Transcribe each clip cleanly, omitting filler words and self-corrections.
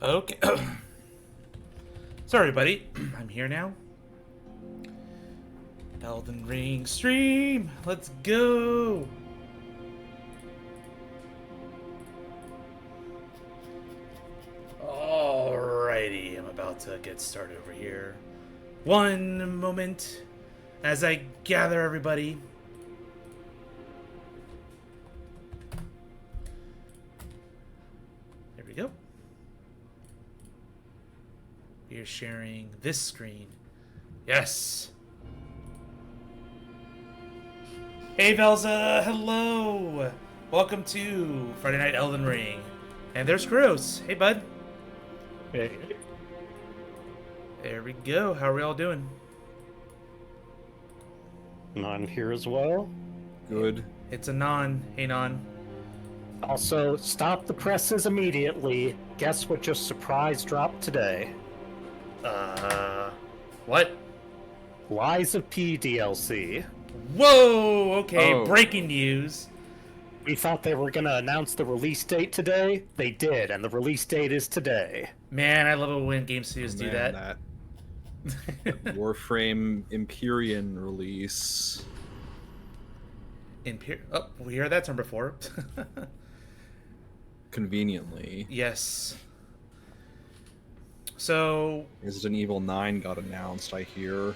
Okay. Sorry, buddy. I'm here now. Elden Ring stream. Let's go. Alrighty, I'm about to get started over here. One moment as I gather everybody. There we go. We are sharing this screen. Yes. Hey Velza, hello! Welcome to Friday Night Elden Ring. And there's Gross. Hey bud. Hey. There we go. How are we all doing? Non here as well. Good. It's a non. Hey non. Also, stop the presses immediately. Guess what just surprise dropped today? What? Lies of P DLC. Whoa! Okay, Oh. breaking news. We thought they were gonna announce the release date today. They did, and the release date is today. Man, I love it when game studios do Man, that. Warframe Empyrean release. Oh, we heard that term before. Conveniently. Yes. So, Resident Evil 9 got announced, I hear.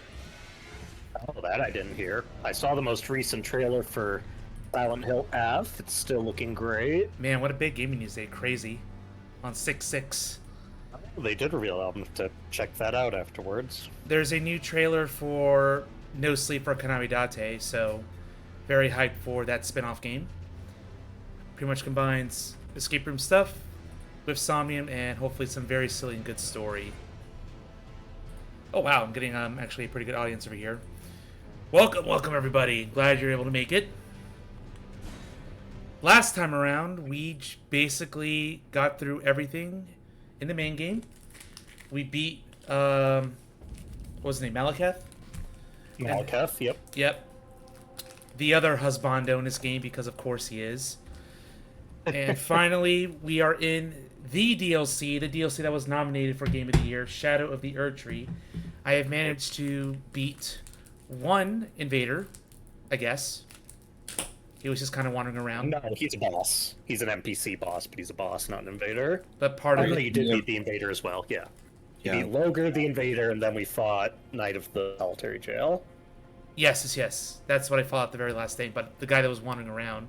Oh, that I didn't hear. I saw the most recent trailer for Silent Hill F. It's still looking great. man, what a big gaming news day. Crazy. On 6/6. They did reveal it. I'll have to check that out afterwards. There's a new trailer for No Sleep for Konami Date, so very hyped for that spin-off game. Pretty much combines escape room stuff with Somnium and hopefully some very silly and good story. Oh wow, I'm getting actually a pretty good audience over here. Welcome everybody. Glad you're able to make it. Last time around, we basically got through everything in the main game. We beat what was his name? Malekith? Malekith, yep. Yep. The other husbando in this game, because of course he is. And finally, we are in the DLC that was nominated for Game of the Year, Shadow of the Erdtree. I have managed to beat one invader, I guess. He was just kind of wandering around. No, he's a boss. He's an NPC boss, but he's a boss, not an invader. But part of I it, you did Yeah. beat the invader as well, yeah. You Yeah. beat Logr the invader, and then we fought Knight of the Solitary Jail. yes. That's what I fought at the very last thing. But the guy that was wandering around.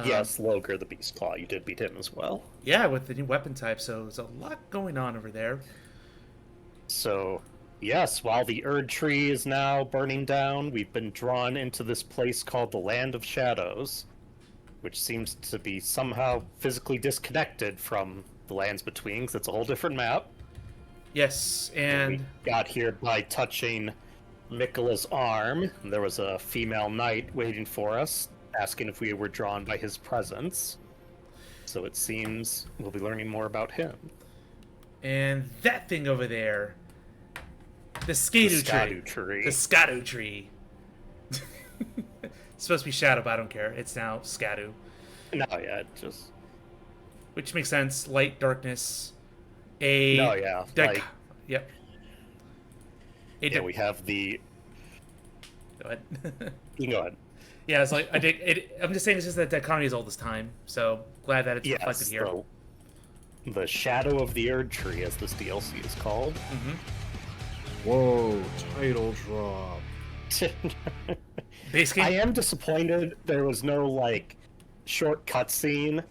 Yes, Logr the Beast Claw. You did beat him as well. Yeah, with the new weapon type, so there's a lot going on over there. So, yes, while the Erd Tree is now burning down, we've been drawn into this place called the Land of Shadows, which seems to be somehow physically disconnected from the Lands Between, 'cause it's a whole different map. Yes, We and got here by touching Miquella's arm. There was a female knight waiting for us, asking if we were drawn by his presence. So it seems we'll be learning more about him. that thing over there, the Skadu Skadu tree. tree. The Skadu tree. It's supposed to be Shadow, but I don't care. It's now Skadu, No, yeah, it just which makes sense. Light, darkness. no, yeah, like Yep. yeah, we have the. Go ahead. You can go ahead. Yeah, it's like I did. I'm just saying it's just that dichotomy is old as time. So glad that it's reflected Yes, here. the Shadow of the Erd Tree, as this DLC is called. Whoa, title drop. Base game. I am disappointed there was no like short cutscene.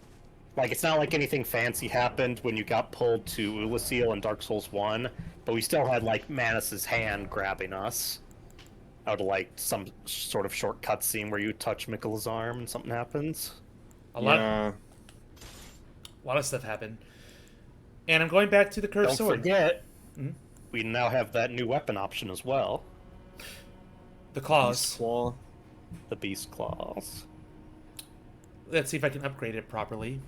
Like it's not like anything fancy happened when you got pulled to Ulasil in Dark Souls 1, but we still had like Manus's hand grabbing us out of like some sort of short cutscene where you touch Miquella's arm and something happens. a lot. Yeah. A lot of stuff happened. And I'm going back to the curved Don't sword. forget, Mhm. we now have that new weapon option as well, The claws. Beast Claw. the Beast Claws. Let's see if I can upgrade it properly.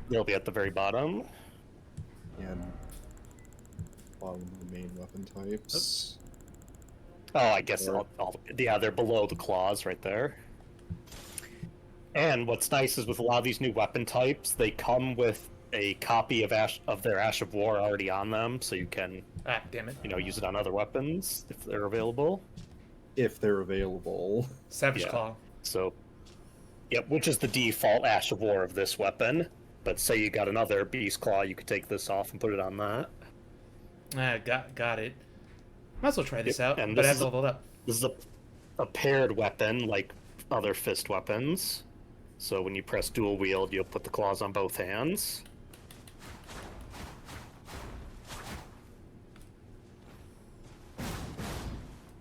They'll be at the very bottom. And bottom of the main weapon types. Oh, I guess yeah, they're below the claws right there. And what's nice is with a lot of these new weapon types, they come with a copy of their Ash of War already on them, so you can, Ah, damn it. use it on other weapons if they're available. If they're available. Savage Yeah. Claw. So, yep, which is the default Ash of War of this weapon. But say you got another Beast Claw, you could take this off and put it on that. Ah, got it. Might as well try this out, and but this I have is to level it up. This is a paired weapon, like other fist weapons. So when you press dual wield, you'll put the claws on both hands.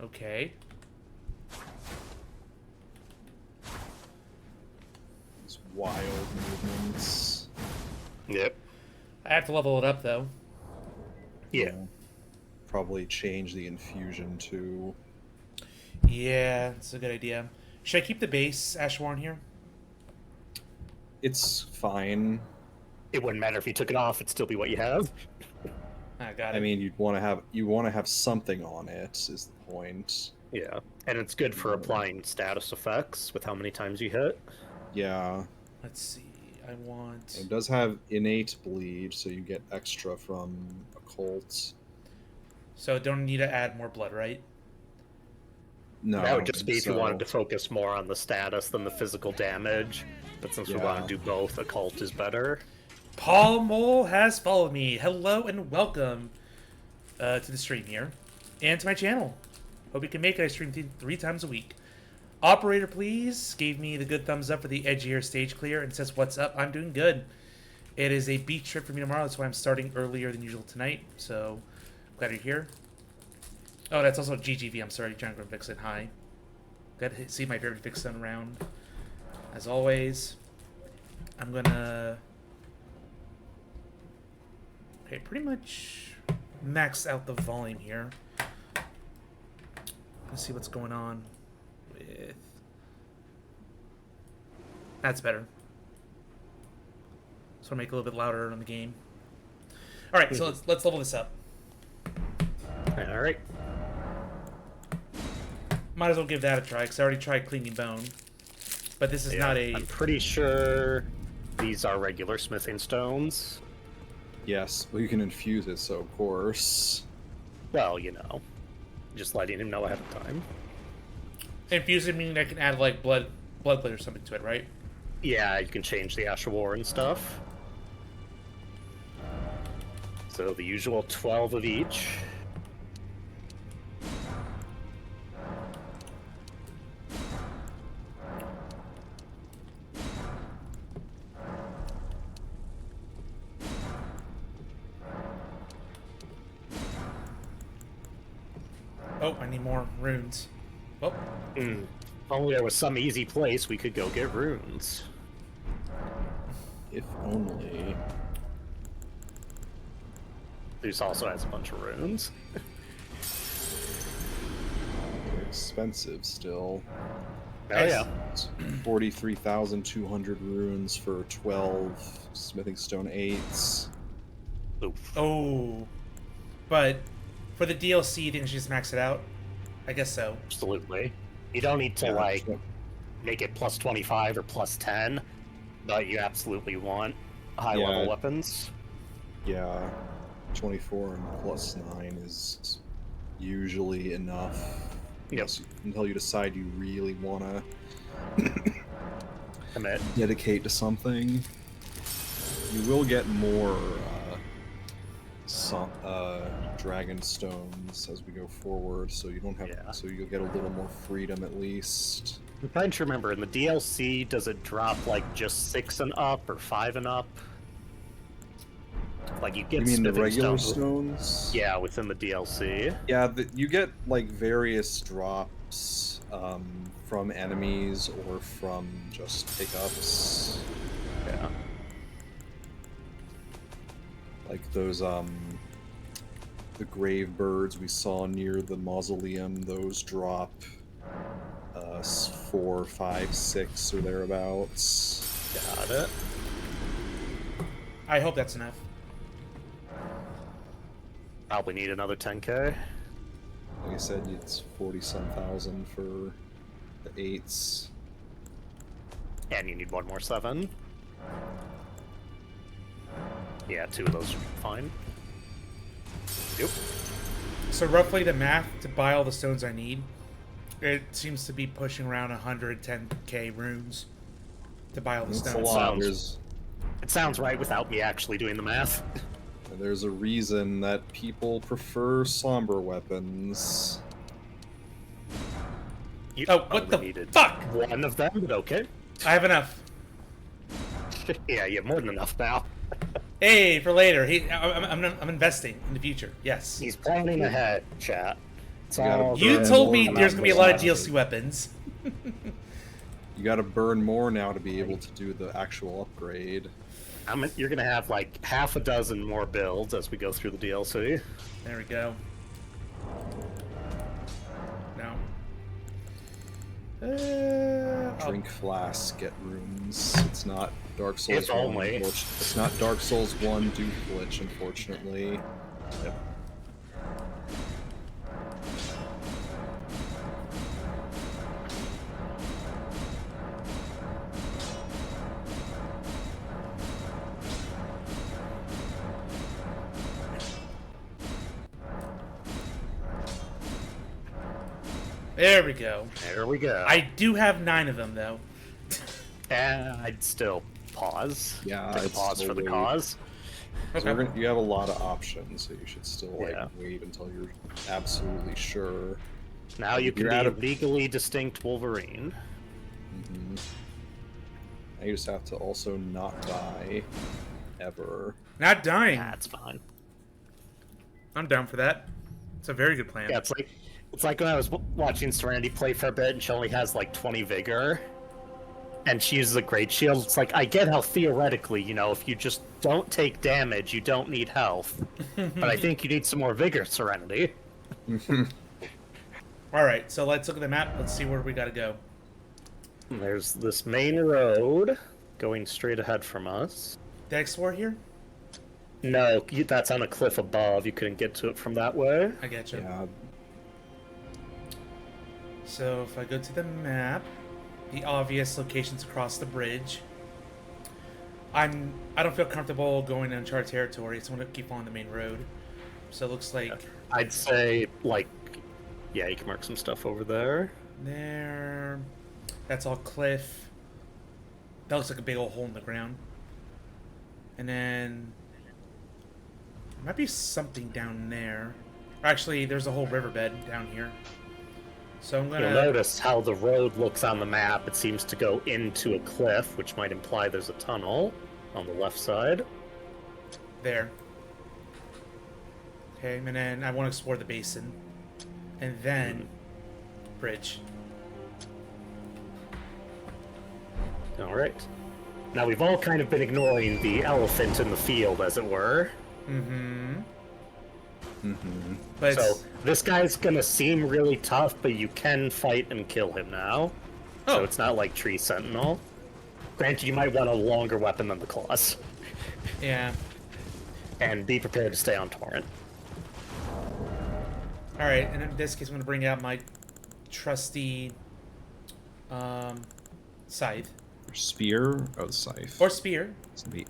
Okay. These wild movements. Yep. I have to level it up, though. Yeah. Probably change the infusion to. Yeah, it's a good idea. Should I keep the base Ashwarn here? It's fine. It wouldn't matter if you took it off; it'd still be what you have. Ah, got it. I mean, you want to have something on it. Is the point? Yeah, and it's good for applying status effects with how many times you hit. Yeah. Let's see. I want... It does have innate bleed, so you get extra from occult. So don't need to add more blood, right? No, That would just be if you so- wanted to focus more on the status than the physical damage. But since we want Yeah. to do both, occult is better. Paul Mole has followed me. Hello and welcome to the stream here and to my channel. Hope you can make it. I stream 3 times a week. Operator, please, gave me the good thumbs up for the edgier stage clear and says, "What's up?" I'm doing good. It is a beach trip for me tomorrow. That's why I'm starting earlier than usual tonight. So glad you're here. Oh, that's also GGV. I'm sorry, Jungle Vixen. Hi. Glad to see my favorite Vixen around. As always, I'm gonna... Okay, pretty much max out the volume here. Let's see what's going on with... That's better. So I'll make it a little bit louder on the game. All right, so let's level this up. All right. Might as well give that a try because I already tried cleaning bone, but this is not a... I'm pretty sure these are regular smithing stones. Yes, well, you can infuse it, so of course. Well, just letting him know ahead of time. Infusing meaning I can add like blood or something to it, right? Yeah, you can change the Ash of War and stuff. So the usual 12 of each. Oh, I need more runes. Oh, If only there was some easy place we could go get runes. If only. Zeus also has a bunch of runes. They're expensive still. Oh yeah. 43,200 runes for 12 smithing stone 8s. Oof. oh. But for the DLC, didn't you just max it out? I guess so. Absolutely. You don't need to, make it plus 25 or plus 10, but you absolutely want high-level weapons. Yeah, 24 and plus 9 is usually enough. Yep. Until you decide you really want to Commit. dedicate to something. You will get more dragon stones as we go forward, so you don't have. Yeah. So you'll get a little more freedom at least. I'm trying to remember, in the DLC, does it drop, just 6 and up, or 5 and up? Like, you get You mean the smithing regular stones. stones? Yeah, within the DLC. Yeah, you get various drops from enemies or from just pickups. Yeah. Like those the grave birds we saw near the mausoleum. Those drop 4, 5, 6 or thereabouts. Got it. I hope that's enough. Probably need another 10k. Like I said, it's 40-some thousand for the 8s. And you need one more 7. Yeah, 2 of those should be fine. Yep. So roughly the math to buy all the stones I need, it seems to be pushing around 110k runes to buy all the That's a stones. lot. It sounds right without me actually doing the math. There's a reason that people prefer somber weapons. You Oh, what the needed fuck? 1 of them, but okay. I have enough. Yeah, you have more than enough now. Hey, for later. I'm investing in the future. Yes. He's planning ahead, chat. It's You gotta all You burn told more me than there's that gonna be a lot of much. DLC weapons. You gotta burn more now to be able to do the actual upgrade. You're gonna have like half a dozen more builds as we go through the DLC. There we go. No. Drink flask, get runes. It's not Dark Souls If 1. only. It's not Dark Souls 1 Duke Glitch, unfortunately. Yep. There we go. There we go. I do have 9 of them though. I'd still pause. Yeah, Take a I'd pause still for the wait. cause. So you have a lot of options, so you should still Yeah. wait until you're absolutely sure. Now you can You're be out a of- legally distinct Wolverine. hmm I just have to also not die ever. Not dying. That's fine. I'm down for that. It's a very good plan. Yeah, it's like when I was watching Serenity play for a bit, and she only has like 20 vigor, and she uses a great shield. It's like I get how theoretically, if you just don't take damage, you don't need health, but I think you need some more vigor, Serenity. All right, so let's look at the map. Let's see where we gotta go. There's this main road going straight ahead from us. Did I explore here? No, that's on a cliff above. You couldn't get to it from that way. I getcha. Yeah, So if I go to the map, the obvious locations across the bridge. I don't feel comfortable going to uncharted territory, so I'm gonna keep on the main road. So it looks like I'd say, yeah, you can mark some stuff over there. there. That's all cliff. That looks like a big old hole in the ground. And then there might be something down there. Actually, there's a whole riverbed down here. So I'm gonna You'll notice how the road looks on the map. It seems to go into a cliff, which might imply there's a tunnel on the left side. there. Okay, and then I want to explore the basin. And then bridge. All right. Now we've all kind of been ignoring the elephant in the field, as it were. Mm-hmm. hmm But So it's, this guy's gonna seem really tough, but you can fight and kill him now. Oh. So it's not like Tree Sentinel. Granted, you might want a longer weapon than the claws. yeah. And be prepared to stay on Torrent. Alright, and in this case I'm gonna bring out my trusty scythe. Spear? Oh, the scythe. Or spear. Sweet.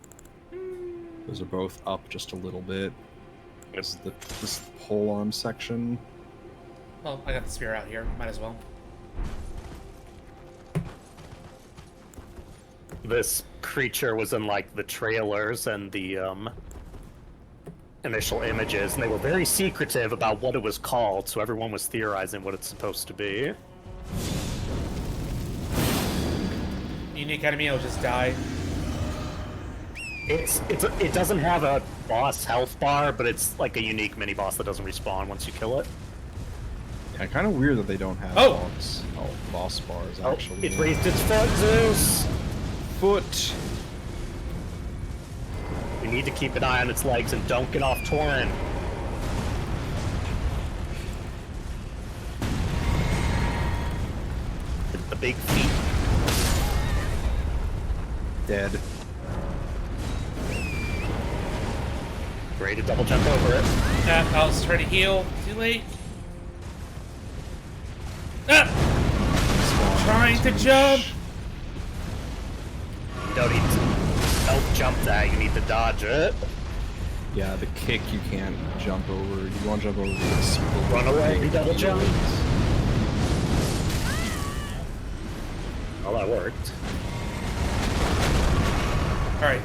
Those are both up just a little bit. This is the pole arm section. Well, I got the spear out here. Might as well. This creature was in like the trailers and the initial images, and they were very secretive about what it was called, so everyone was theorizing what it's supposed to be. Unique enemy, I'll just die. It doesn't have a boss health bar, but it's like a unique mini boss that doesn't respawn once you kill it. Yeah, kind of weird that they don't have Oh! boss bars, Oh, actually. it raised its foot, Zeus! Foot! We need to keep an eye on its legs and don't get off Torrent. The big feet. Dead. Ready to double jump over it. I was trying to heal. Too late. Ah! Trying to jump! You don't need to jump that, you need to dodge it. Yeah, the kick you can't jump over. You want to jump over the explode. Run away and double jump. Well, that worked. All right.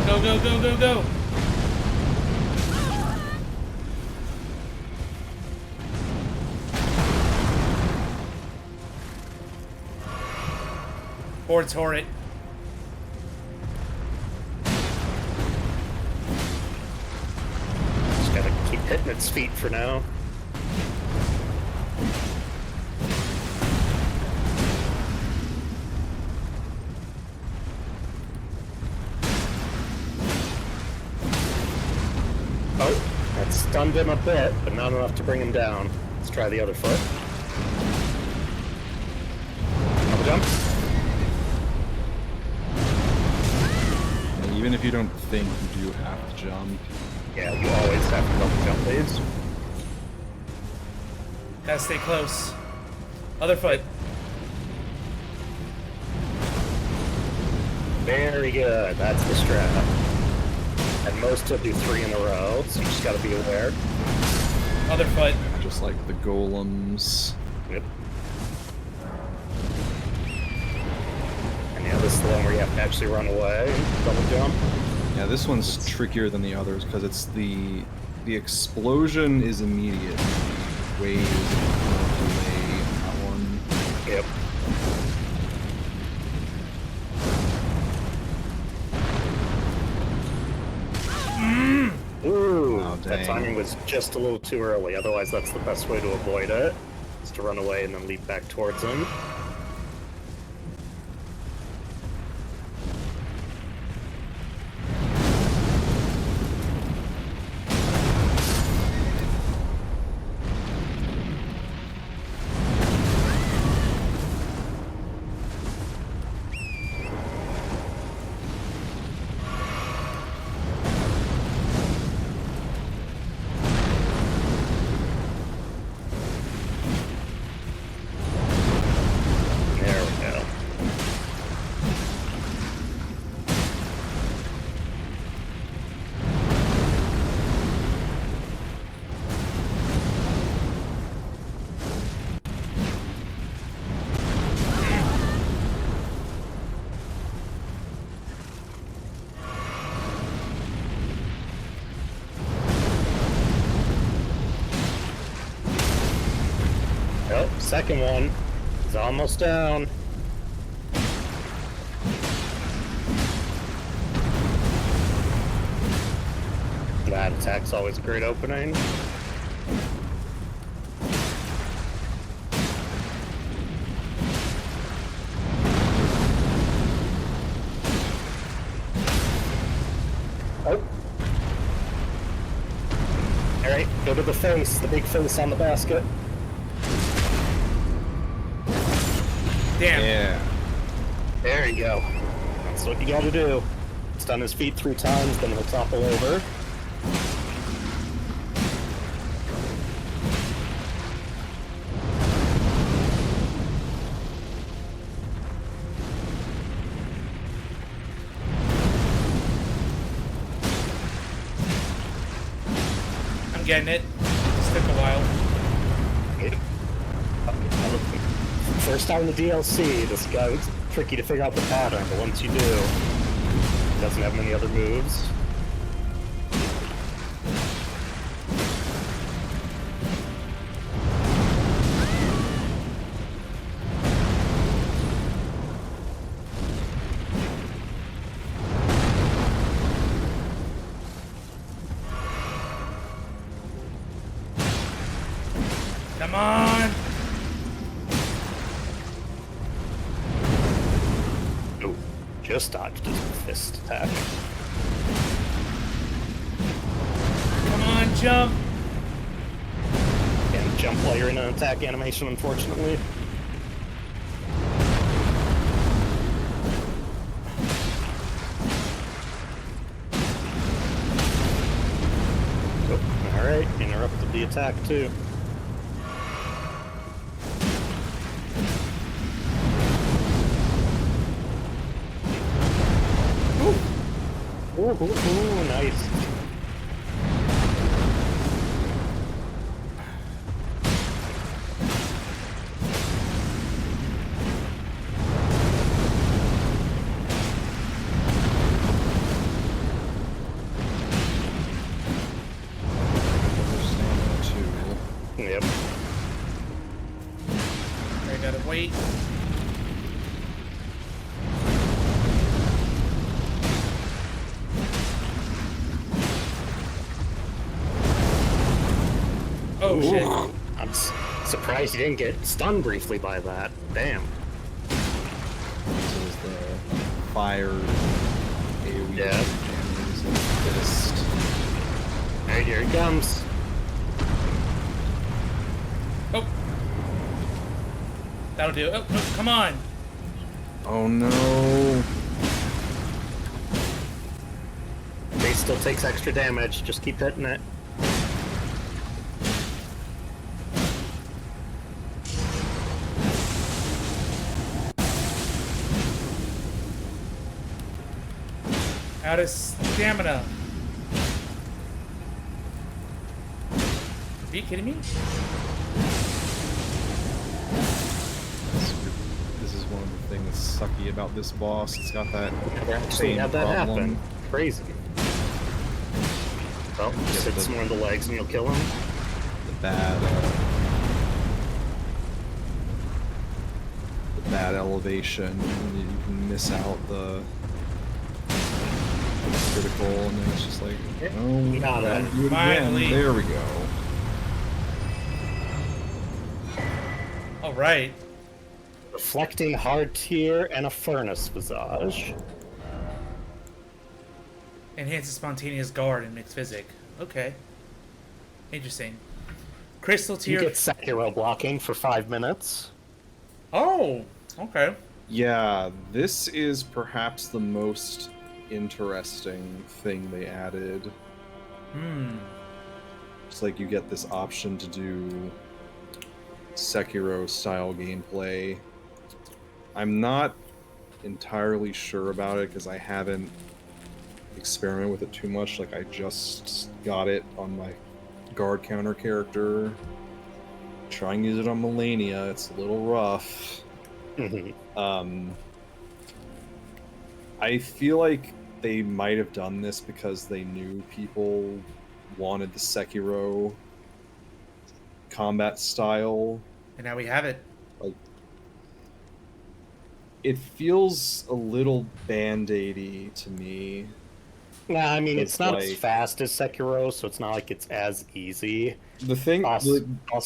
Go, go, go, go, go! Board turret. Just gotta keep hitting its feet for now. Oh, that stunned him a bit, but not enough to bring him down. Let's try the other foot. Double jump. And even if you don't think you do have to jump, Yeah, you always have to double jump these. Gotta stay close. Other foot. Very good. That's the strat. At most, he'll do 3 in a row, so you just gotta be aware. Other foot. just like the golems. Yep. And yeah, this is the one where you have to actually run away and double jump. Yeah, this one's trickier than the others because it's the explosion is immediate. The wave is more delay on that one. Yep. Ooh, Oh, that dang. timing was just a little too early. Otherwise, that's the best way to avoid it. Is to run away and then leap back towards him. There we go. Yep, second one is almost down. That attack's always a great opening. Oh. Alright, go to the face, the big face on the basket. Damn. Yeah. There you go. That's what you gotta do. Stun his feet 3 times, then he'll topple over. I'm getting it. This took a while. First time in the DLC, this guy's tricky to figure out the pattern, but once you do, he doesn't have many other moves. Come on. Ooh, just dodged his fist attack. Come on, jump. And jump while you're in an attack animation, unfortunately. Alright, interrupted the attack too. Ooh, nice. Yep. I gotta wait. Oh Ooh. shit. I'm surprised you didn't get stunned briefly by that. Damn. This is the fire AoE Yeah. damage and fist. Alright, here it comes. Oh. That'll do. Oh, oh, come on. Oh no. Base still takes extra damage, just keep hitting it. Out of stamina. Are you kidding me? This is one of the things sucky about this boss. It's got that Never actually same had that problem. happen. Crazy. Well, just hit some more in the legs and you'll kill him. The bad elevation. You can miss out the critical, and then it's just like, oh, Got it. do it again. Finally. There we go. All right. Reflecting hard tier and a furnace visage. Enhances spontaneous guard and mixed physic. Okay. Interesting. Crystal You tier. get Sekiro blocking for 5 minutes. Oh. Okay. Yeah, this is perhaps the most interesting thing they added. Hmm. It's like you get this option to do Sekiro style gameplay. I'm not entirely sure about it because I haven't experimented with it too much. Like, I just got it on my guard counter character. Trying to use it on Melania, it's a little rough. I feel like they might have done this because they knew people wanted the Sekiro combat style. And now we have it. Like, it feels a little band-aidy to me. Nah, I mean, it's not as like- fast as Sekiro, so it's not like it's as easy. The thing, Also,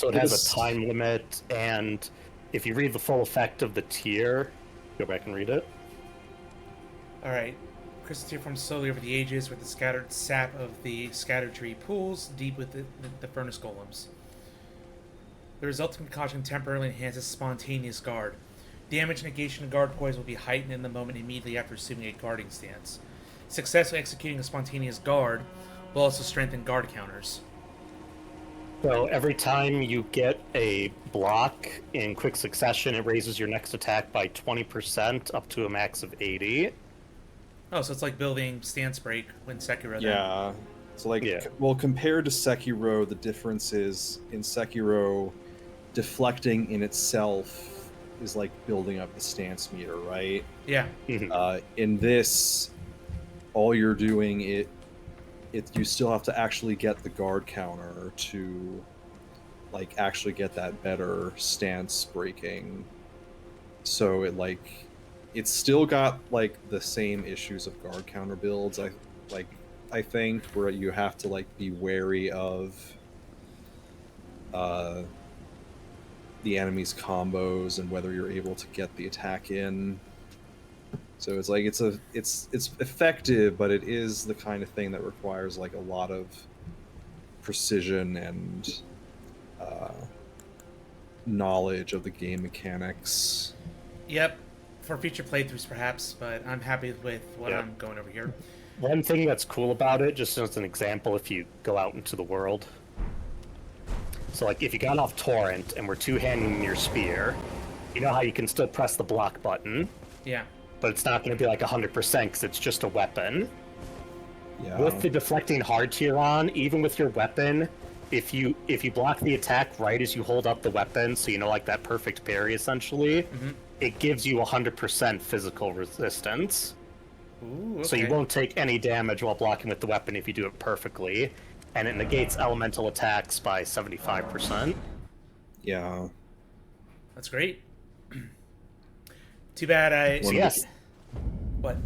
it has this- a time limit, and if you read the full effect of the tier, go back and read it. All right. Crystal tier forms slowly over the ages with the scattered sap of the scattered tree pools deep with the furnace golems. The resulting concoction temporarily enhances spontaneous guard. Damage negation and guard poise will be heightened in the moment immediately after assuming a guarding stance. Successfully executing a spontaneous guard will also strengthen guard counters. So every time you get a block in quick succession, it raises your next attack by 20% up to a max of 80. Oh, so it's like building stance break when Sekiro. Then. yeah. So, like, Yeah. well, compared to Sekiro, the difference is in Sekiro, deflecting in itself is like building up the stance meter, right? Yeah. In this, all you're doing you still have to actually get the guard counter to like actually get that better stance breaking. So it's still got like the same issues of guard counter builds. I think where you have to like be wary of the enemy's combos and whether you're able to get the attack in. So it's like it's effective, but it is the kind of thing that requires like a lot of precision and knowledge of the game mechanics. Yep. For future playthroughs, perhaps, but I'm happy with what Yeah. I'm going over here. One thing that's cool about it, just as an example, if you go out into the world, So, like, if you got off Torrent and were two-handing your spear, you know how you can still press the block button, Yeah. but it's not going to be like 100% because it's just a weapon. Yeah. With the deflecting hard tier on, even with your weapon, if you block the attack right as you hold up the weapon, so you know, like that perfect parry essentially, it gives you 100% physical resistance. Ooh, okay. So you won't take any damage while blocking with the weapon if you do it perfectly, and it negates elemental attacks by 75%. Yeah. That's great. Too bad I. So yes, What?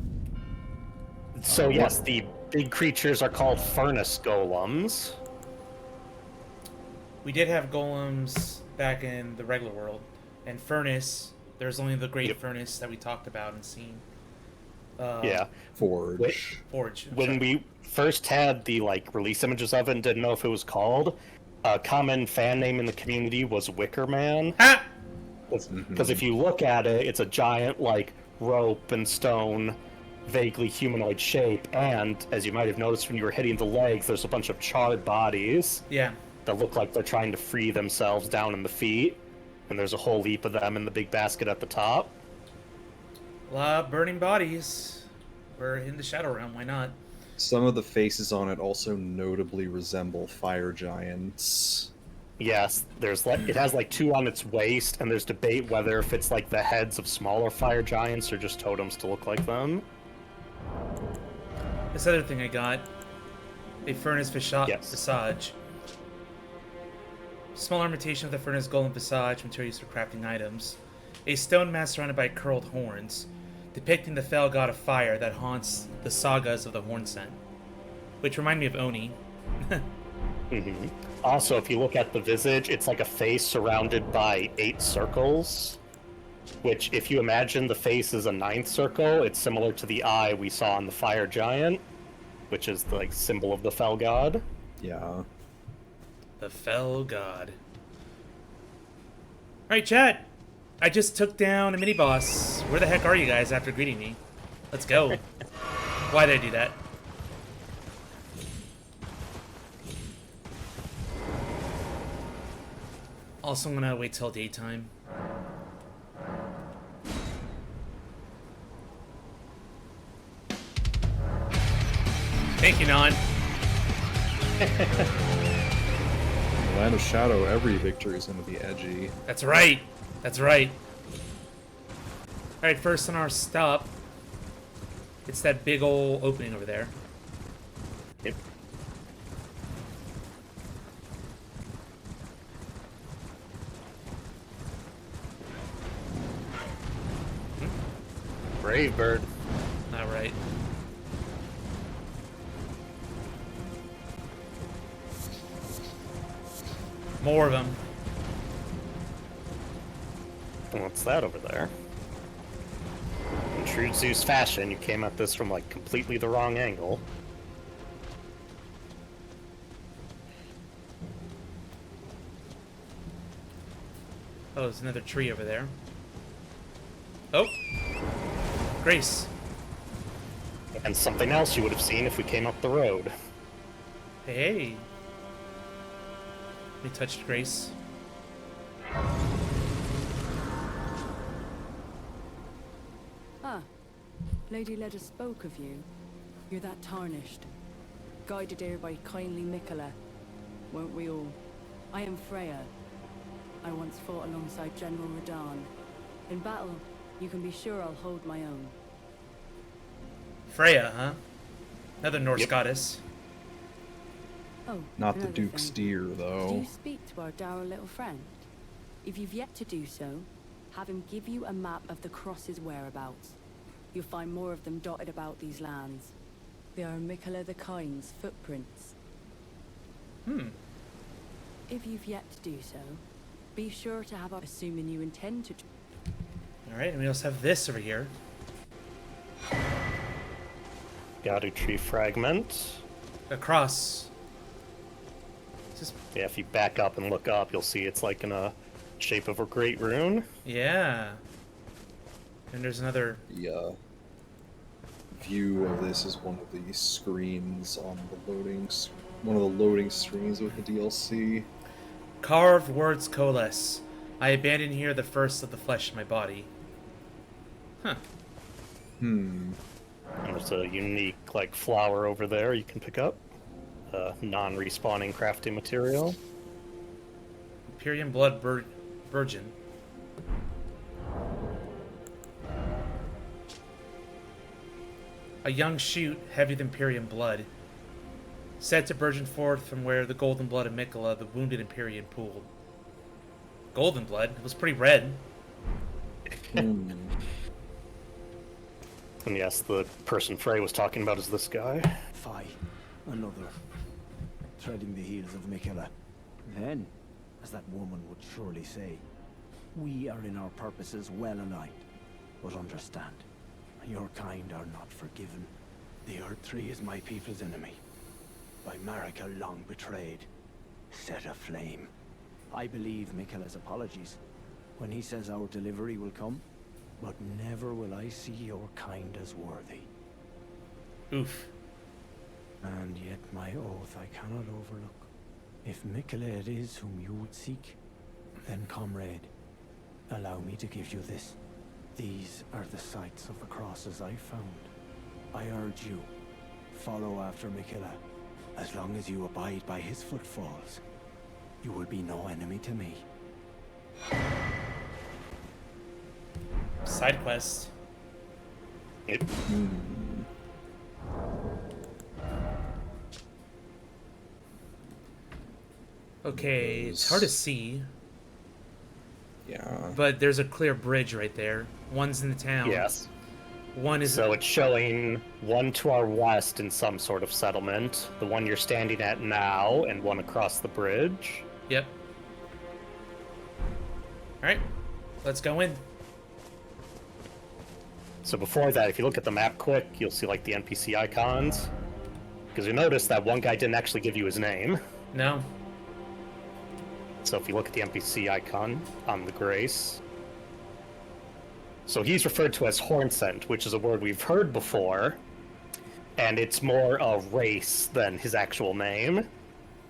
so yes, the big creatures are called furnace golems. We did have golems back in the regular world, and furnace. There's only the great furnace that we talked about and seen. Yeah. Forge. Forge. When we first had the like release images of it and didn't know if it was called, a common fan name in the community was Wicker Man. Ha! Because if you look at it, it's a giant like rope and stone, vaguely humanoid shape, and as you might have noticed when you were hitting the legs, there's a bunch of charred bodies Yeah. that look like they're trying to free themselves down in the feet, and there's a whole heap of them in the big basket at the top. A lot of burning bodies. We're in the Shadow Realm. Why not? Some of the faces on it also notably resemble fire giants. Yes, there's like it has like two on its waist, and there's debate whether if it's like the heads of smaller fire giants or just totems to look like them. This other thing I got, a furnace Yes. visage. Small imitation of the furnace golem visage, material used for crafting items. A stone mask surrounded by curled horns, depicting the fell god of fire that haunts the sagas of the Horn Scent. Which remind me of Oni. Also, if you look at the visage, it's like a face surrounded by 8 circles. Which, if you imagine the face is a 9th circle, it's similar to the eye we saw on the fire giant, which is the like symbol of the fell god. Yeah. The fell god. Alright, chat. I just took down a mini-boss. Where the heck are you guys after greeting me? Let's go. Why did I do that? Also, I'm gonna wait till daytime. Thank you, Non. In the Land of Shadow, every victory is going to be edgy. That's right. That's right. Alright, first on our stop, it's that big ol' opening over there. Yep. Brave bird. Alright. More of them. What's that over there? In true Zeus fashion, you came at this from like completely the wrong angle. Oh, there's another tree over there. Oh! Grace. And something else you would have seen if we came up the road. Hey. We touched Grace. Ah, Lady Leda spoke of you. You're that tarnished. Guided here by kindly Mikola. Weren't we all? I am Freya. I once fought alongside General Radahn. In battle, you can be sure I'll hold my own. Freya, huh? Another Norse Yep. goddess. Oh, Not the another Duke's thing. deer, Do though. you speak to our dour little friend? If you've yet to do so, have him give you a map of the Cross's whereabouts. You'll find more of them dotted about these lands. They are Mikola the Kind's footprints. If you've yet to do so, be sure to have, assuming you intend to. Alright, and we also have this over here. Gadu tree fragment. A cross. Is this... Yeah, if you back up and look up, you'll see it's like in a shape of a great rune. Yeah. And there's another... The view of this is one of the screens on the one of the loading screens with the DLC. Carved words coalesce. I abandon here the first of the flesh in my body. Huh. Hmm. And there's a unique, like, flower over there you can pick up. Non-respawning crafting material. Imperium Blood Virgin. A young shoot heavier than Imperium blood. Said to burgeon forth from where the golden blood of Mikola, the wounded Empyrean, pooled. Golden blood? It was pretty red. Hmm. And yes, the person Frey was talking about is this guy. Fie, another. Treading the heels of Mikola. Then, as that woman would surely say, we are in our purposes well aligned. But understand, your kind are not forgiven. The Earth Tree is my people's enemy. By Marika long betrayed, set aflame. I believe Mikola's apologies when he says our delivery will come, but never will I see your kind as worthy. Oof. And yet my oath I cannot overlook. If Mikola it is whom you would seek, then comrade, allow me to give you this. These are the sites of the crosses I found. I urge you, follow after Mikola. As long as you abide by his footfalls, you will be no enemy to me. Side quest. Yep. Okay, it's hard to see, Yeah. but there's a clear bridge right there. One's in the town. Yes. One is... So it's showing one to our west in some sort of settlement, the one you're standing at now, and one across the bridge. Yep. Alright, let's go in. So before that, if you look at the map quick, you'll see like the NPC icons. Because you notice that one guy didn't actually give you his name. No. So if you look at the NPC icon on the Grace. So he's referred to as Hornsent, which is a word we've heard before. And it's more a race than his actual name.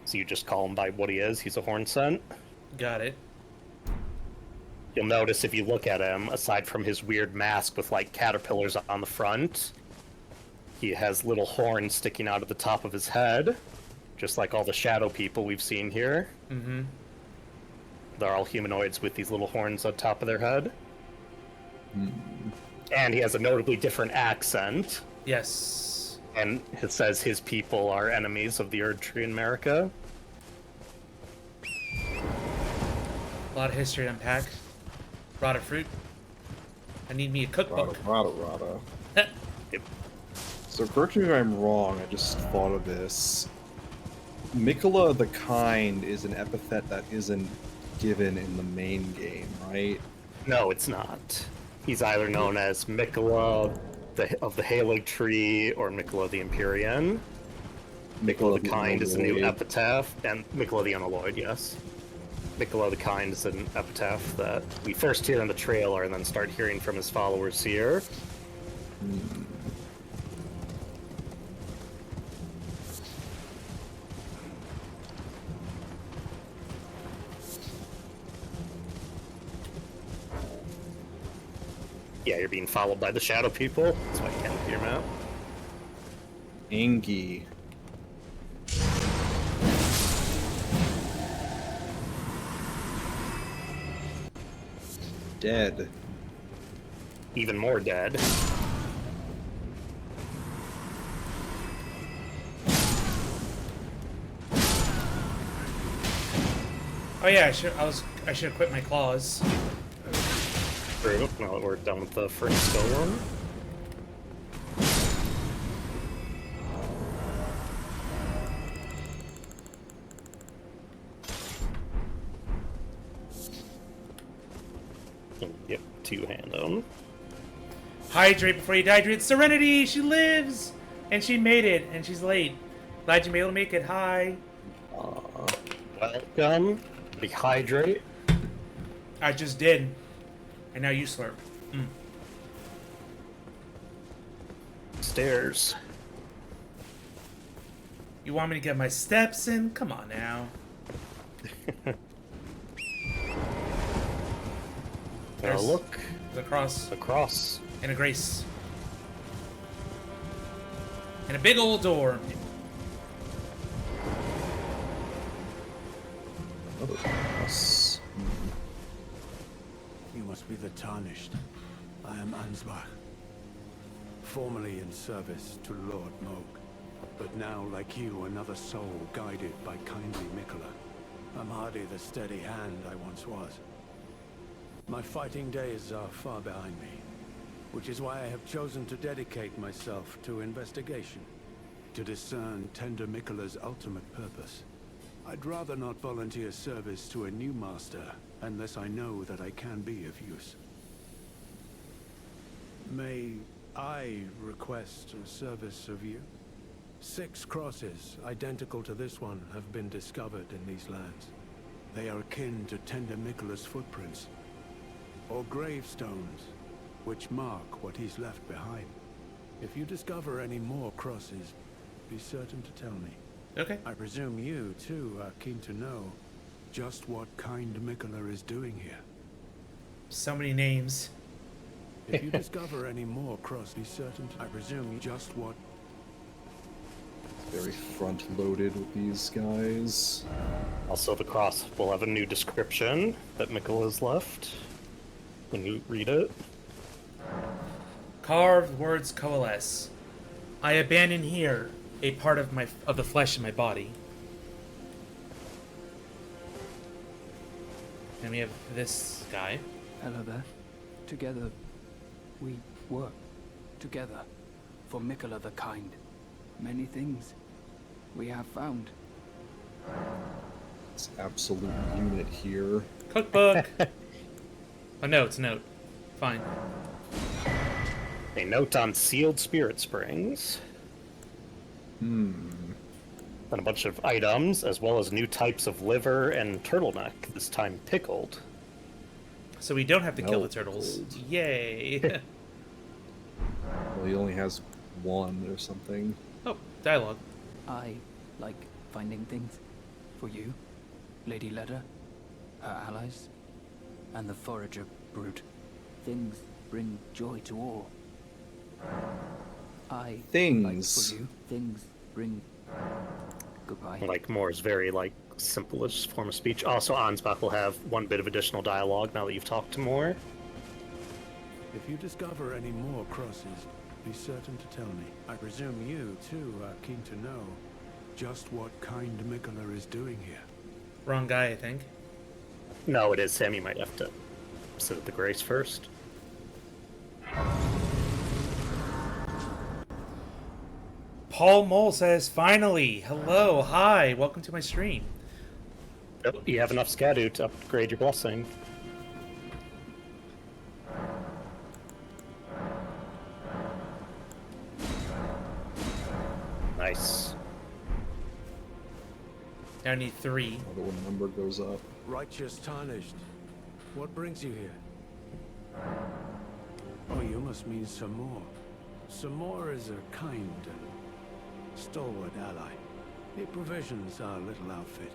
So you just call him by what he is. He's a Hornsent. Got it. You'll notice if you look at him, aside from his weird mask with like caterpillars on the front, he has little horns sticking out of the top of his head, just like all the shadow people we've seen here. Mm-hmm. They're all humanoids with these little horns on top of their head. And he has a notably different accent. Yes. And it says his people are enemies of the Erd Tree in America. A lot of history to unpack. Rotted fruit. I need me a cookbook. Rada. Yep. So correct me if I'm wrong, I just thought of this. Mikola the Kind is an epithet that isn't given in the main game, right? No, it's not. He's either known as Mikola of the Halo Tree or Mikola the Empyrean. Mikola the Kind is a new epitaph, and Mikola the Unalloyed, yes. Mikola the Kind is an epitaph that we first hear in the trailer and then start hearing from his followers here. Yeah, you're being followed by the shadow people. That's why you can't look at your map. Angie. Dead. Even more dead. Oh yeah, I should have quit my claws. True. Now that we're done with the first skill one. Yep, two-hand on. Hydrate before you dehydrate. Serenity! She lives! And she made it, and she's late. Glad you were able to make it. Hi. Welcome. Dehydrate. I just did. And now you slurp. Stairs. You want me to get my steps in? Come on now. Now There's look the cross across. and a grace. And a big old door. Another cross. You must be the Tarnished. I am Ansbach. Formerly in service to Lord Moog, but now, like you, another soul guided by kindly Mikola. I'm hardly the steady hand I once was. My fighting days are far behind me, which is why I have chosen to dedicate myself to investigation, to discern Tender Mikola's ultimate purpose. I'd rather not volunteer service to a new master unless I know that I can be of use. May I request a service of you? 6 crosses, identical to this one, have been discovered in these lands. They are akin to Tender Mikola's footprints, or gravestones, which mark what he's left behind. If you discover any more crosses, be certain to tell me. Okay. I presume you, too, are keen to know just what kind Mikola is doing here. So many names. If you discover any more crosses, be certain to... I presume just what... Very front-loaded with these guys. Also, the cross will have a new description that Mikola's left when you read it. Carved words coalesce. I abandon here a part of the flesh in my body. And we have this guy. Hello there. Together, we work together for Mikola the Kind. Many things we have found. This absolute unit here. Cookbook. Oh no, it's a note. Fine. A note on sealed spirit springs. And a bunch of items, as well as new types of liver and turtleneck, this time pickled. So we don't have to kill the Melted. turtles. Yay. Well, he only has one or something. Oh, dialogue. I like finding things for you, Lady Leda, her allies, and the Forager brood. Things bring joy to all. I Things. like for you. Things bring goodbye. Like, more is very, like, simplest form of speech. Also, Ansbach will have one bit of additional dialogue now that you've talked to more. If you discover any more crosses, be certain to tell me. I presume you, too, are keen to know just what kind Mikola is doing here. Wrong guy, I think. No, it is him. You might have to sit at the grace first. Paul Mole says, finally, hello, hi, welcome to my stream. Yep, you have enough Scadu to upgrade your blessing. Nice. Now I need 3. Although when number goes up. Righteous Tarnished, what brings you here? Oh, you must mean Samor. Samor is a kind and stalwart ally. He provisions our little outfit.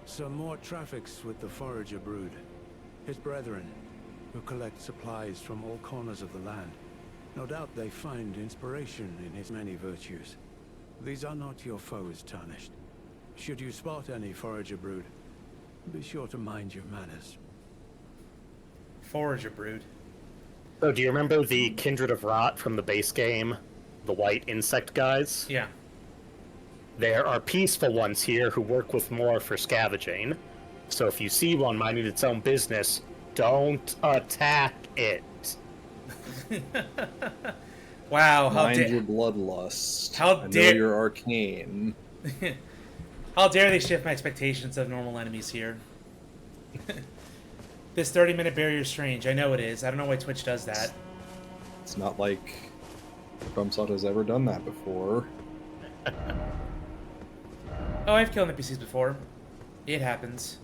Samor traffics with the Forager brood, his brethren, who collect supplies from all corners of the land. No doubt they find inspiration in his many virtues. These are not your foes, Tarnished. Should you spot any Forager brood, be sure to mind your manners. Forager brood. So, do you remember the Kindred of Rot from the base game? The white insect guys? Yeah. There are peaceful ones here who work with more for scavenging. So if you see one minding its own business, don't attack it. Wow, how Mind your dare bloodlust. How I know dare- you're arcane. how dare they shift my expectations of normal enemies here. This 30-minute barrier is strange. I know it is. I don't know why Twitch does that. It's not like Drumsot has ever done that before. Oh, I've killed NPCs before. It happens.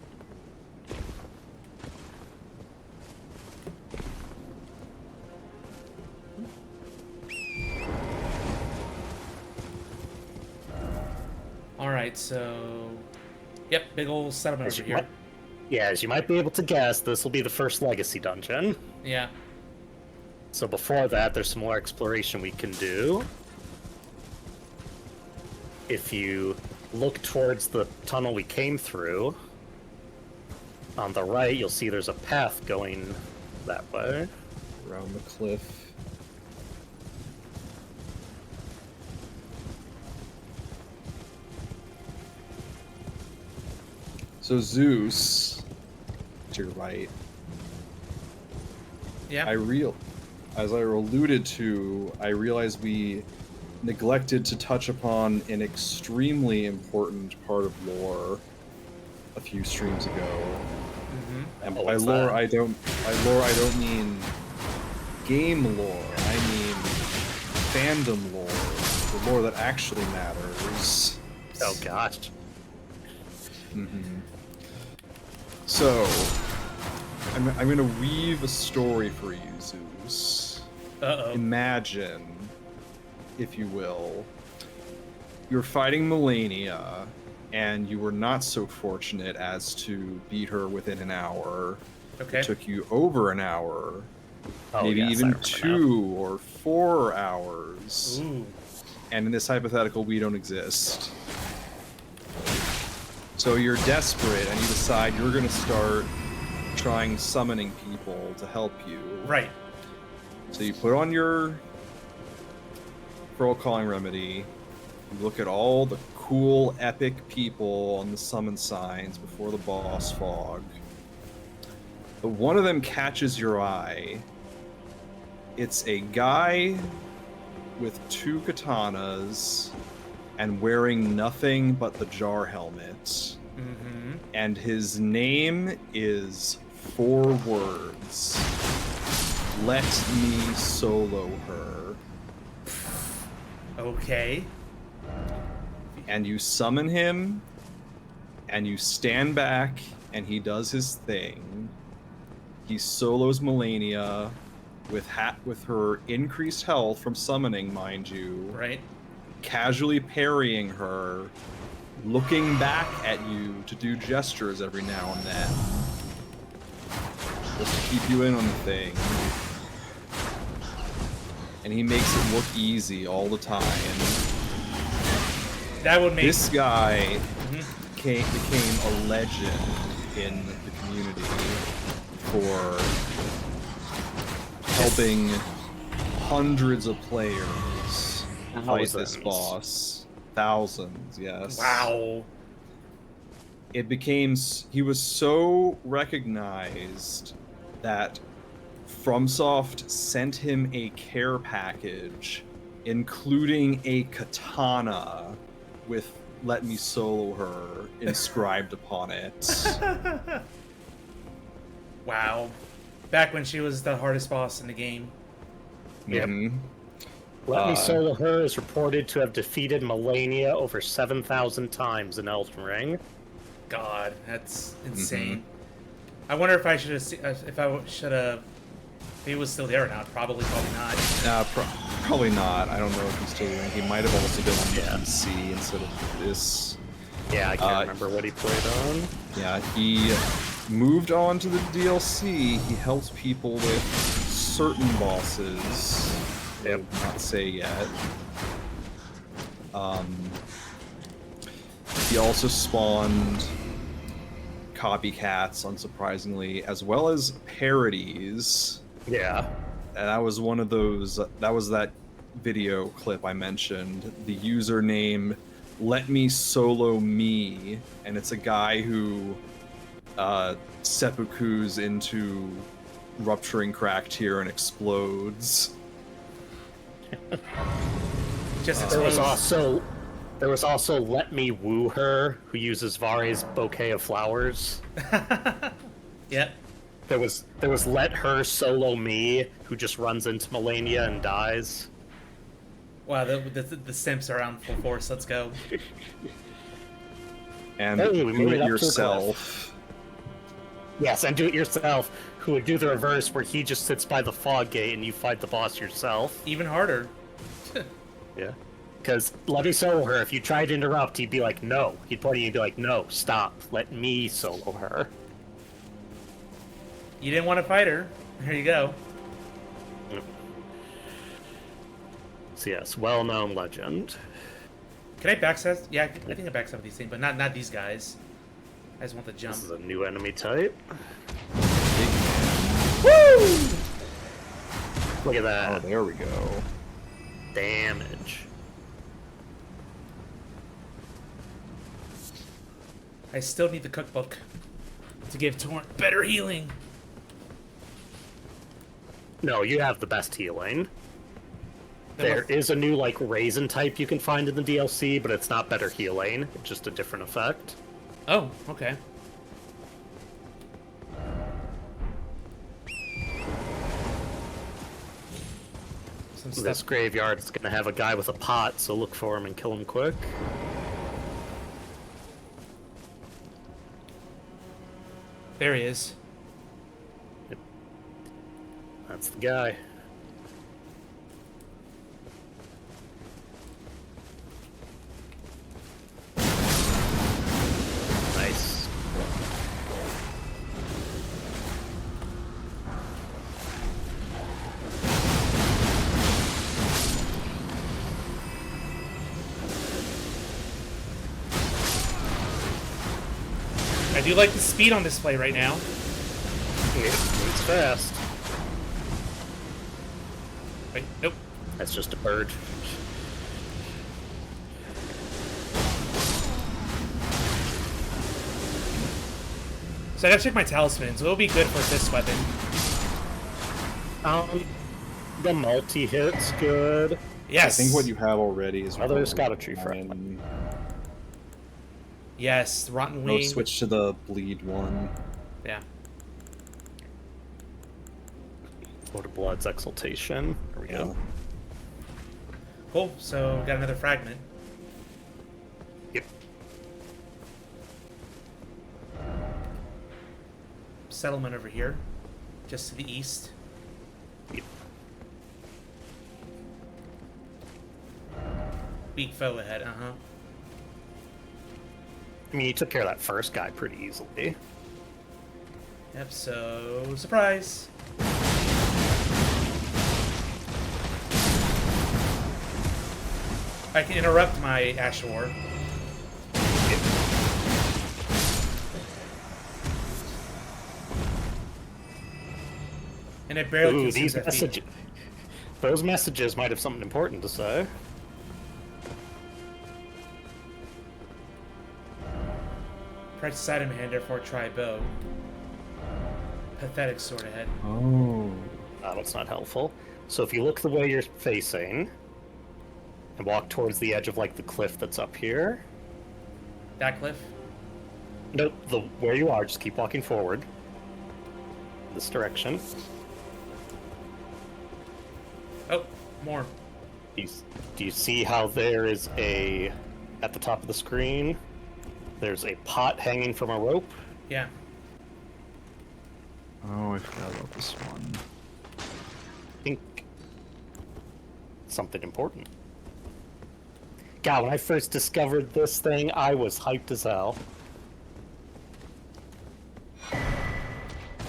Alright, so... Yep, big old settlement over here. Yeah, as you might be able to guess, this will be the first legacy dungeon. Yeah. So before that, there's some more exploration we can do. If you look towards the tunnel we came through, on the right, you'll see there's a path going that way. Around the cliff. So Zeus, to your right. Yeah. As I alluded to, I realized we neglected to touch upon an extremely important part of lore a few streams ago. Mm-hmm. And Oh, by what's lore, that? I don't mean game lore. I mean fandom lore, the lore that actually matters. Oh gosh. So, I'm going to weave a story for you, Zeus. Uh-oh. Imagine, if you will, you're fighting Melania, and you were not so fortunate as to beat her within an hour. Okay. It took you over an hour, Oh, maybe yes, I even remember 2 or 4 hours. Ooh. And in this hypothetical, we don't exist. So you're desperate, and you decide you're going to start trying summoning people to help you. Right. So you put on your Pearl Calling Remedy, you look at all the cool, epic people on the summon signs before the boss fog. But one of them catches your eye. It's a guy with 2 katanas and wearing nothing but the jar helmet. Mm-hmm. And his name is 4 words. Let me solo her. Okay. And you summon him, and you stand back, and he does his thing. He solos Melania with her increased health from summoning, mind you. Right. Casually parrying her, looking back at you to do gestures every now and then. Just to keep you in on the thing. And he makes it look easy all the time. That would make This guy Mhm. became a legend in the community for helping hundreds of players fight this Thousands. boss. Thousands, yes. Wow. He was so recognized that FromSoft sent him a care package, including a katana with "Let me solo her" inscribed upon it. Wow. Back when she was the hardest boss in the game. Yep. Mhm. Let Me Solo Her is reported to have defeated Melania over 7,000 times in Elden Ring. God, that's insane. I wonder if I should have, if he was still there or not. Probably not. Probably not. I don't know if he's still doing. He might have also been on Yeah. PC instead of this. Yeah, I can't remember what he played on. Yeah, he moved on to the DLC. He helps people with certain bosses. I will not say yet. He also spawned copycats, unsurprisingly, as well as parodies. Yeah. And that was one of those. That was that video clip I mentioned. The username "Let Me Solo Me," and it's a guy who seppukus into rupturing cracked here and explodes. Just There was exposed. also Let Me Woo Her, who uses Vare's bouquet of flowers. Yep. There was Let Her Solo Me, who just runs into Melania and dies. Wow, the simps are on full force. Let's go. And Hey, we do made it it up to a yourself. Yes, and do it yourself, who would do the reverse, where he just sits by the fog gate and you fight the boss yourself. Even harder. Yeah. Because Let Me Solo Her, if you tried to interrupt, he'd be like, no. He'd point at you and be like, no, stop. Let me solo her. You didn't want to fight her. There you go. So yes, well-known legend. Can I backstab? Yeah, I think I backstab these things, but not these guys. I just want the jump. This is a new enemy type. Woo! Look at that. Oh, there we go. Damage. I still need the cookbook to give Torrent better healing. No, you have the best healing. There is a new, like, raisin type you can find in the DLC, but it's not better healing. It's just a different effect. Oh, okay. Some This stuff. graveyard is gonna have a guy with a pot, so look for him and kill him quick. There he is. That's the guy. Nice. I do like the speed on display right now. It's fast. Wait, nope. That's just a bird. So I gotta check my talismans. It'll be good for this weapon. The multi-hit's good. Yes. I think what you have already is. Others got a tree fine. fragment. Yes, rotten No, wing. switch to the bleed one. Yeah. Lord of Blood's Exaltation. There we go. Cool. So got another fragment. Yep. Settlement over here, just to the east. Yep. Weak foe ahead. I mean, you took care of that first guy pretty easily. Yep. So surprise. I can interrupt my Ash War. And it barely Ooh, consumes these FP. messages. Those messages might have something important to say. Practice item hand, therefore try bow. Pathetic sword ahead. Oh. That's not helpful. So if you look the way you're facing, and walk towards the edge of, like, the cliff that's up here. That cliff? Nope, where you are, just keep walking forward. This direction. Oh, more. Do you see how there is a... At the top of the screen, there's a pot hanging from a rope? Yeah. Oh, I forgot about this one. I think... something important. God, when I first discovered this thing, I was hyped as hell.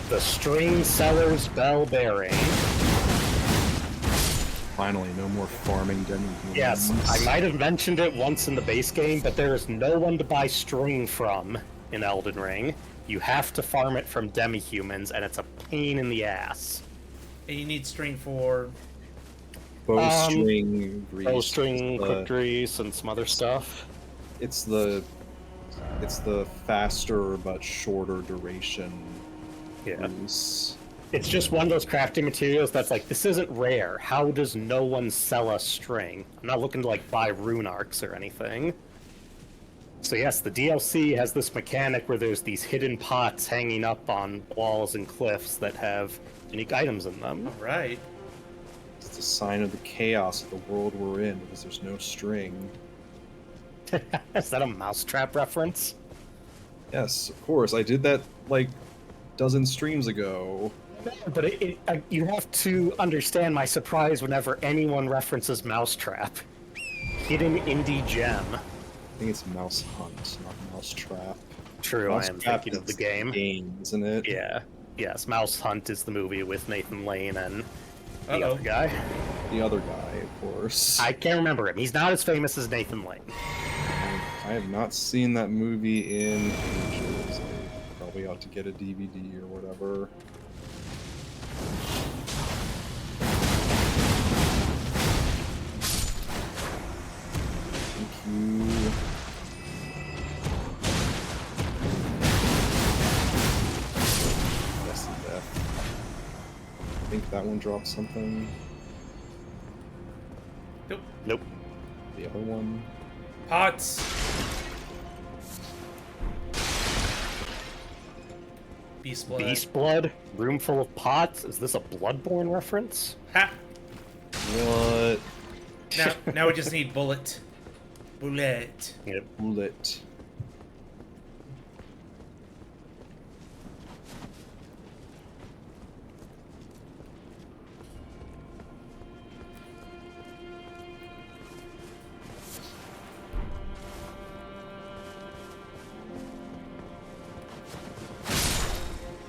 The String Seller's Bell Bearing. Finally, no more farming demi-humans. Yes, I might have mentioned it once in the base game, but there is no one to buy string from in Elden Ring. You have to farm it from demi-humans, and it's a pain in the ass. And you need string for... Bowstring, grease. Bowstring, the- quick grease, and some other stuff. It's the faster but shorter duration Yeah. grease. It's just one of those crafting materials that's like, this isn't rare. How does no one sell us string? I'm not looking to, like, buy rune arcs or anything. So yes, the DLC has this mechanic where there's these hidden pots hanging up on walls and cliffs that have unique items in them. Alright. It's a sign of the chaos of the world we're in because there's no string. Is that a mousetrap reference? Yes, of course. I did that like dozen streams ago. But you have to understand my surprise whenever anyone references mousetrap. Hidden indie gem. I think it's Mouse Hunt, not Mousetrap. True, I am Mousetrap thinking of the is game. Game, isn't it? Yeah. Yes, Mouse Hunt is the movie with Nathan Lane and the Uh-oh. other guy. The other guy, of course. I can't remember him. He's not as famous as Nathan Lane. I have not seen that movie in ages. I probably ought to get a DVD or whatever. Thank you. Yes, and death. I think that one dropped something. Nope. Nope. The other one. Pots. Beast blood. Beast blood? Room full of pots? Is this a Bloodborne reference? Ha! What? Now we just need bullet. Bullet. Yep. Bullet.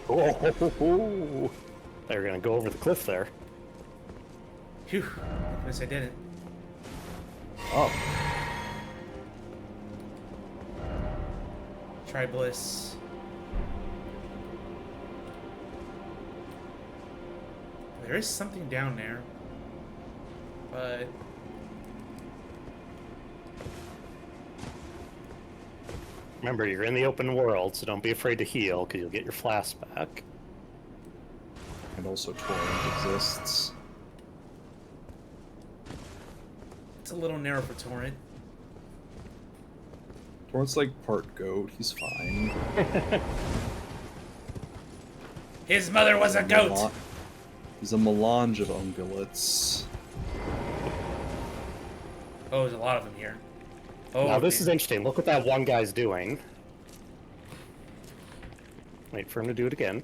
Oh, they were gonna go over the cliff there. Phew. Guess I didn't. Oh. Try bliss. There is something down there. But Remember, you're in the open world, so don't be afraid to heal, because you'll get your flask back. And also Torrent exists. it's a little narrow for Torrent. Torrent's like part goat, he's fine. His mother was a goat! He's a melange of ungulates. Oh, there's a lot of them here. Oh, Now, this man. is interesting. Look what that one guy's doing. Wait for him to do it again.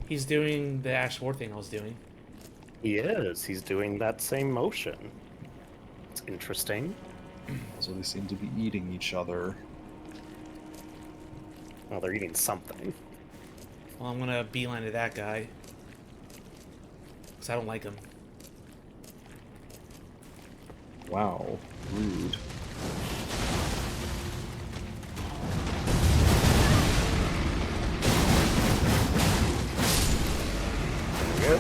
He's doing the Ash War thing I was doing. He is. He's doing that same motion. It's interesting. So they seem to be eating each other. Well, they're eating something. Well, I'm gonna beeline to that guy. Because I don't like him. Wow, rude. Good.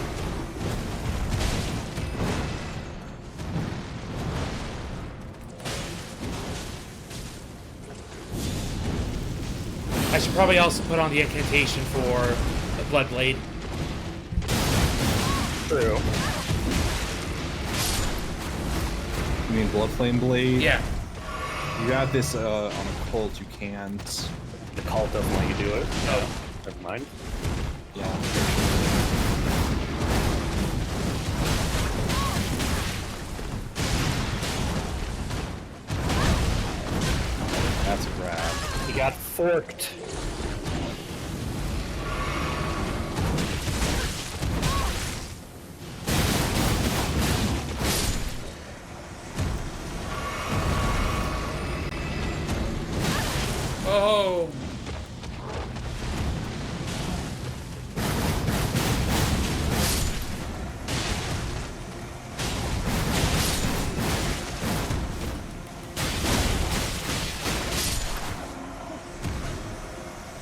I should probably also put on the incantation for the Bloodblade. True. You mean Bloodflame Blade? Yeah. You got this on a cult, you can't. The cult doesn't let you do it. Oh. Never mind. Yeah. That's a grab. He got forked. Oh.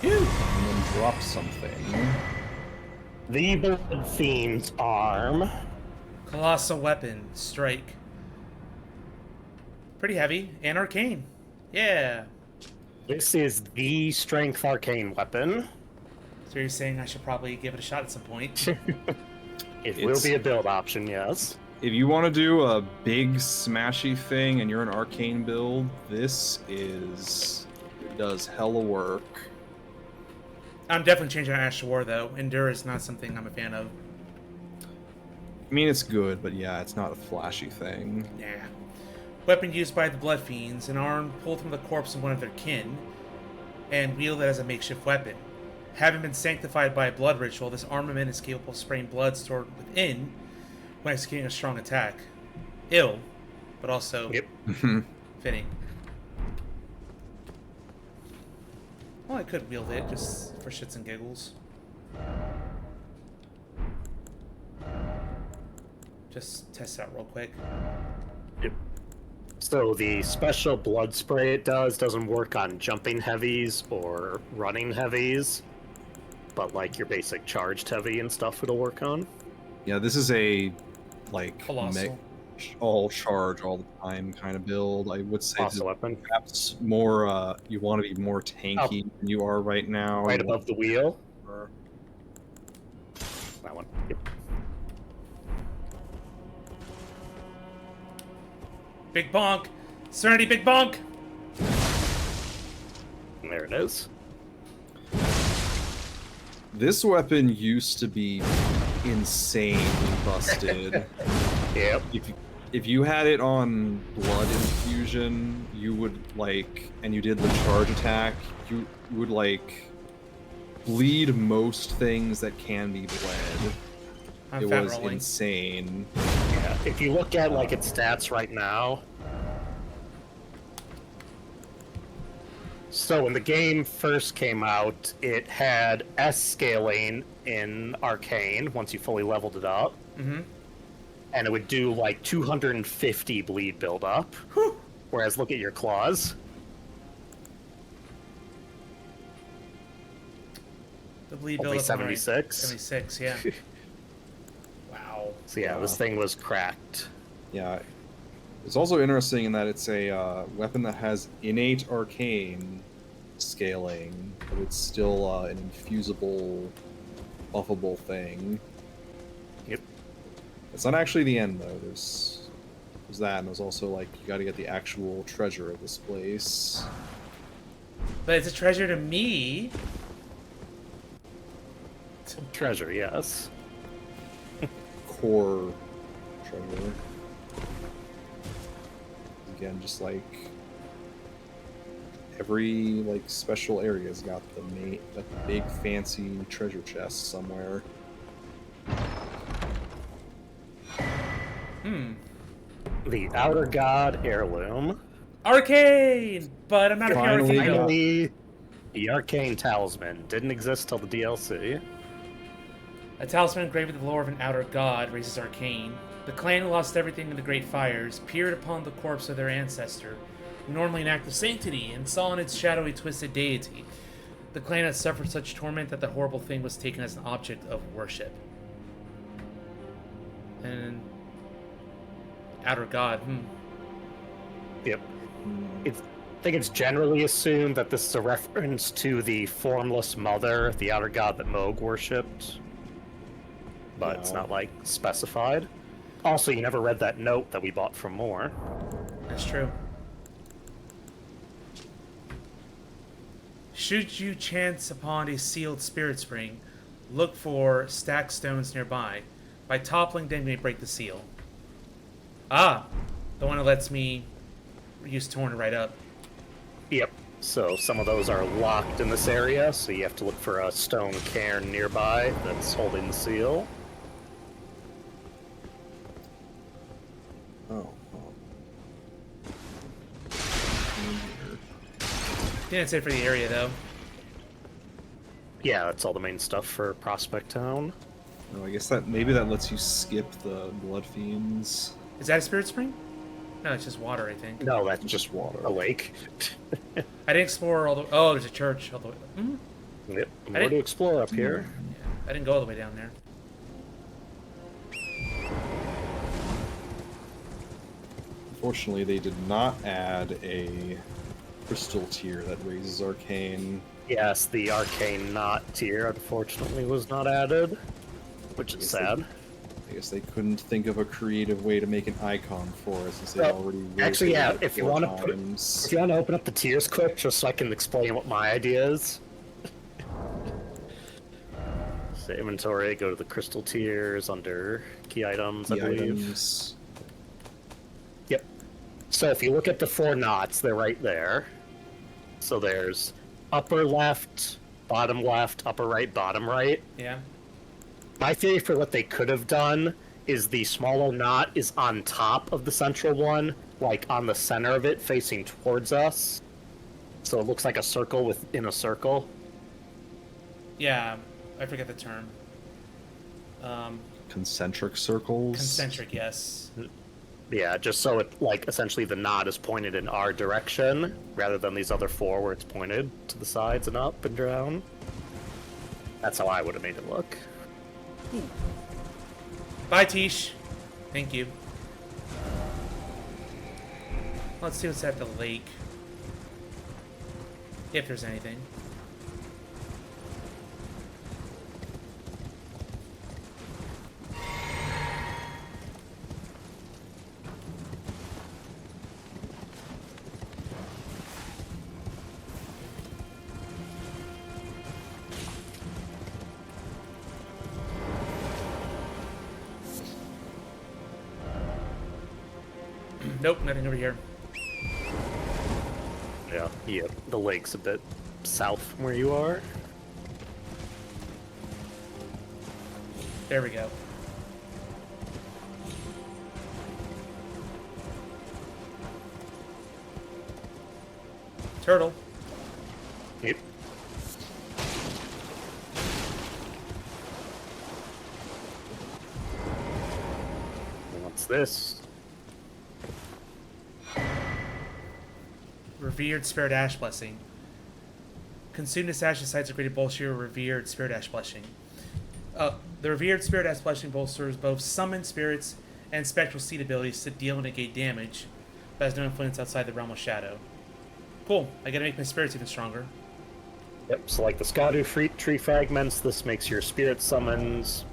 Phew. And then drop something. The Blood Fiend's arm. Colossal weapon. Strike. Pretty heavy. And arcane. Yeah. This is the strength arcane weapon. So you're saying I should probably give it a shot at some point. It will It's- be a build option, yes. If you want to do a big smashy thing and you're an arcane build, this does hella work. I'm definitely changing Ash to War, though. Endure is not something I'm a fan of. I mean, it's good, but yeah, it's not a flashy thing. Nah. Weapon used by the Blood Fiends, an arm pulled from the corpse of one of their kin, and wielded as a makeshift weapon. Having been sanctified by a blood ritual, this armament is capable of spraying blood stored within when executing a strong attack. Ill, but also Yep. fitting. Well, I could wield it just for shits and giggles. Just test it out real quick. Yep. So the special blood spray it doesn't work on jumping heavies or running heavies, but like your basic charged heavy and stuff it'll work on. Yeah, this is a like Colossal. all charge all the time kind of build. I would say Awesome that weapon. perhaps more you want to be more tanky than you are right now. Right You above the wheel. want- That one. Yep. Big bonk! Serenity, big bonk! And there it is. This weapon used to be insanely busted. Yep. If you had it on blood infusion, you would like, and you did the charge attack, you would like bleed most things that can be bled. I'm It fat was rolling. insane. Yeah. If you look at like its stats right now. So when the game first came out, it had S scaling in Arcane once you fully leveled it up. Mm-hmm. And it would do like 250 bleed buildup. Whereas look at your claws. The bleed Only build up. 76. 76, yeah. Wow. So yeah, this thing was cracked. Yeah. It's also interesting in that it's a weapon that has innate arcane scaling, but it's still an infusible, buffable thing. Yep. It's not actually the end though. There's that, and there's also like you got to get the actual treasure of this place. But it's a treasure to me. Treasure, yes. Core treasure. Again, just like every like special area's got the big fancy treasure chest somewhere. The Outer God heirloom. Arcane! But I'm not a Finally arcane. got- Finally, the Arcane Talisman. Didn't exist till the DLC. A talisman engraved with the lore of an outer god raises arcane. The clan who lost everything in the Great Fires peered upon the corpse of their ancestor, normally an act of sanctity, and saw in its shadow a twisted deity. The clan had suffered such torment that the horrible thing was taken as an object of worship. And outer god, Yep. I think it's generally assumed that this is a reference to the formless mother, the outer god that Moog worshipped. But it's Yeah. not, like, specified. Also, you never read that note that we bought from Moore. That's true. Should you chance upon a sealed spirit spring, look for stacked stones nearby. By toppling them, you may break the seal. Ah! The one that lets me use Torn to right up. Yep. So some of those are locked in this area, so you have to look for a stone cairn nearby that's holding the seal. Oh. Didn't say for the area, though. Yeah, that's all the main stuff for Prospect Town. Oh, I guess that maybe that lets you skip the blood fiends. Is that a spirit spring? No, it's just water, I think. No, that's Just water. a lake. I didn't explore all the... Oh, there's a church all the way... Yep. I More didn't- to explore up here. Yeah, I didn't go all the way down there. Unfortunately, they did not add a crystal tier that raises arcane. Yes, the arcane knot tier unfortunately was not added, which is Yes, sad. I guess they couldn't think of a creative way to make an icon for it since they Well, already actually, yeah, rotated it if you 4 wanna put- times. If you want to open up the tiers quick, just so I can explain what my idea is. So inventory, go to the crystal tiers under key items, I The believe. items. Yep. So if you look at the 4 knots, they're right there. So there's upper left, bottom left, upper right, bottom right. Yeah. My theory for what they could have done is the smaller knot is on top of the central one, like on the center of it, facing towards us. So it looks like a circle within a circle. Yeah, I forget the term. Concentric circles. Concentric, yes. Yeah, just so it, like, essentially the knot is pointed in our direction, rather than these other four where it's pointed to the sides and up and down. That's how I would have made it look. Bye, Tish. Thank you. Let's see what's at the lake. If there's anything. Nope, nothing over here. Yeah, the lake's a bit south from where you are. There we go. Turtle. Yep. What's this? Revered Spirit Ash Blessing. Consume this ash decides a great bolster your Revered Spirit Ash Blessing. The Revered Spirit Ash Blessing bolsters both summon spirits and spectral seed abilities to deal and negate damage, but has no influence outside the realm of shadow. Cool. I gotta make my spirits even stronger. Yep, so like the Skadu tree fragments, this makes your spirit summons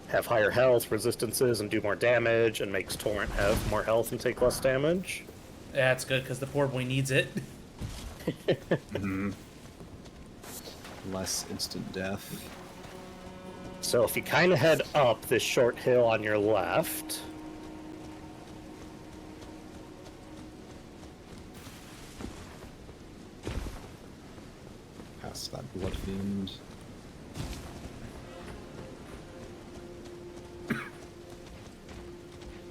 have higher health, resistances, and do more damage, and makes Torrent have more health and take less damage. That's good, because the poor boy needs it. Less instant death. So if you kind of head up this short hill on your left, Past that blood fiend.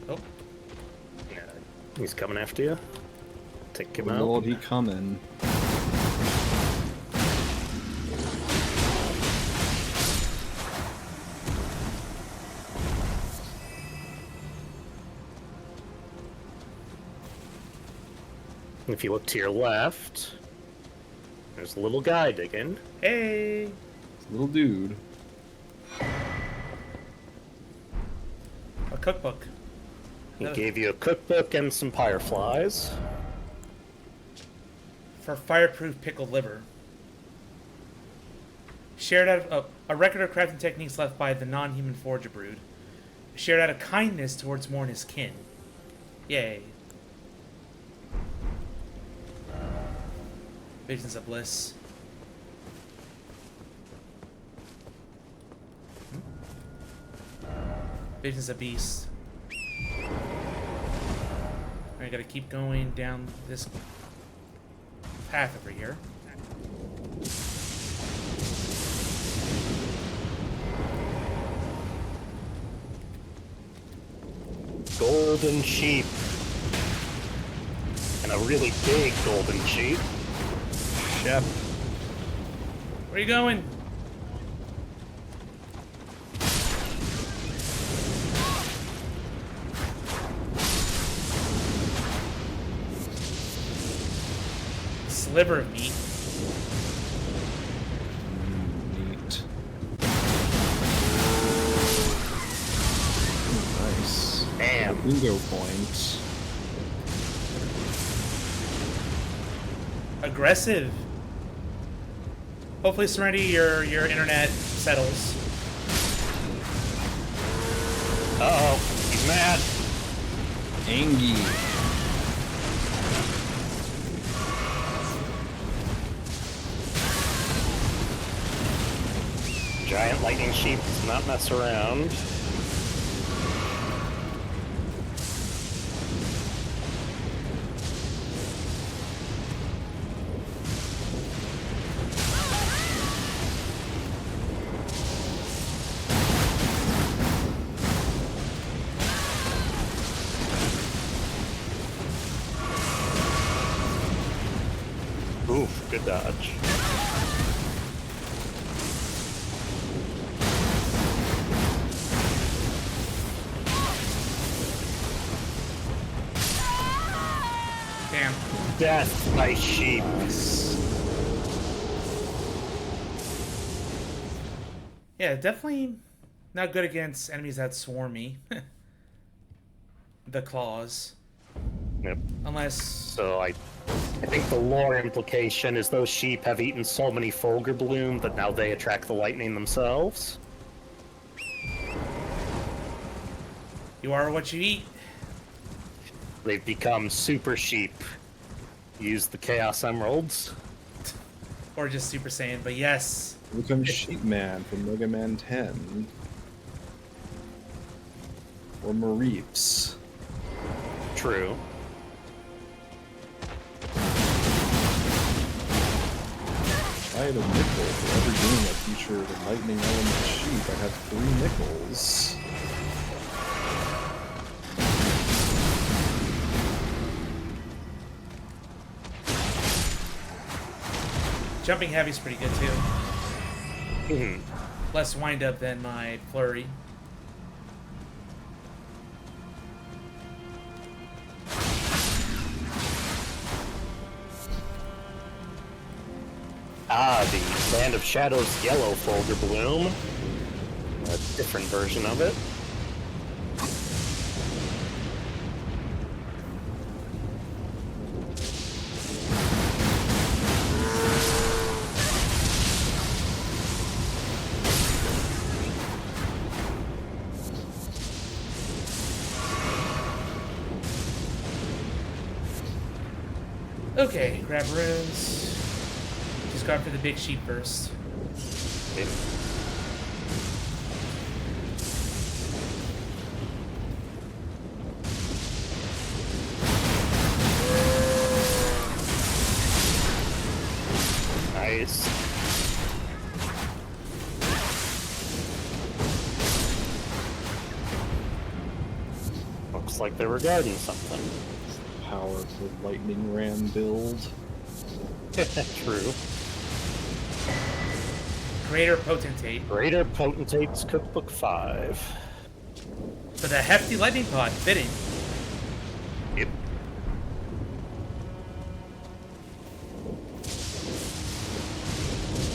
Oh, yeah, he's coming after you. Take him Oh, out. Lord, he coming. If you look to your left, there's a little guy digging. hey! Little dude. A cookbook. He gave you a cookbook and some fireflies. For fireproof pickled liver. Shared out of a record of crafting techniques left by the non-human forager brood. Shared out of kindness towards more his kin. Yay. Visions of bliss. Visions of beast. I gotta keep going down this path over here. Golden sheep. And a really big golden sheep. Yep. Where are you going? Sliver of meat. Neat. Nice. Damn. Bingo point. Aggressive. Hopefully, Serenity, your internet settles. Uh-oh, he's mad. Angie. Giant lightning sheep does not mess around. Oof, good dodge. Damn. Death by sheep. Yeah, definitely not good against enemies that swarm me. The claws. Yep. Unless... So I think the lore implication is those sheep have eaten so many Fulgur Bloom that now they attract the lightning themselves. You are what you eat. They've become super sheep. Use the Chaos Emeralds. Or just Super Saiyan, but yes. Become Sheep Man from Mega Man 10. Or Mareeps. True. I had a nickel for every game that featured a lightning element sheep. I had 3 nickels. Jumping heavy's pretty good too. Mhm. Less wind up than my flurry. Ah, the Land of Shadows yellow Fulgur Bloom. A different version of it. Okay, grab runes. Just go after the big sheep first. It- Nice. Looks like they were guarding something. Power of the Lightning Ram build. True. Greater Potentate. Greater Potentate's Cookbook 5. For the hefty lightning pod, fitting. Yep.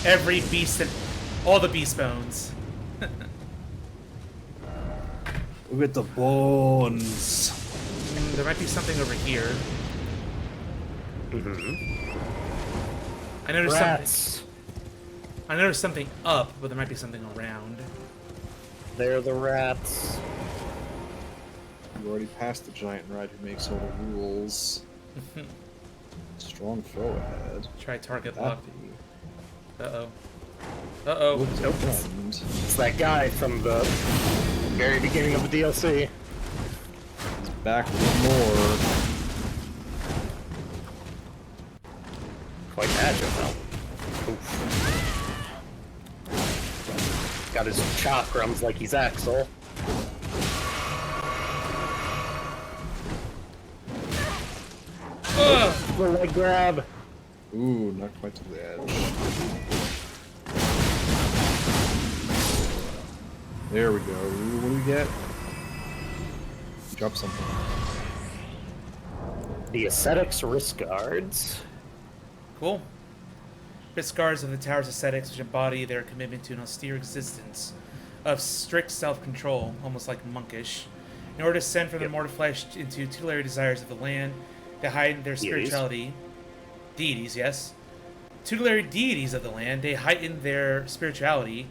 Every beast and all the beast bones. Look at the bones. There might be something over here. Mm-hmm. I noticed something. Rats. I noticed something up, but there might be something around. They're the rats. You already passed the giant rat who makes all the rules. Strong foe ahead. Try target lock. Happy. Uh-oh. Uh-oh. Look at Nope. friend. It's that guy from the very beginning of the DLC. He's back with more. Quite agile though. Oof. Got his chakrams like he's Axel. Ugh! The leg grab. Ooh, not quite to the edge. There we go. Ooh, what do we get? Drop something. The Ascetics Wrist Guards. Cool. Wrist guards of the Tower's ascetics, which embody their commitment to an austere existence of strict self-control, almost like monkish, in order to ascend from the mortal flesh into tutelary desires of the land, they heighten their spirituality. Deities, yes. Tutelary deities of the land, they heighten their spirituality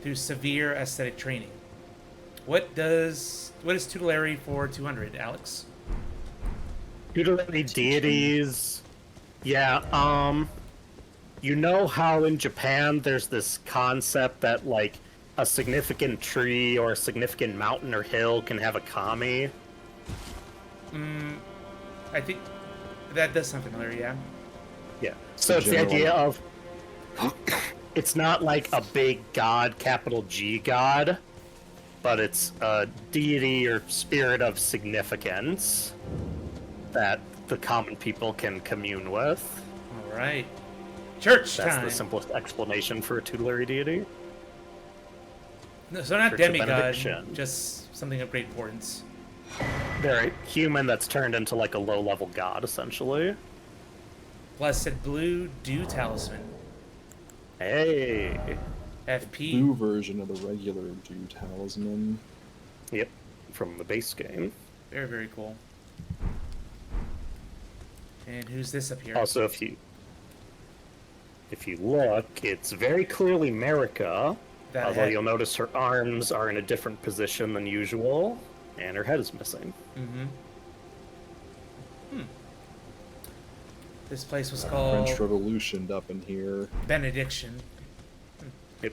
through severe ascetic training. What is tutelary for 200, Alex? Tutelary deities. Yeah, you know how in Japan there's this concept that, like, a significant tree or a significant mountain or hill can have a kami? I think that does sound familiar, yeah. Yeah. So it's the idea of it's not like a big god, capital G god, but it's a deity or spirit of significance that the common people can commune with. All right. Church That's time. the simplest explanation for a tutelary deity. No, so not Church of demigod, Benediction. just something of great importance. They're a human that's turned into like a low-level god, essentially. Blessed Blue Dew Talisman. Hey. FP. Blue version of the regular Dew Talisman. Yep. From the base game. Very, very cool. And who's this up here? Also, if you look, it's very clearly Marika. That Although head. you'll notice her arms are in a different position than usual, and her head is missing. Mm-hmm. This place was called French Revolution up in here. Benediction. Yep.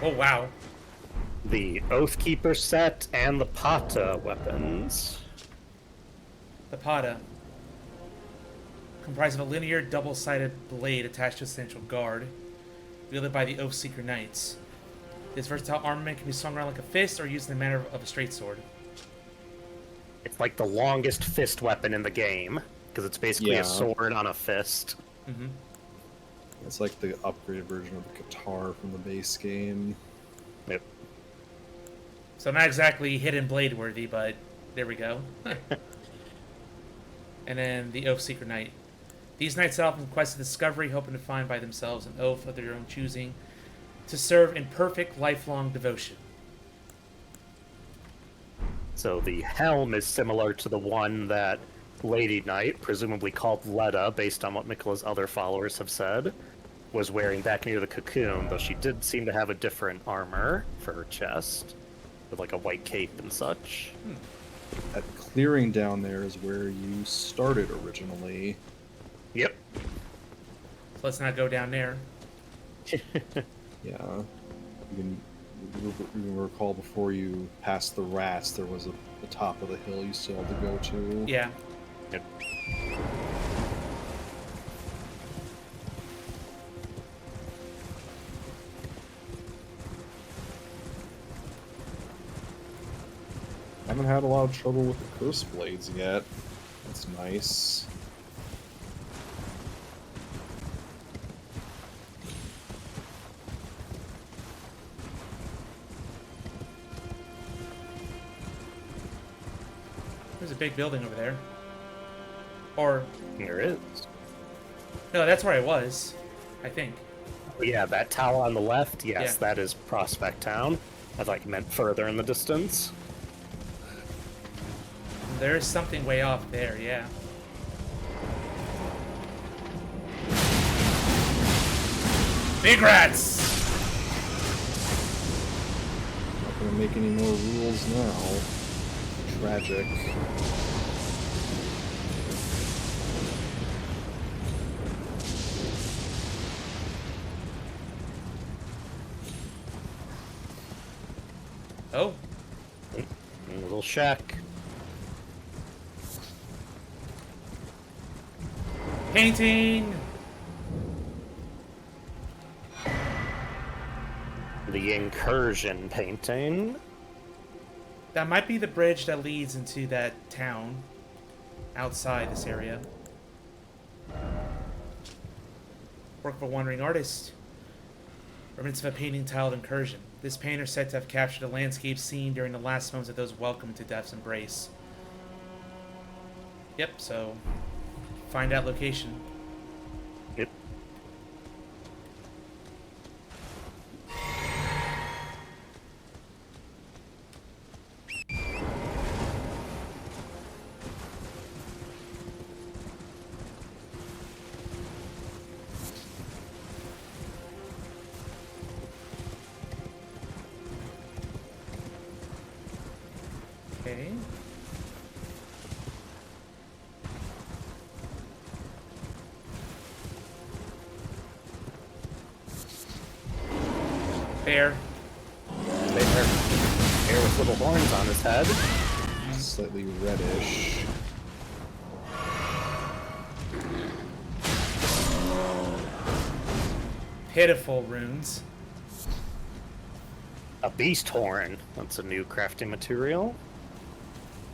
Oh, wow. The Oathkeeper set and the Pata weapons. The Pada. Comprised of a linear, double-sided blade attached to a central guard, wielded by the Oathseeker Knights. This versatile armament can be swung around like a fist or used in the manner of a straight sword. It's like the longest fist weapon in the game, because it's basically Yeah. a sword on a fist. Mm-hmm. It's like the upgraded version of the guitar from the base game. Yep. So not exactly hidden blade worthy, but there we go. And then the Oathseeker Knight. These knights set off in quest of discovery, hoping to find by themselves an oath of their own choosing, to serve in perfect lifelong devotion. So the helm is similar to the one that Lady Knight, presumably called Leda, based on what Miquella's other followers have said, was wearing back near the cocoon, though she did seem to have a different armor for her chest, with like a white cape and such. That clearing down there is where you started originally. Yep. So let's not go down there. Yeah. You can recall before you passed the rats, there was the top of the hill you still had to go to. Yeah. Yep. Haven't had a lot of trouble with the curse blades yet. That's nice. There's a big building over there. Or, There is. no, that's where I was, I think. Oh, yeah, that tower on the left, yes, Yeah. that is Prospect Town. I thought you meant further in the distance. There's something way off there, yeah. Big rats! Not gonna make any more rules now. Tragic. Oh, A little shack. painting! The Incursion painting. That might be the bridge that leads into that town outside this area. Work of a wandering artist. Remnants of a painting titled Incursion. This painter said to have captured a landscape scene during the last moments of those welcomed to death's embrace. Yep, so find out location. Yep. Okay. Bear. Bear with little horns on his head. Slightly reddish. pitiful runes. A beast horn. That's a new crafting material.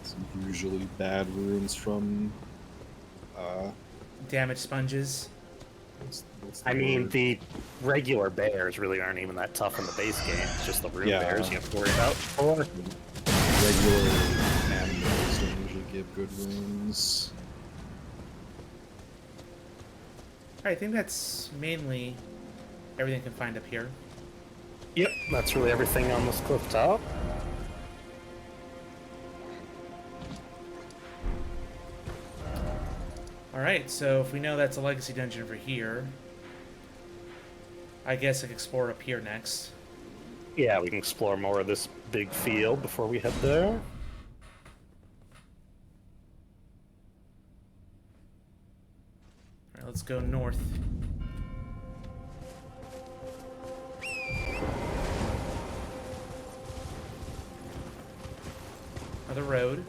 It's usually bad runes from. Damage sponges. What's the I mean, word? the regular bears really aren't even that tough in the base game. It's just the rune Yeah. bears you have to worry about. Regular animals don't usually give good runes. Alright, I think that's mainly everything I can find up here. Yep, that's really everything on this cliff top. Alright, so if we know that's a legacy dungeon for here, I guess I can explore up here next. Yeah, we can explore more of this big field before we head there. Alright, let's go north. Another road.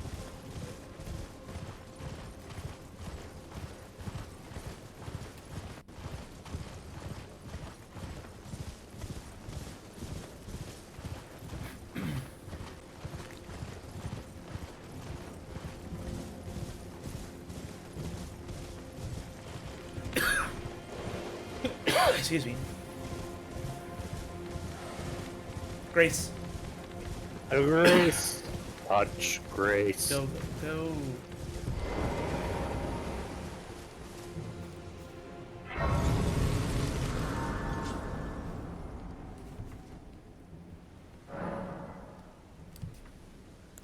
Excuse me. Grace. Oh, Grace. Touch Grace. Go, go.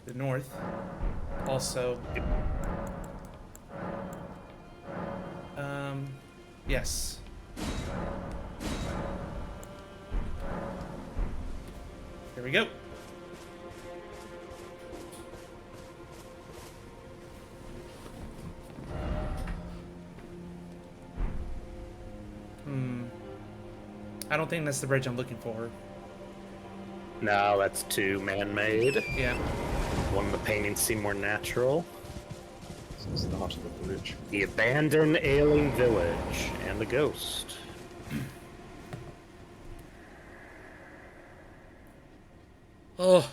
The north. Also. Yes. Here we go. I don't think that's the bridge I'm looking for. No, that's too man-made. Yeah. One of the paintings seem more natural. This is not the bridge. The abandoned ailing village and the ghost. Oh,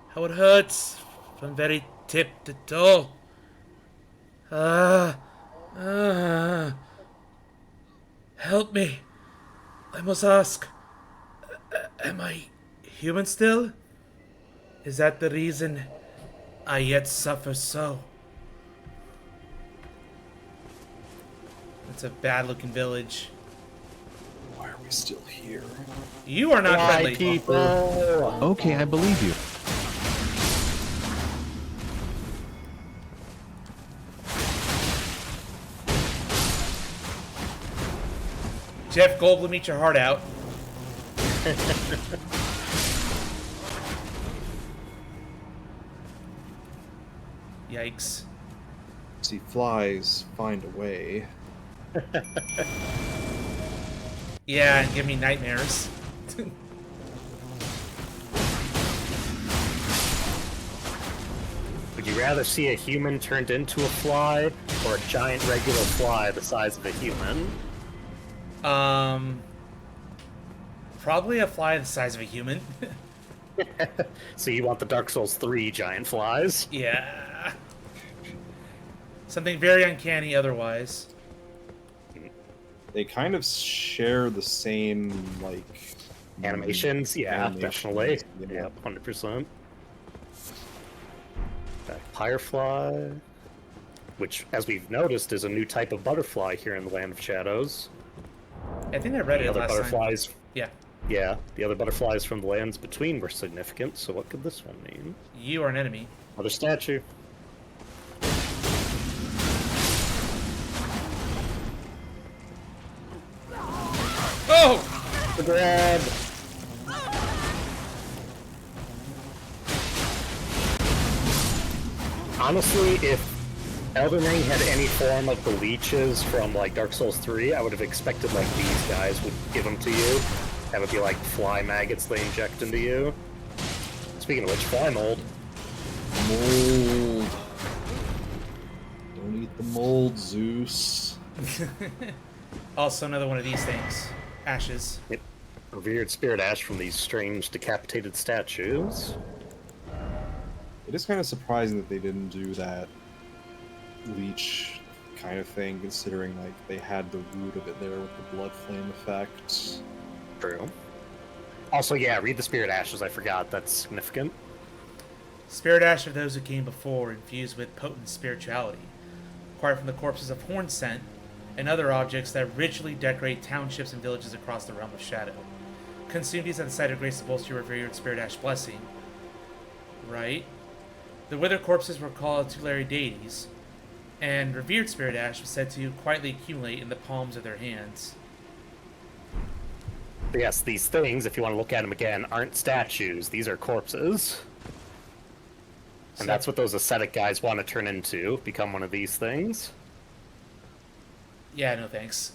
how it hurts from very tip to toe. Help me. I must ask. Am I human still? Is that the reason I yet suffer so? It's a bad-looking village. Why are we still here? You are not friendly. people. Okay, I believe you. Jeff Goldblum, eat your heart out. Yikes. See, flies find a way. Yeah, and give me nightmares. Would you rather see a human turned into a fly or a giant regular fly the size of a human? Probably a fly the size of a human. So you want the Dark Souls 3 giant flies? Yeah. Something very uncanny otherwise. They kind of share the same, like... Animations? Yeah, animations, definitely. yeah. Yeah, 100%. Firefly, which, as we've noticed, is a new type of butterfly here in the Land of Shadows. I think I read The it other last butterflies, time. Yeah. yeah, the other butterflies from the lands between were significant, so what could this one mean? You are an enemy. Another statue. Oh! The grab! Honestly, if Elden Ring had any form of the leeches from, like, Dark Souls 3, I would have expected, like, these guys would give them to you. That would be, like, fly maggots they inject into you. Speaking of which, fly mold. Mold. Don't eat the mold, Zeus. Also another one of these things. ashes. Yep. Revered spirit ash from these strange decapitated statues. It is kind of surprising that they didn't do that leech kind of thing, considering like they had the root of it there with the blood flame effect. True. Also, yeah, read the spirit ashes. I forgot. That's significant. Spirit ash of those who came before, infused with potent spirituality, acquired from the corpses of horn scent and other objects that richly decorate townships and villages across the realm of shadow. Consume these at the site of grace to bolster your revered spirit ash blessing. Right? The withered corpses were called tutelary deities, and revered spirit ash was said to quietly accumulate in the palms of their hands. But yes, these things, if you want to look at them again, aren't statues. These are corpses. And that's what those ascetic guys want to turn into, become one of these things. Yeah, no thanks.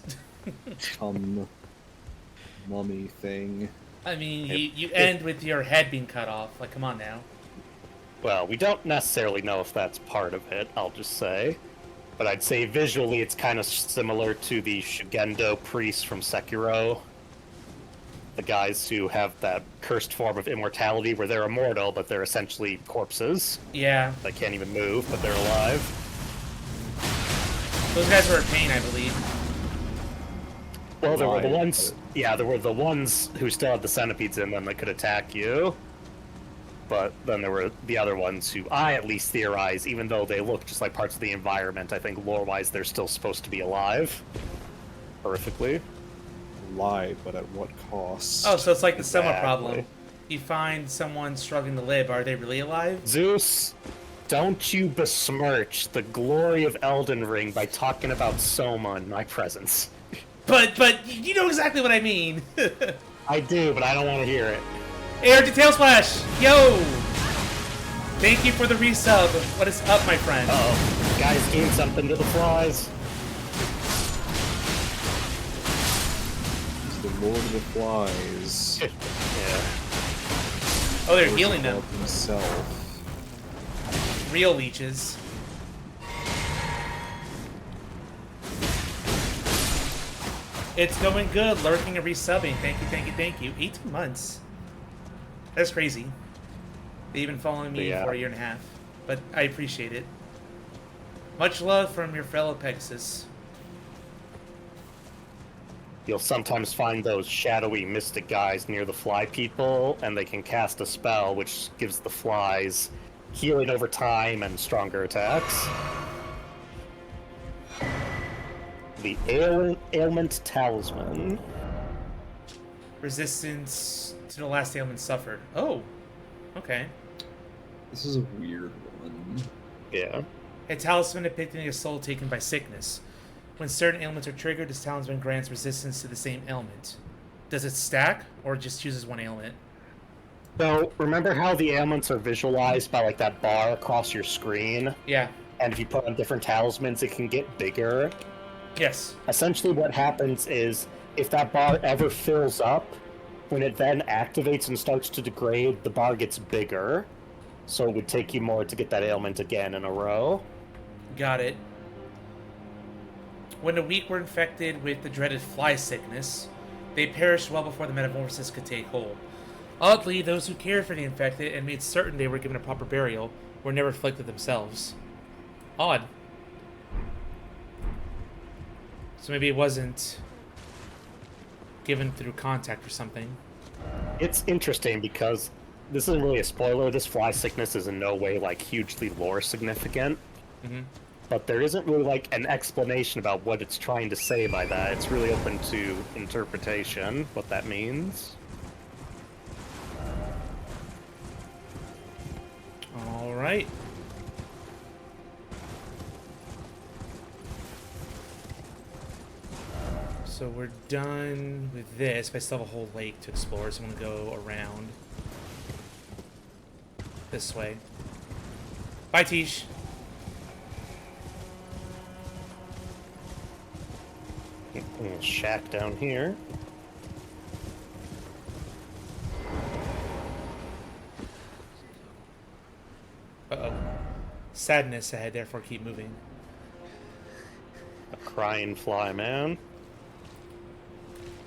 Mummy thing. I mean, you end with your head being cut off. Like, come on now. Well, we don't necessarily know if that's part of it, I'll just say. But I'd say visually it's kind of similar to the Shugendo priests from Sekiro. The guys who have that cursed form of immortality where they're immortal, but they're essentially corpses. Yeah. They can't even move, but they're alive. Those guys were a pain, I believe. Well, there were the Alive, ones... Yeah, there were the ones who still had the centipedes in them that could attack you. But then there were the other ones who I at least theorize, even though they look just like parts of the environment, I think lore-wise they're still supposed to be alive. Horrifically. Alive, but at what cost? Oh, so it's like the summer Exactly. problem. You find someone struggling to live. Are they really alive? Zeus, don't you besmirch the glory of Elden Ring by talking about Soma in my presence. But you know exactly what I mean. I do, but I don't want to hear it. Air Detail Splash! Yo! Thank you for the resub. What is up, my friend? Uh-oh. Guys doing something to the flies. He's the Lord of the Flies. Yeah. Oh, they're healing them. Of himself. Real leeches. It's going good. Lurking and resubbing. Thank you, thank you, thank you. 18 months. That's crazy. They've been following me Yeah. for a year and a half. But I appreciate it. Much love from your fellow Pegasus. You'll sometimes find those shadowy mystic guys near the fly people, and they can cast a spell which gives the flies healing over time and stronger attacks. The Ailment Talisman. Resistance to the last ailment suffered. Oh, okay. This is a weird one. Yeah. A talisman depicting a soul taken by sickness. When certain ailments are triggered, this talisman grants resistance to the same ailment. Does it stack, or just chooses one ailment? So, remember how the ailments are visualized by, like, that bar across your screen? Yeah. And if you put on different talismans, it can get bigger. Yes. Essentially what happens is, if that bar ever fills up, when it then activates and starts to degrade, the bar gets bigger. So it would take you more to get that ailment again in a row. Got it. When the weak were infected with the dreaded fly sickness, they perished well before the metamorphosis could take hold. Oddly, those who cared for the infected and made certain they were given a proper burial were never afflicted themselves. Odd. So maybe it wasn't given through contact or something. It's interesting because this isn't really a spoiler. This fly sickness is in no way, like, hugely lore significant. Mm-hmm. But there isn't really, like, an explanation about what it's trying to say by that. It's really open to interpretation, what that means. All right. So we're done with this, but I still have a whole lake to explore, so I'm going to go around this way. Bye, Tish. A little shack down here. Uh-oh. Sadness ahead, therefore keep moving. A crying fly man.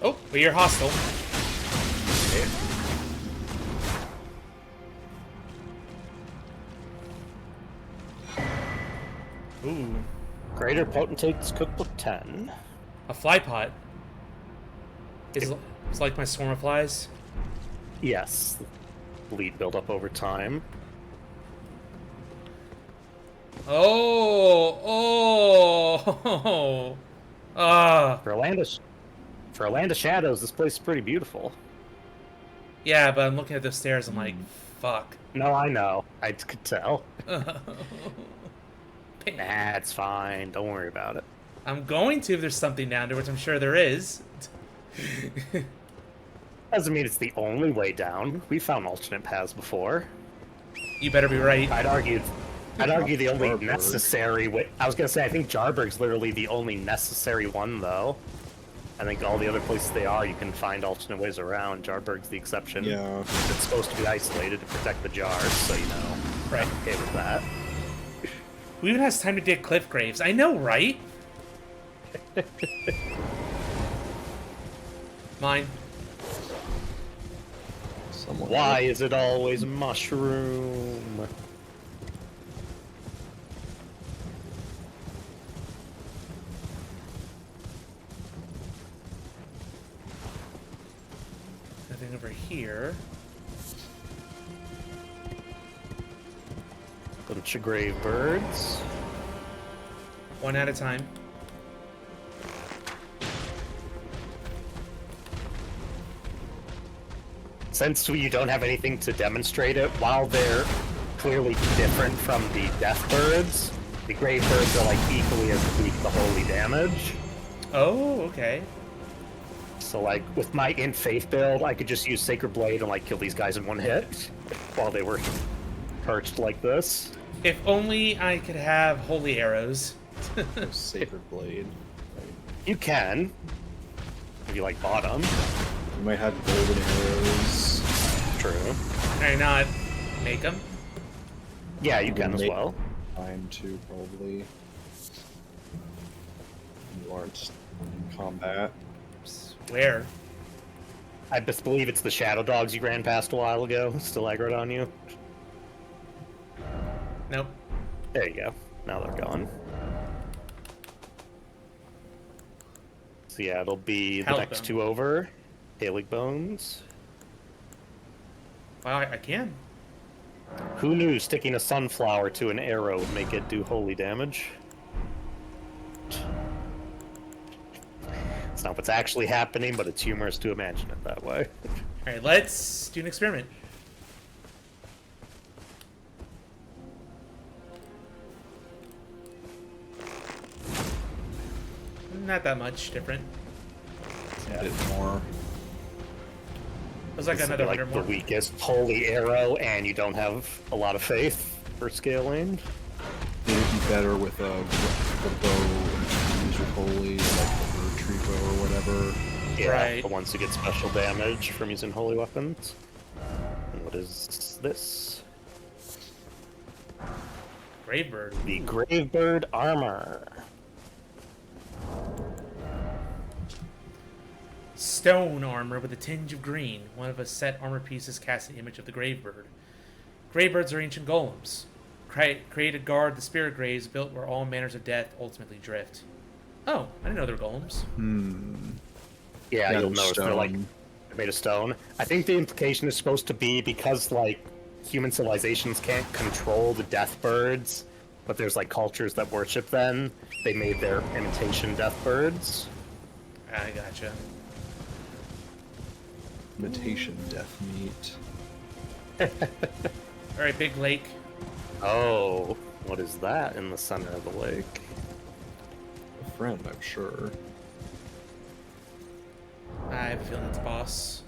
Oh, but you're hostile. Ooh, Greater Potentate's Cookbook 10. a fly pot. It's like my swarm of flies. Yes. Lead build up over time. Oh, oh, ah. For a land of shadows, this place is pretty beautiful. Yeah, but I'm looking at those stairs. I'm like, fuck. No, I know. I could tell. Pain. Nah, it's fine. Don't worry about it. I'm going to if there's something down there, which I'm sure there is. Doesn't mean it's the only way down. We found alternate paths before. You better be right. I'd argue the only Jarberg. necessary way. I was gonna say I think Jarberg's literally the only necessary one, though. I think all the other places they are, you can find alternate ways around. Jarberg's the exception. Yeah. It's supposed to be isolated to protect the jars, so you know. Right. I'm okay with that. Who even has time to dig cliff graves? I know, right? Mine. Someone Why is it always mushroom? Nothing over here. Bunch of grave birds. One at a time. Since you don't have anything to demonstrate it, while they're clearly different from the death birds, the grave birds are like equally as weak to holy damage. Oh, okay. So like with my in faith build, I could just use Sacred Blade and like kill these guys in one hit while they were perched like this. If only I could have holy arrows. Sacred Blade. You can, if you like bottom. You might have golden arrows. True. Can I not make them? Yeah, you can as Make- well. Time to probably. You aren't in combat. Where? I best believe it's the shadow dogs you ran past a while ago. Still aggroed on you. Nope. There you go. Now they're gone. So yeah, it'll be the Hellbone. next two over. Halig Bones. Wow, I can. Who knew sticking a sunflower to an arrow would make it do holy damage? It's not what's actually happening, but it's humorous to imagine it that way. Alright, let's do an experiment. Not that much different. A bit more. It was like This would another be, 100 like more. the weakest holy arrow, and you don't have a lot of faith for scaling. It would be better with the bow and use your holy, like the bird tree bow or whatever. Yeah, Right. the ones who get special damage from using holy weapons. And what is this? Gravebird. The Gravebird Armor. Stone armor with a tinge of green. One of a set armor pieces casts an image of the Gravebird. Gravebirds are ancient golems. Created guard the spirit graves built where all manners of death ultimately drift. Oh, I didn't know they were golems. Yeah, Yeah, you'll notice they're like stone. they're made of stone. I think the implication is supposed to be because like human civilizations can't control the death birds, but there's like cultures that worship them. They made their imitation death birds. I gotcha. Imitation death meat. Alright, big lake. Oh, what is that in the center of the lake? A friend, I'm sure. I have a feeling it's boss.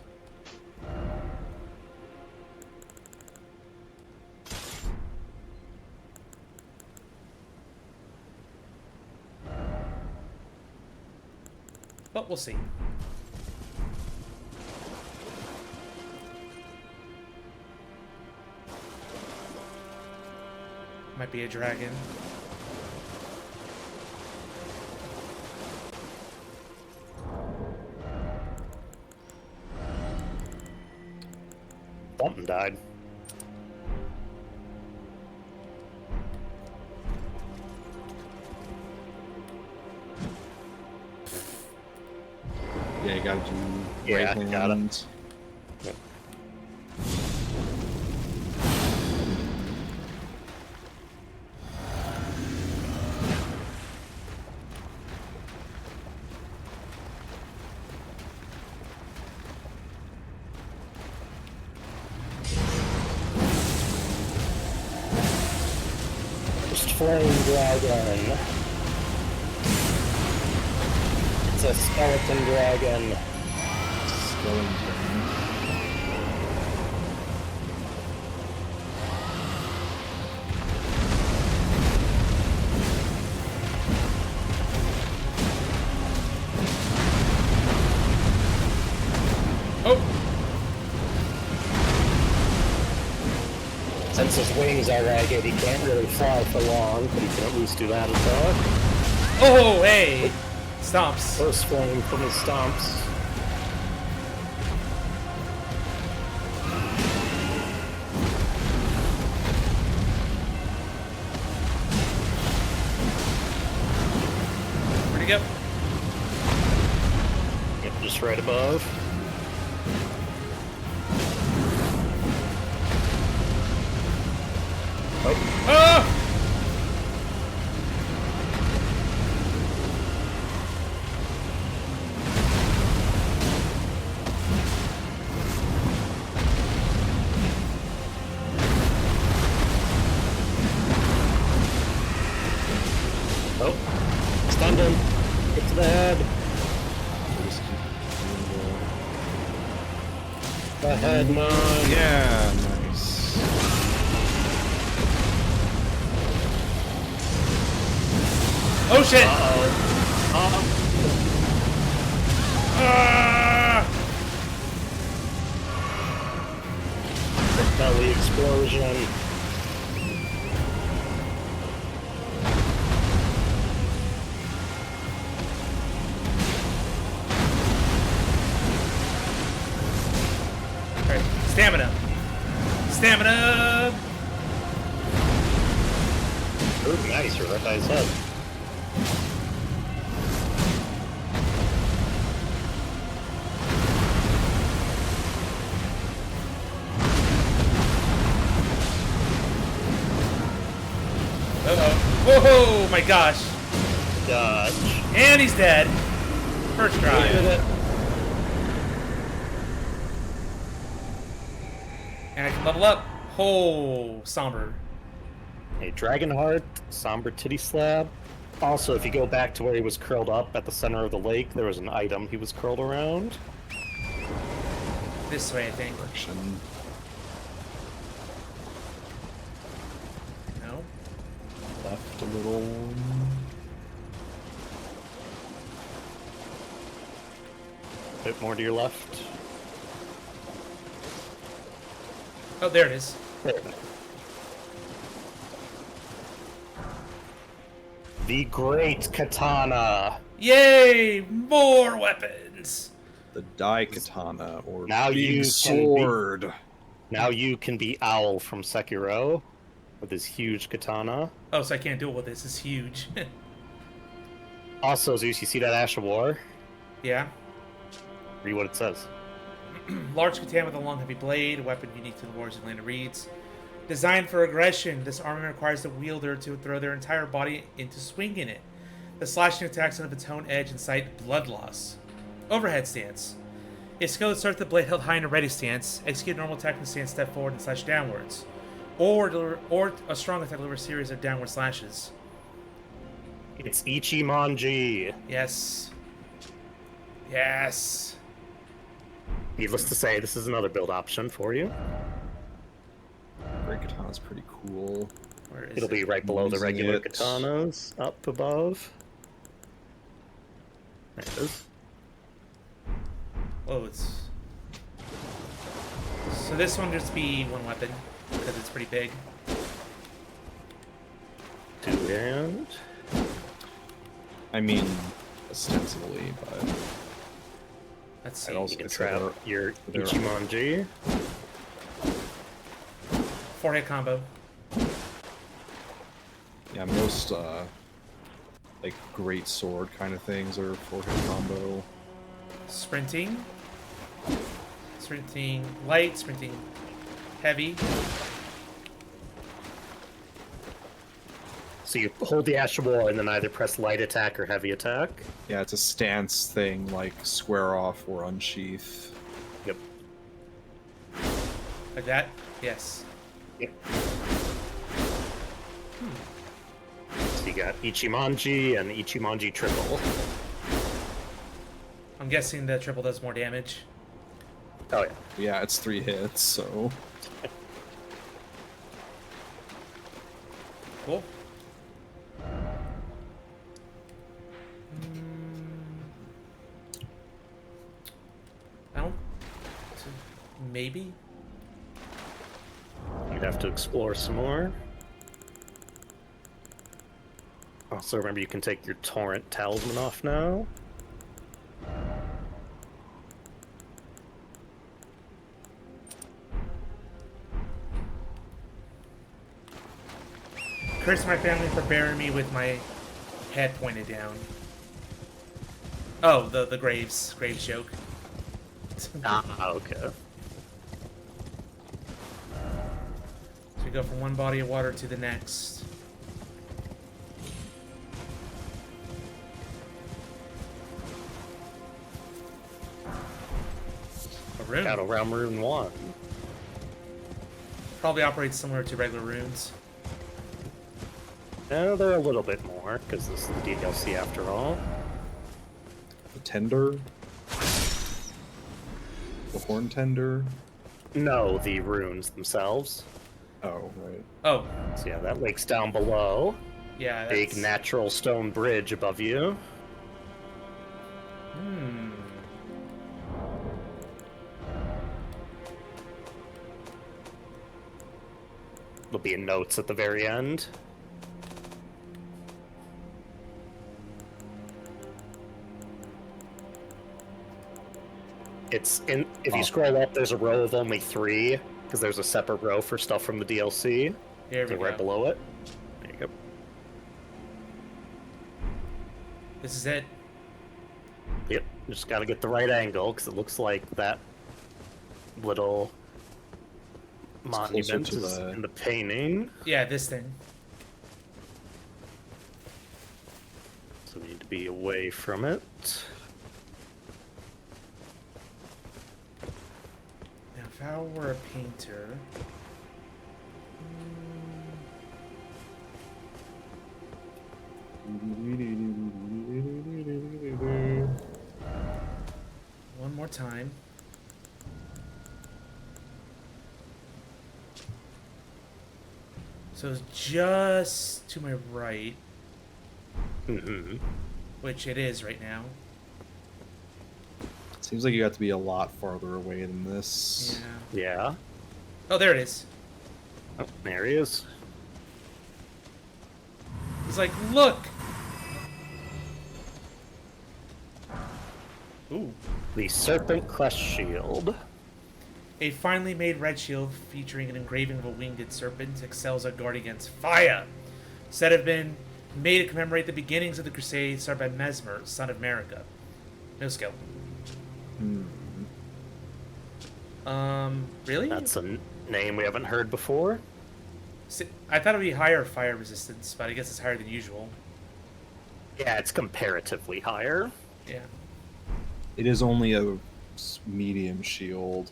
But we'll see. Might be a dragon. Something died. Yeah, you gotta do Yeah, right got it. hand. Yep. First flame dragon. It's a skeleton dragon. Skeleton. Oh! Since his wings are ragged, he can't really fly for long, but he can at least do that as well. Oh, hey! Stomps. First flame from his stomps. Where'd he go? Yep, just right above. Oh, Ah! oh. Stunned him. Get to the head. Just keep doing The head, no. the- Yeah, nice. Oh shit! Uh-oh. Ah! The belly explosion. Alright, stamina. Stamina! Ooh, nice, you're right by his head. Uh-oh. Whoa, my gosh. Dodge. And he's dead. First try. He did it. And I can level up. Oh, somber. A dragon heart, somber titty slab. Also, if you go back to where he was curled up at the center of the lake, there was an item he was curled around. This way, I think. Direction. No. Left a little. A bit more to your left. Oh, there it is. There. The Great Katana. Yay! More weapons! The Daikatana, or Now Big you can be- Sword. Now you can be Owl from Sekiro with his huge katana. Oh, so I can't deal with this. It's huge. Also, Zeus, you see that Ash of War? Yeah. Read what it says. Large katana with a long, heavy blade, a weapon unique to the Warriors of Land of Reeds. Designed for aggression, this armament requires the wielder to throw their entire body into swinging it. The slashing attacks on its own edge incite blood loss. Overhead stance. A skill that starts the blade held high in a ready stance. Execute a normal attack in the stance, step forward and slash downwards. Or a strong attack deliver a series of downward slashes. It's Ichimonji. Yes. Yes. Needless to say, this is another build option for you. Great Katana's pretty cool. Where is It'll it? be right below the Using regular it. katanas, up above. There it is. Oh, it's... So this one just be one weapon, because it's pretty big. Two hand. I mean, ostensibly, but Let's I'd see. also You can consider trap your there- Ichimonji. 4-hit combo. Yeah, most like great sword kind of things are 4-hit combo. Sprinting. Sprinting light, sprinting heavy. So you hold the Ash of War and then either press light attack or heavy attack. Yeah, it's a stance thing like square off or unsheath. Yep. Like that? Yes. Yep. So you got Ichimonji and Ichimonji triple. I'm guessing the triple does more damage. Oh yeah. Yeah, it's 3 hits, so Cool. I don't... Maybe? We'd have to explore some more. Also, remember you can take your Torrent Talisman off now. Curse my family for burying me with my head pointed down. Oh, the Graves joke. Okay. So we go from one body of water to the next. A rune. Shadow Realm Rune 1. Probably operates similar to regular runes. No, they're a little bit more, because this is the DLC after all. the tender, the horn tender. No, the runes themselves. Oh, right. Oh, So yeah, that lake's down below. yeah. Big That's... natural stone bridge above you. Hmm. There'll be notes at the very end. It's in. If you scroll up, there's a row of only 3, because there's a separate row for stuff from the DLC. Here we So go. right below it. There you go. This is it. Yep. Just gotta get the right angle, because it looks like that little closer monument to is the- in the painting. Yeah, this thing. So we need to be away from it. Now, if I were a painter... One more time. So it's just to my right, Mm-hmm. which it is right now. Seems like you have to be a lot farther away than this. Yeah. Yeah. Oh, there it is. Oh, there he is. He's like, look! Ooh. The Serpent Crest Shield. A finely made red shield featuring an engraving of a winged serpent excels at guard against fire. Said to have been made to commemorate the beginnings of the crusade started by Mesmer, son of Marica. No skill. Hmm. Really? That's a name we haven't heard before. I thought it would be higher fire resistance, but I guess it's higher than usual. Yeah, it's comparatively higher. Yeah. It is only a medium shield.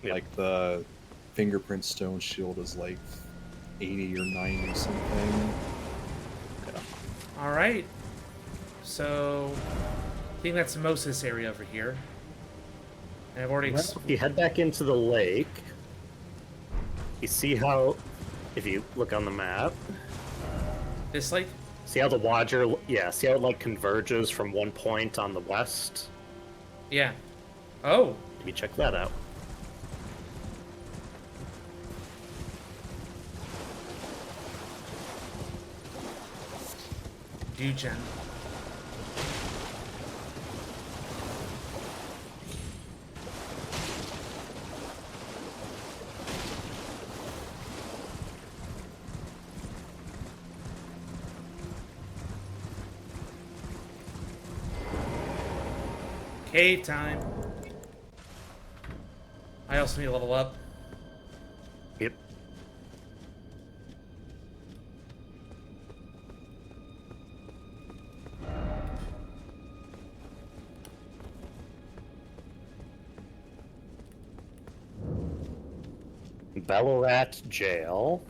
Yep. Like the fingerprint stone shield is like 80 or 90 something. All right. So, I think that's most of this area over here. And I've already... Well, if you head back into the lake, you see how, if you look on the map, This lake? see how the water, yeah, see how it like converges from one point on the west? Yeah. Oh. Maybe check that out. Dugen. Cave time. I also need to level up. Yep. Ballarat Jail.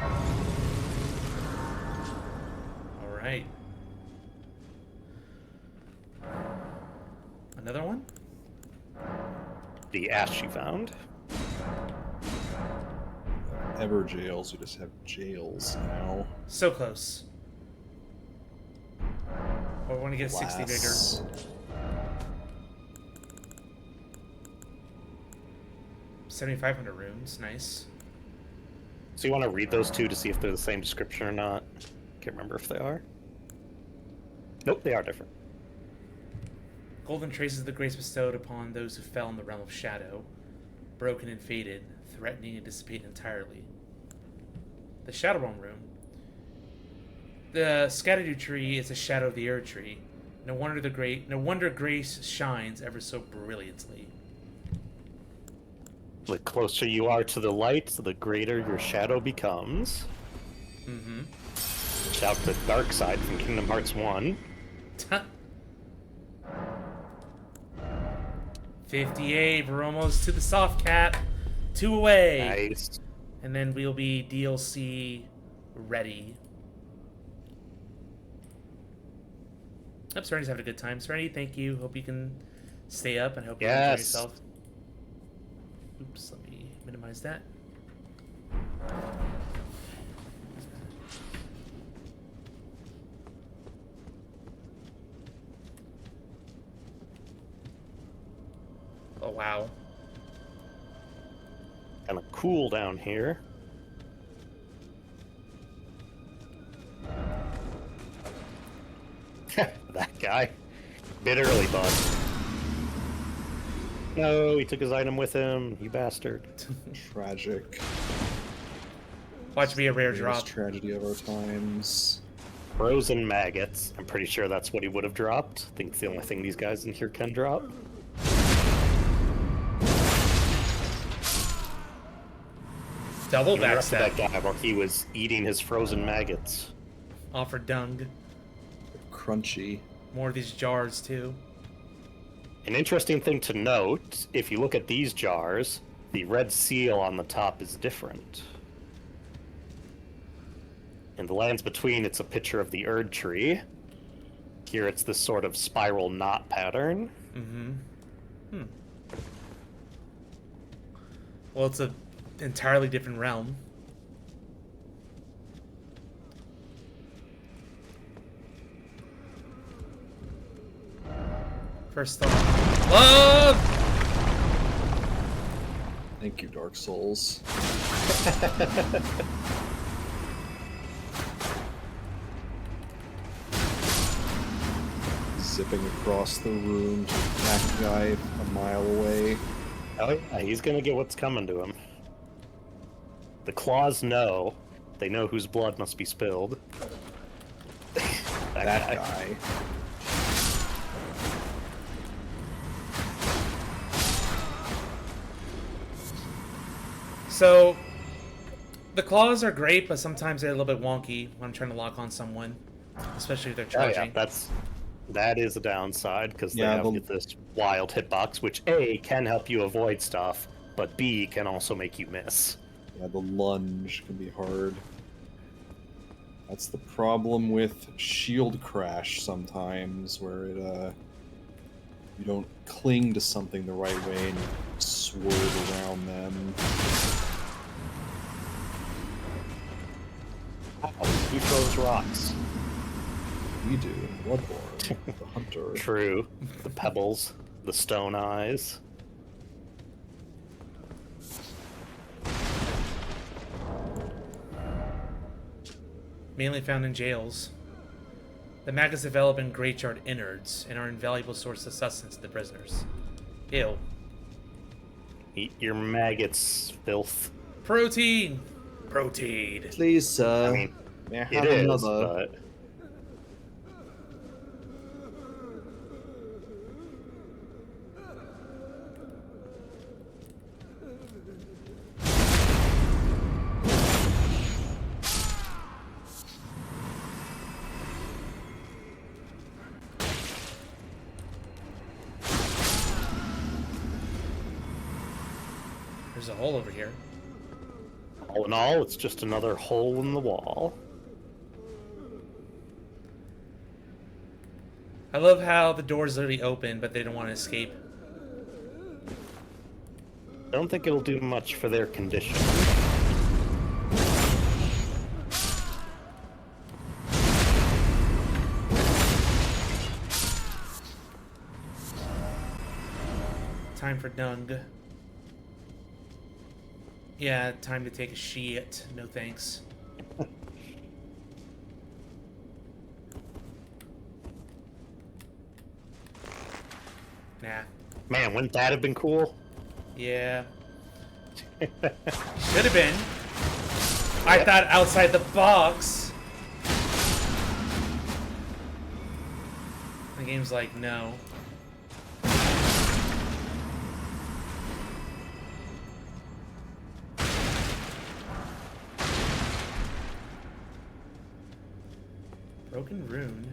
All right. Another one? The ash you found. Ever jails, you just have jails now. So close. Oh, I want to get 60 vigor. Alas. 7,500 runes. Nice. So you want to read those two to see if they're the same description or not? Can't remember if they are. Nope, they are different. Golden traces of the grace bestowed upon those who fell in the realm of shadow, broken and faded, threatening to dissipate entirely. The Shadow Realm rune. The Scatterdew tree is a shadow of the Erd tree. No wonder grace shines ever so brilliantly. The closer you are to the light, the greater your shadow becomes. Mm-hmm. Shout to Dark Side from Kingdom Hearts 1. 58. We're almost to the soft cap. 2 away. Nice. And then we'll be DLC ready. Oh, Sereny's having a good time. Serenity, thank you. Hope you can stay up and hope you enjoy yourself. Oops, let me minimize that. Oh, wow. Kind of cool down here. That guy. Bit early, bud. No, he took his item with him, you bastard. Tragic. Watch be a rare Greatest drop. tragedy of our times. Frozen maggots. I'm pretty sure that's what he would have dropped. I think it's the only thing these guys in here can drop. Double Even the rest of backstab. that guy while he was eating his frozen maggots. Offer dung. Crunchy. More of these jars, too. An interesting thing to note, if you look at these jars, the red seal on the top is different. In the lands between, it's a picture of the Erd tree. Here it's this sort of spiral knot pattern. Mm-hmm. Well, it's a entirely different realm. First thought. Love! Thank you, Dark Souls. Zipping across the room to attack a guy a mile away. Oh yeah, he's gonna get what's coming to him. The claws know. They know whose blood must be spilled. That guy. So, the claws are great, but sometimes they're a little bit wonky when I'm trying to lock on someone, especially if they're Oh charging. yeah, that is a downside because they Yeah, have this wild hitbox, which A can help you avoid stuff, but B can also make you miss. Yeah, the lunge can be hard. That's the problem with shield crash sometimes, where it you don't cling to something the right way and you swerve around them. Who throws rocks? We do in Bloodborne, the hunter. True. The pebbles, the stone eyes. Mainly found in jails. The maggots develop in greatyard innards and are an invaluable source of sustenance to the prisoners. Ew. Eat your maggots, filth. Protein! Protein. Please, sir. I mean, may I it have is, another? but There's a hole over here. All in all, it's just another hole in the wall. I love how the door's literally open, but they don't want to escape. I don't think it'll do much for their condition. Time for dung. Yeah, time to take a shit. No thanks. Nah. Man, wouldn't that have been cool? Yeah. Should have been. I thought outside the box. The game's like, no. Broken rune.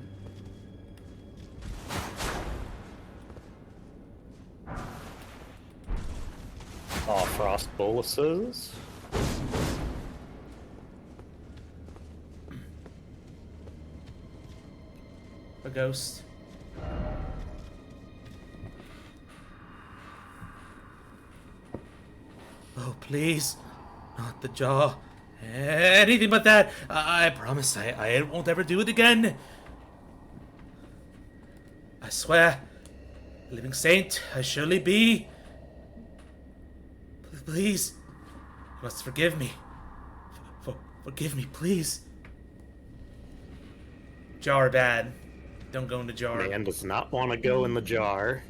Oh, frost boluses. A ghost. Oh, please. Not the jaw. Anything but that. I promise I won't ever do it again. I swear. Living saint, I surely be. Please. You must forgive me. Forgive me, please. Jar bad. Don't go in the jar. Man does not want to go in the jar.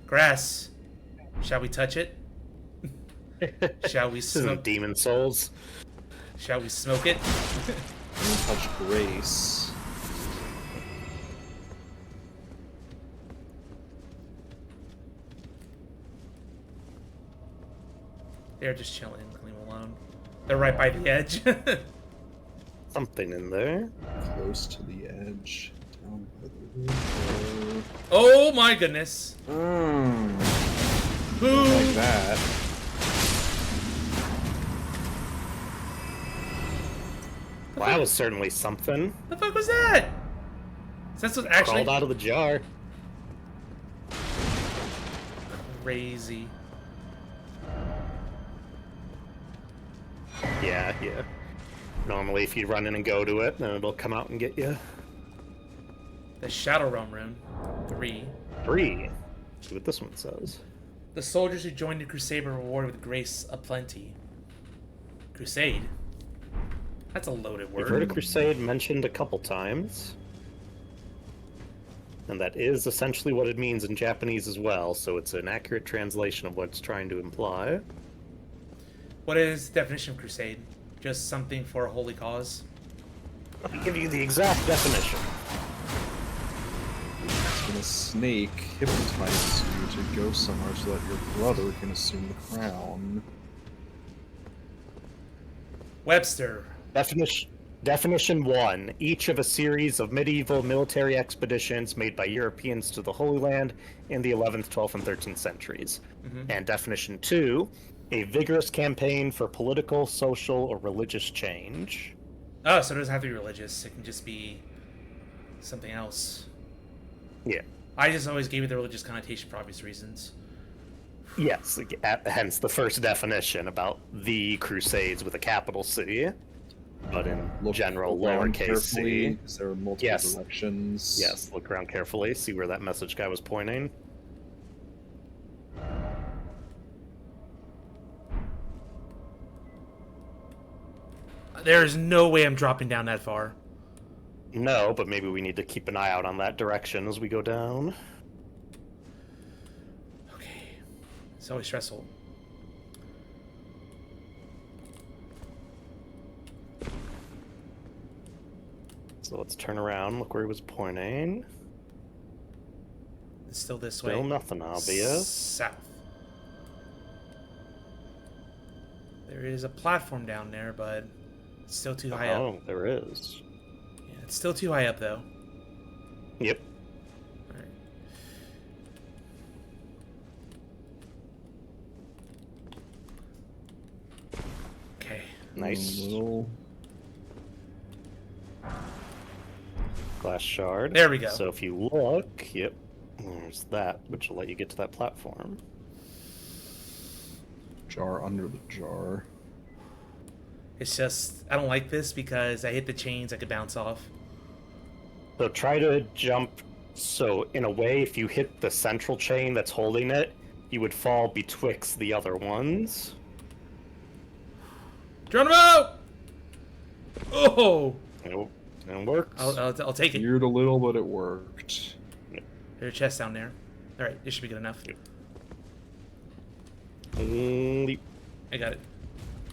Grass. Shall we touch it? Shall we This isn't smoke? Demon Souls. Shall we smoke it? Touch grace. They're just chilling. Leave them alone. They're right by the edge. Something in there. Close to the edge. Down by the window. Oh my goodness. Like Boo! that. Well, that was certainly something. The fuck was that? That's what actually Crawled out of the jar. crazy. Yeah. Normally, if you run in and go to it, then it'll come out and get you. The Shadow Realm rune. 3. 3. See what this one says. The soldiers who joined the crusade were rewarded with grace aplenty. Crusade? That's a loaded We've heard word. a crusade mentioned a couple times. And that is essentially what it means in Japanese as well, so it's an accurate translation of what it's trying to imply. What is the definition of crusade? Just something for a holy cause? Let me give you the exact definition. It's gonna snake hypnotize you to go somewhere so that your brother can assume the crown. Webster. Definition 1. Each of a series of medieval military expeditions made by Europeans to the Holy Land in the 11th, 12th, and 13th centuries. And definition 2. A vigorous campaign for political, social, or religious change. Oh, so it doesn't have to be religious. It can just be something else. Yeah. I just always gave it the religious connotation for obvious reasons. Yes, hence the first definition about the Crusades with a capital C. But in general, around lowercase carefully, c. because there are multiple Yes. directions. Yes, look around carefully, see where that message guy was pointing. There's no way I'm dropping down that far. No, but maybe we need to keep an eye out on that direction as we go down. Okay. It's always stressful. So let's turn around, look where he was pointing. It's still this way. Still nothing obvious. South. There is a platform down there, but it's still too high up. Oh, there is. Yeah, it's still too high up, though. Yep. Alright. Nice. Little... Glass shard. There we go. So if you look, yep, there's that, which will let you get to that platform. Jar under the jar. It's just, I don't like this because I hit the chains, I could bounce off. So try to jump. So in a way, if you hit the central chain that's holding it, you would fall betwixt the other ones. Geronimo! Oh! It works. I'll take it. Weird a little, but it worked. There's a chest down there. Alright, this should be good enough. Leap. I got it.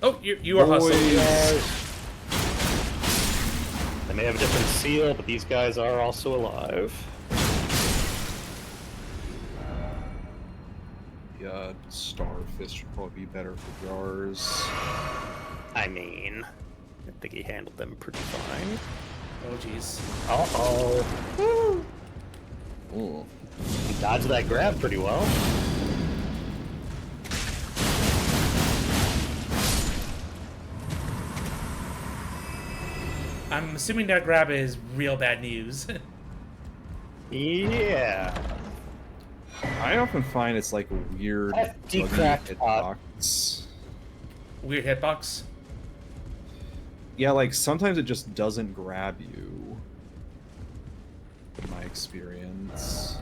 Oh, you are hustling. They may have a different seal, but these guys are also alive. Yeah, starfish would probably be better for jars. I mean, I think he handled them pretty fine. Oh, jeez. Uh-oh. Ooh. He dodged that grab pretty well. I'm assuming that grab is real bad news. Yeah. I often find it's like a weird Hefty buggy crackpot. hitbox. Weird hitbox. Yeah, like sometimes it just doesn't grab you. In my experience.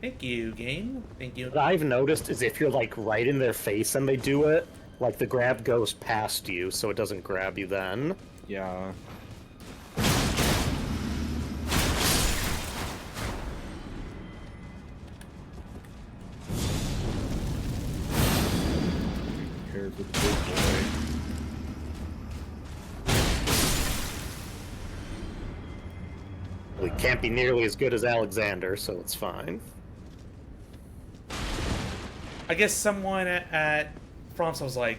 Thank you, game. Thank you. What I've noticed is if you're like right in their face and they do it, like the grab goes past you, so it doesn't grab you then. Yeah. Prepared for the big boy. Well, he can't be nearly as good as Alexander, so it's fine. I guess someone at FromSoft was like,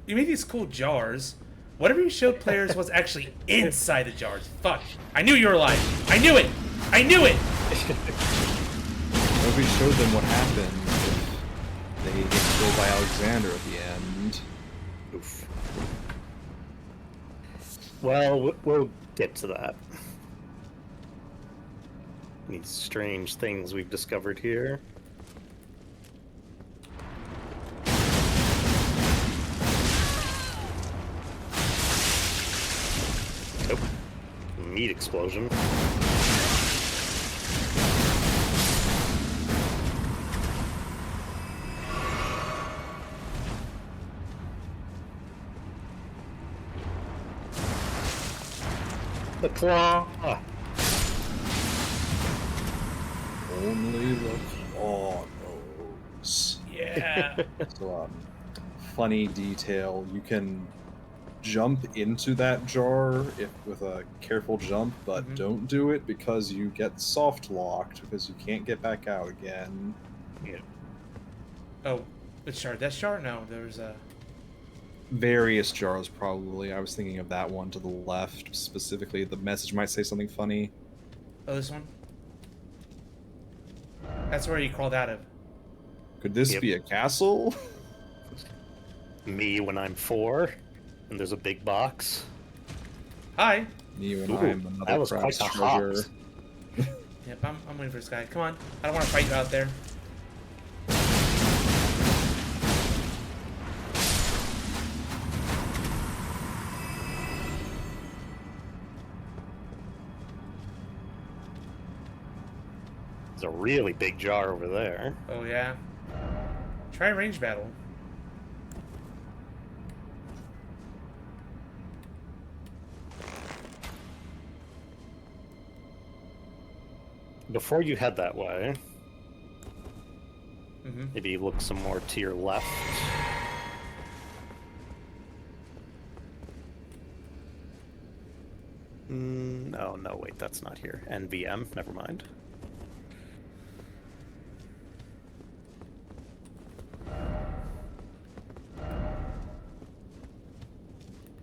you made these cool jars. Whatever you showed players was actually inside the jars. Fuck. I knew you were alive. I knew it. I knew it. Nobody showed them what happened if they get killed by Alexander at the end. Oof. Well, we'll get to that. These strange things we've discovered here. Oh, meat explosion. The claw. Only the claw knows. Yeah. So, funny detail. You can jump into that jar if with a careful jump, but don't do it because you get soft locked because you can't get back out again. Yeah. Oh, which jar? That jar? No, there's a... Various jars, probably. I was thinking of that one to the left specifically. The message might say something funny. Oh, this one? That's where you crawled out of. Could this Yep. be a castle? Me when I'm 4, and there's a big box. Hi. Me when Ooh, I'm that another was quite craft's the treasure. hops. Yep, I'm waiting for this guy. Come on. I don't want to fight you out there. There's a really big jar over there. Oh, yeah. Try a range battle. Before you head that way, Mm-hmm. maybe look some more to your left. No, wait, that's not here. NVM, never mind.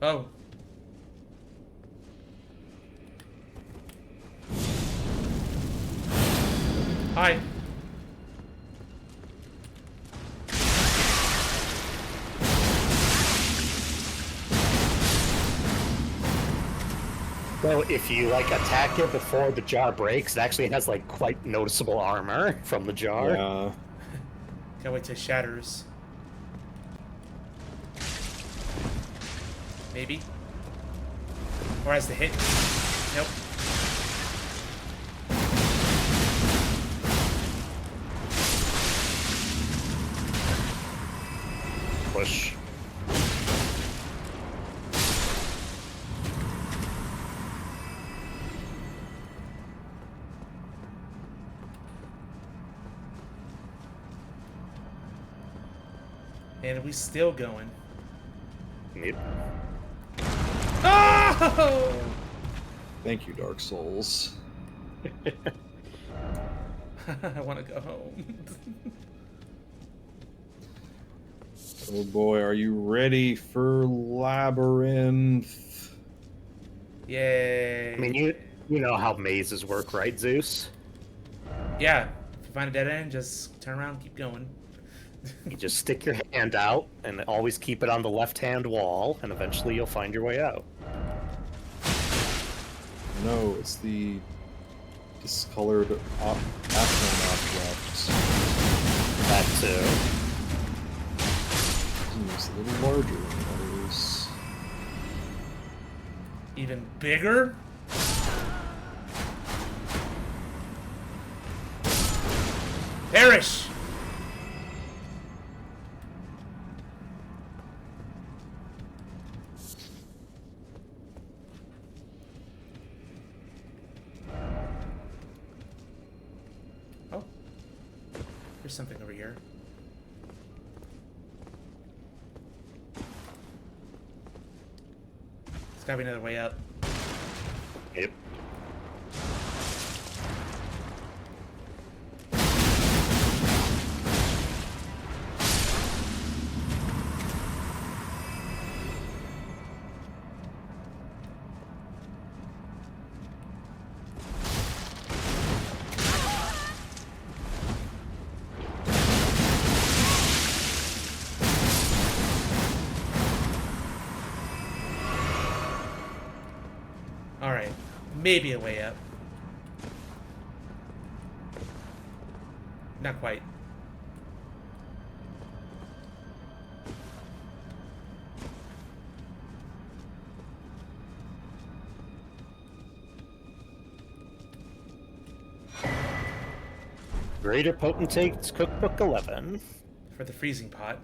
Oh. Hi. So if you like attack it before the jar breaks, it actually has like quite noticeable armor from the jar. Yeah. Can't wait till it shatters. Maybe. Or has to hit. Nope. Push. And we still going. Yep. Oh! Thank you, Dark Souls. I want to go home. Oh boy, are you ready for Labyrinth? Yay. I mean, you know how mazes work, right, Zeus? Yeah. If you find a dead end, just turn around and keep going. You just stick your hand out and always keep it on the left-hand wall, and eventually you'll find your way out. No, it's the discolored Atron object. That too. It's a little larger than others. Even bigger? Perish! Oh. There's something over here. There's gotta be another way up. Yep. Alright. Maybe a way up. Not quite. Greater Potentate's Cookbook 11. For the freezing pot.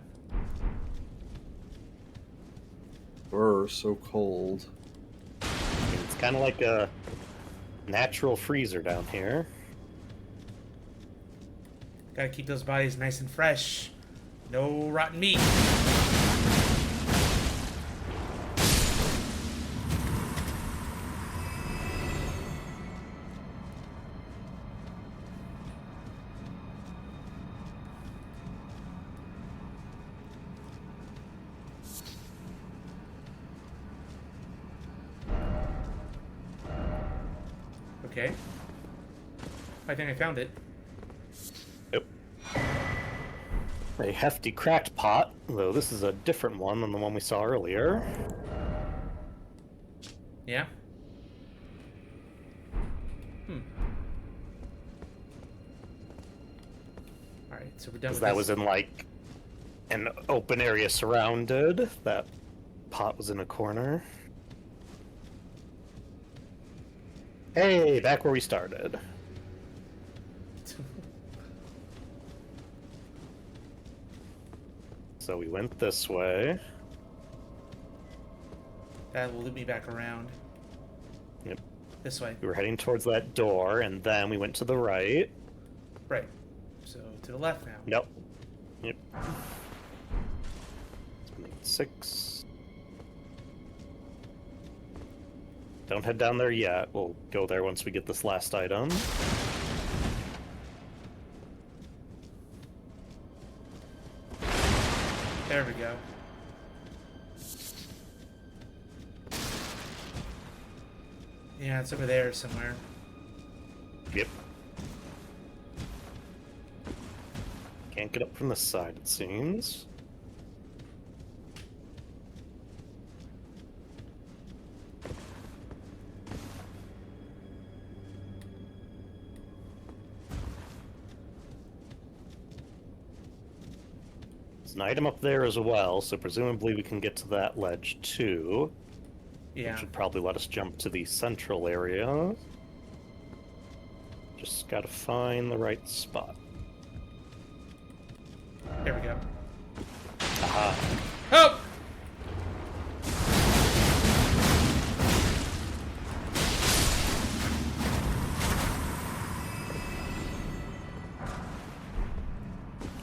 Brr, so cold. It's kind of like a natural freezer down here. Gotta keep those bodies nice and fresh. No rotten meat. Okay. I think I found it. Yep. A hefty cracked pot, though this is a different one than the one we saw earlier. Yeah? Hmm. Alright, so we're done with That this. was in, like, an open area surrounded. That pot was in a corner. Hey, back where we started. So we went this way. That will loop me back around. Yep. This way. We were heading towards that door, and then we went to the right. Right. So, to the left now. Nope. Yep. 6. Don't head down there yet. We'll go there once we get this last item. There we go. Yeah, it's over there somewhere. Yep. Can't get up from this side, it seems. There's an item up there as well, so presumably we can get to that ledge too. Yeah. Which would probably let us jump to the central area. Just gotta find the right spot. There we go. Aha. Oh!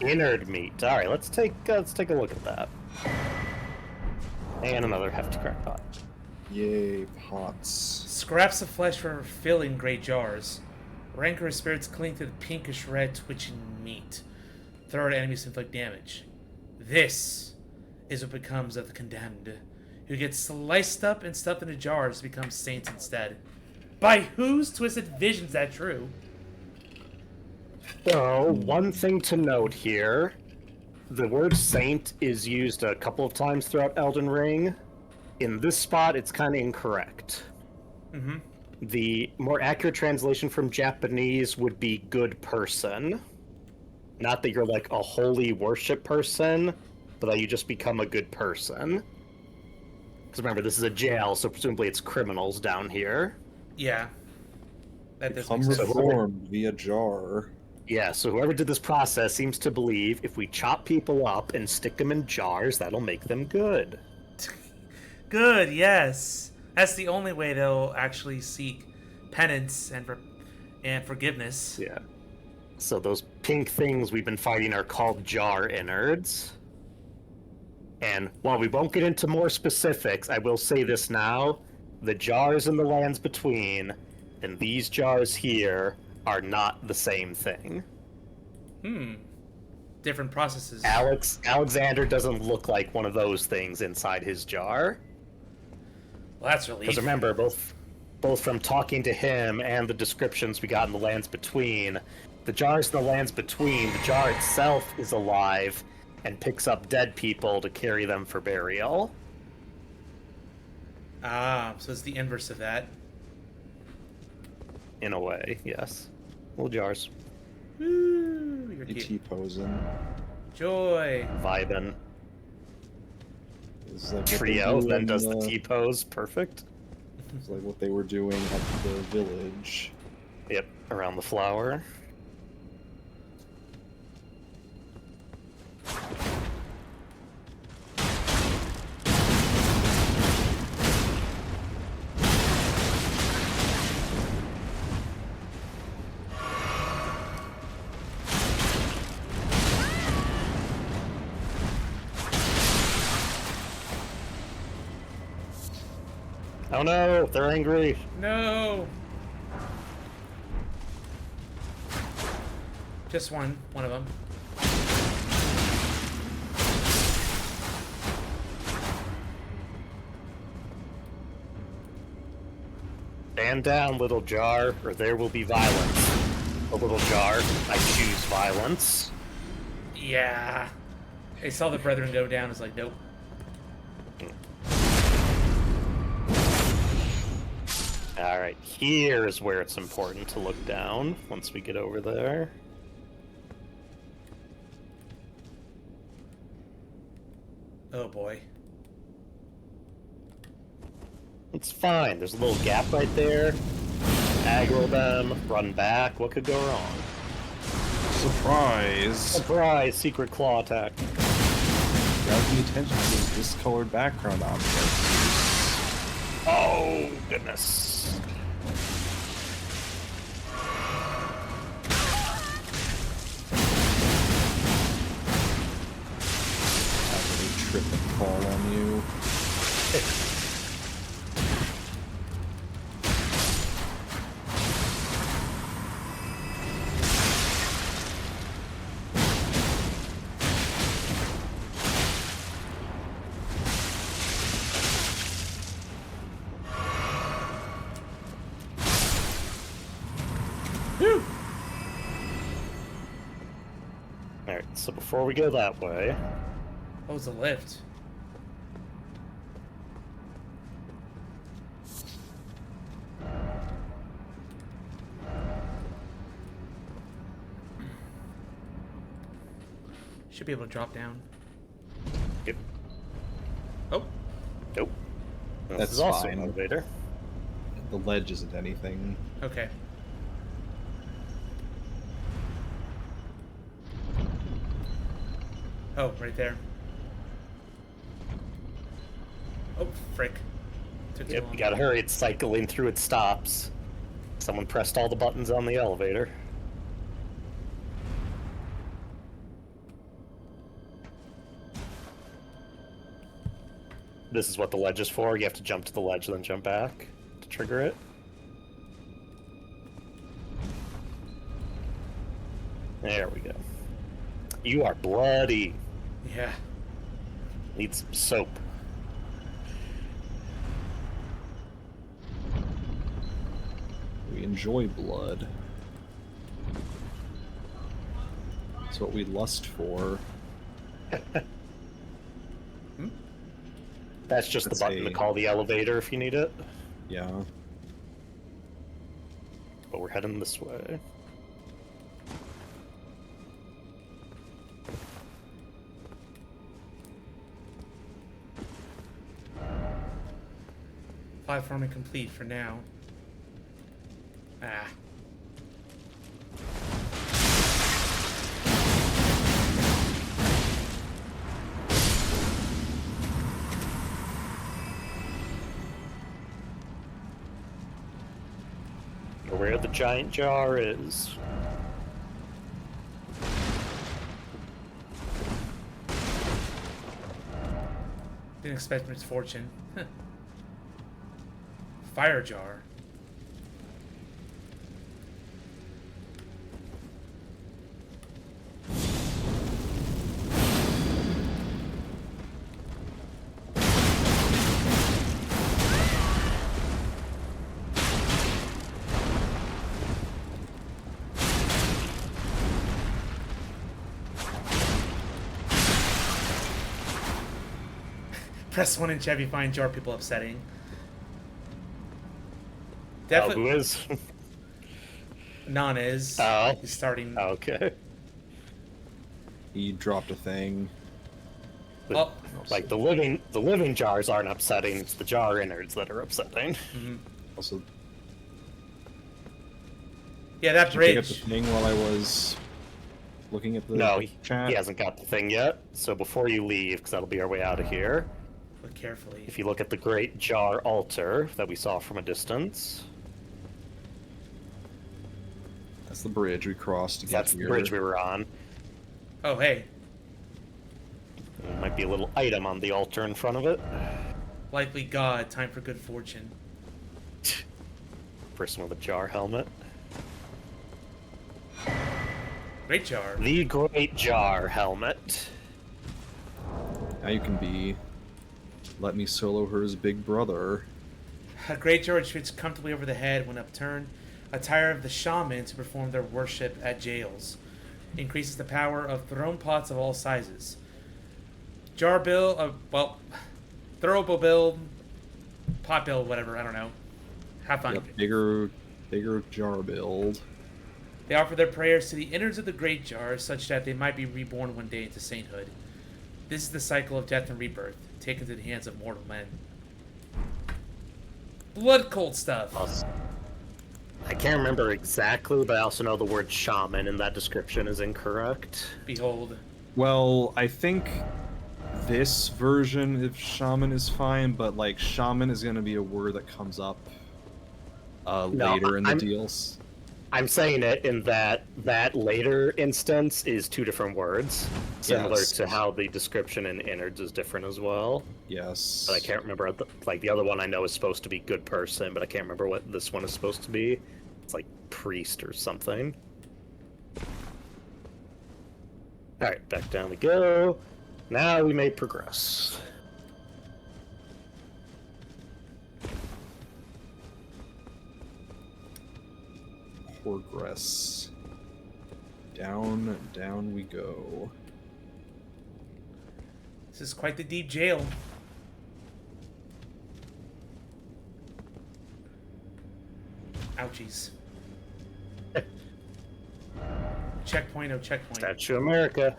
Innard meat. All right, let's take a look at that. And another hefty crackpot. Yay, pots. Scraps of flesh for filling great jars. Rancorous spirits cling to the pinkish red twitching meat. Throw at enemies to inflict damage. This is what becomes of the condemned, who get sliced up and stuffed into jars to become saints instead. By whose twisted vision is that true? So, one thing to note here, the word saint is used a couple of times throughout Elden Ring. In this spot, it's kind of incorrect. Mm-hmm. The more accurate translation from Japanese would be good person. Not that you're like a holy worship person, but that you just become a good person. Because remember, this is a jail, so presumably it's criminals down here. Yeah. That does Become make sense. reformed via jar. Yeah, so whoever did this process seems to believe if we chop people up and stick them in jars, that'll make them good. Good, yes. That's the only way they'll actually seek penance and forgiveness. Yeah. So those pink things we've been fighting are called jar innards. And while we won't get into more specifics, I will say this now. The jars in the lands between and these jars here are not the same thing. Different processes. Alexander doesn't look like one of those things inside his jar. Well, that's relief. Because remember, both from talking to him and the descriptions we got in the lands between, the jars in the lands between, the jar itself is alive and picks up dead people to carry them for burial. Ah, so it's the inverse of that. In a way, yes. Little jars. Woo, you're You cute. T-posing. Joy. Vibin. It's like what they Trio do then in does the T-pose. Perfect. It's like what they were doing at the village. Yep, around the flower. Oh no, they're angry. No. Just one of them. Stand down, little jar, or there will be violence. A little jar, I choose violence. Yeah. They saw the brethren go down. It's like, nope. Alright, here's where it's important to look down once we get over there. Oh boy. It's fine, there's a little gap right there. Aggro them, run back, what could go wrong? Surprise! Surprise, secret claw attack. Gotta pay attention to those discolored background objects. Oh, goodness. After they trip and fall on you. Whew. Alright, so before we go that way, What was the lift? Should be able to drop down. Yep. Oh, Nope. This That's is also fine. an elevator. The ledge isn't anything. okay. Oh, right there. Oh, frick. Took too Yep, long. you gotta hurry. It's cycling through its stops. Someone pressed all the buttons on the elevator. This is what the ledge is for. You have to jump to the ledge, then jump back to trigger it. There we go. You are bloody. Yeah. Need some soap. We enjoy blood. It's what we lust for. That's just Let's the button to see. call the elevator if you need it. Yeah. But we're heading this way. Platforming complete for now. Ah. Where the giant jar is. Didn't expect misfortune. Fire jar. Press 1 in Chevy find jar people upsetting. Oh, Definitely. who is? Non is. Oh. He's starting. Okay. He dropped a thing. Oh. Like the living jars aren't upsetting. It's the jar innards that are upsetting. Also, Yeah, that did you pick up bridge. the thing while I was looking at the No, chat? he hasn't got the thing yet. So before you leave, because that'll be our way out of here, Look carefully. if you look at the great jar altar that we saw from a distance, That's the bridge we crossed to get that's here. the bridge we were on. Oh, hey. There might be a little item on the altar in front of it. Likely God. Time for good fortune. Person with a jar helmet. Great jar. The great jar helmet. Now you can be. Let me solo her as big brother. A great jar which fits comfortably over the head when upturned. Attire of the shaman to perform their worship at jails. Increases the power of throne pots of all sizes. Jar build, throwable build, pot build, whatever, I don't know. Have fun. Yep, bigger jar build. They offer their prayers to the innards of the great jar, such that they might be reborn one day into sainthood. This is the cycle of death and rebirth, taken to the hands of mortal men. Blood cold stuff. I can't remember exactly, but I also know the word shaman in that description is incorrect. Behold. Well, I think this version of shaman is fine, but like shaman is going to be a word that comes up later in the deals. I'm saying it in that later instance is two different words, similar Yes. to how the description in innards is different as well. Yes. But I can't remember. The other one I know is supposed to be good person, but I can't remember what this one is supposed to be. It's like priest or something. All right, back down we go. Now we may progress. Progress. Down we go. This is quite the deep jail. Ouchies. Checkpoint, oh checkpoint. Statue of America.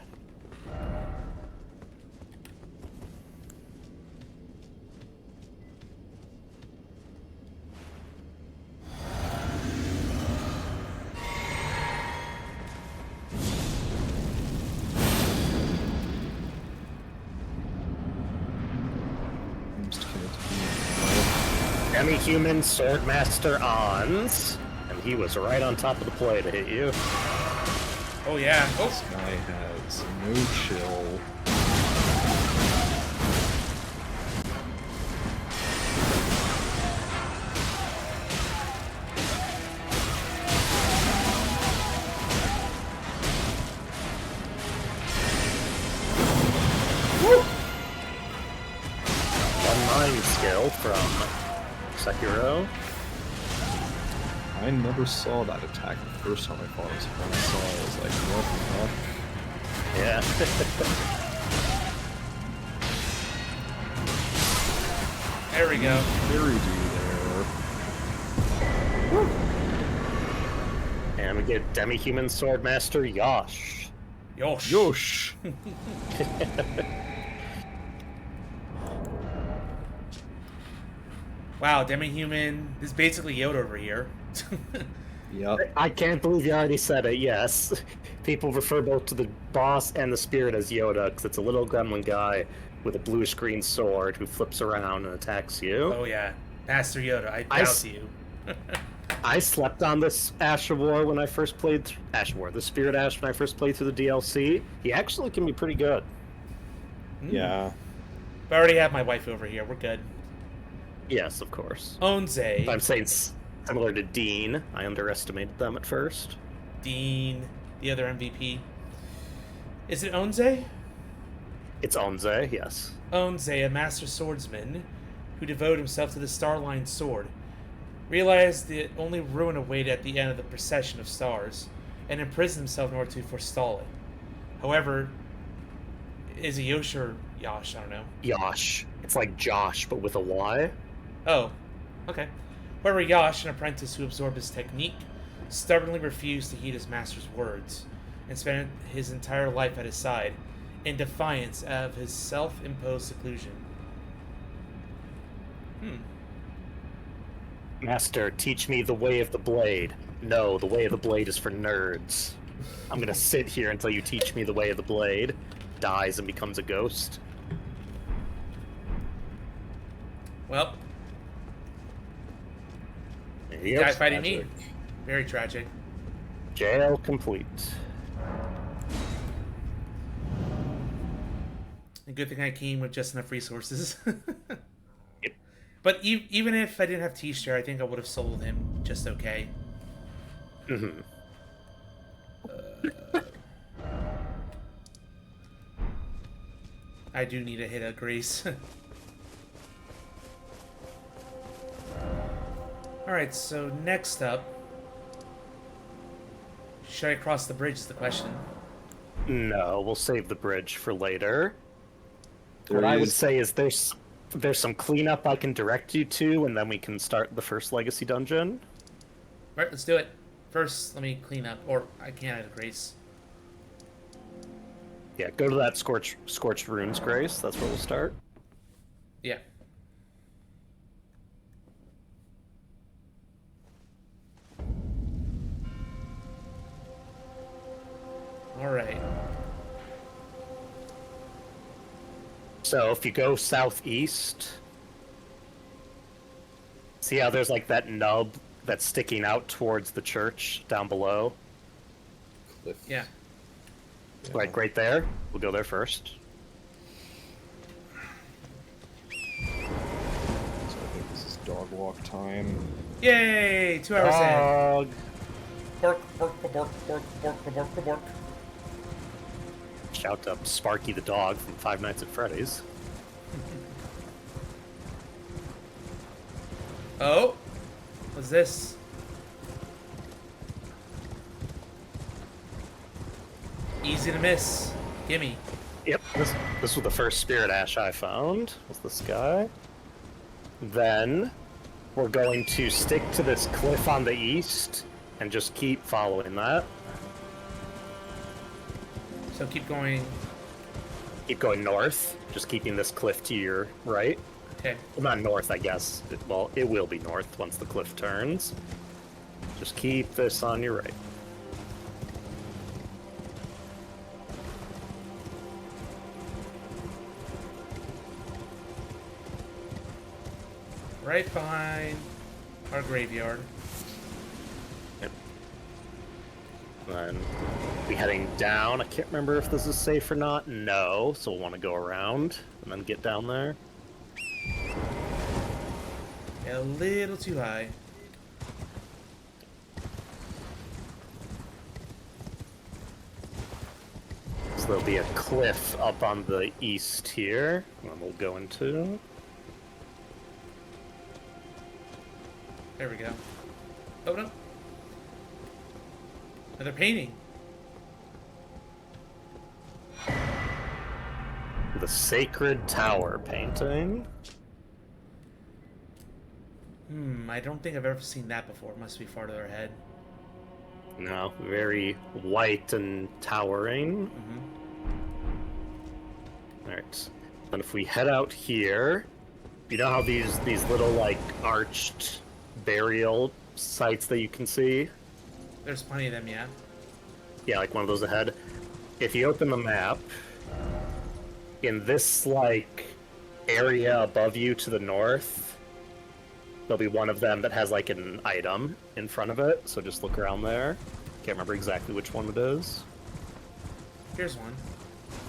Demi-human Swordmaster Ons, and he was right on top of the play to hit you. Oh yeah. Oh. This guy has no chill. Mind skill from Sekiro. I never saw that attack the first time I fought it. When I saw it, I was like, what the fuck? Yeah. There we go. Very do there. And we get Demi-human Swordmaster Yosh. Yosh. Yosh! Wow, demi-human. This is basically Yoda over here. Yep. I can't believe you already said it, yes. People refer both to the boss and the spirit as Yoda, because it's a little gremlin guy with a bluish green sword who flips around and attacks you. Oh yeah, Master Yoda, I bow s- to you. I slept on this Ash of War when I first played Ash of War, the Spirit Ash when I first played through the DLC. He actually can be pretty good. Yeah. I already have my wife over here. We're good. Yes, of course. Onze. I'm saying similar to Dean. I underestimated them at first. Dean, the other MVP. Is it Onze? It's Onze, yes. Onze, a master swordsman who devoted himself to the Starline sword, realized that only ruin awaited at the end of the procession of stars, and imprisoned himself in order to forestall it. However, is it Yosh or Yosh? I don't know. Yosh. It's like Josh, but with a Y. Oh, okay. However, Yosh, an apprentice who absorbed his technique, stubbornly refused to heed his master's words, and spent his entire life at his side, in defiance of his self-imposed seclusion. Master, teach me the way of the blade. No, the way of the blade is for nerds. I'm gonna sit here until you teach me the way of the blade. Dies and becomes a ghost. Well, There you go. guy fighting me. tragic. Very tragic. Jail complete. A good thing I came with just enough resources. Yep. But even if I didn't have T-Share, I think I would have sold him just okay. Mm-hmm. I do need a hit of grace. Alright, so next up... Should I cross the bridge is the question. No, we'll save the bridge for later. There What I would is- say is there's some cleanup I can direct you to, and then we can start the first legacy dungeon. Alright, let's do it. First, let me clean up. Or, I can't add a grace. Yeah, go to that Scorched Runes Grace. That's where we'll start. Yeah. Alright. So if you go southeast, see how there's like that nub that's sticking out towards the church down below? Cliff. Yeah. Like right there? We'll go there first. So I think this is dog walk time. Yay! 2 hours in. Dog. Bork, bork, bork, bork, bork, bork, bork, bork. Shout up Sparky the dog from Five Nights at Freddy's. Oh? What's this? Easy to miss. Gimme. Yep, this was the first Spirit Ash I found, was this guy. Then, we're going to stick to this cliff on the east, and just keep following that. So keep going. Keep going north, just keeping this cliff to your right. Okay. Well, not north, I guess. Well, it will be north once the cliff turns. Just keep this on your right. right behind our graveyard. Yep. Then we heading down. I can't remember if this is safe or not. No, so we'll want to go around and then get down there. A little too high. So there'll be a cliff up on the east here, and we'll go into. There we go. Oh no. Another painting. The Sacred Tower painting. I don't think I've ever seen that before. It must be farther ahead. No, very white and towering. Alright. Then if we head out here, you know how these little like arched burial sites that you can see? There's plenty of them, yeah. Yeah, like one of those ahead. If you open the map, in this like area above you to the north, there'll be one of them that has like an item in front of it, so just look around there. Can't remember exactly which one it is. Here's one.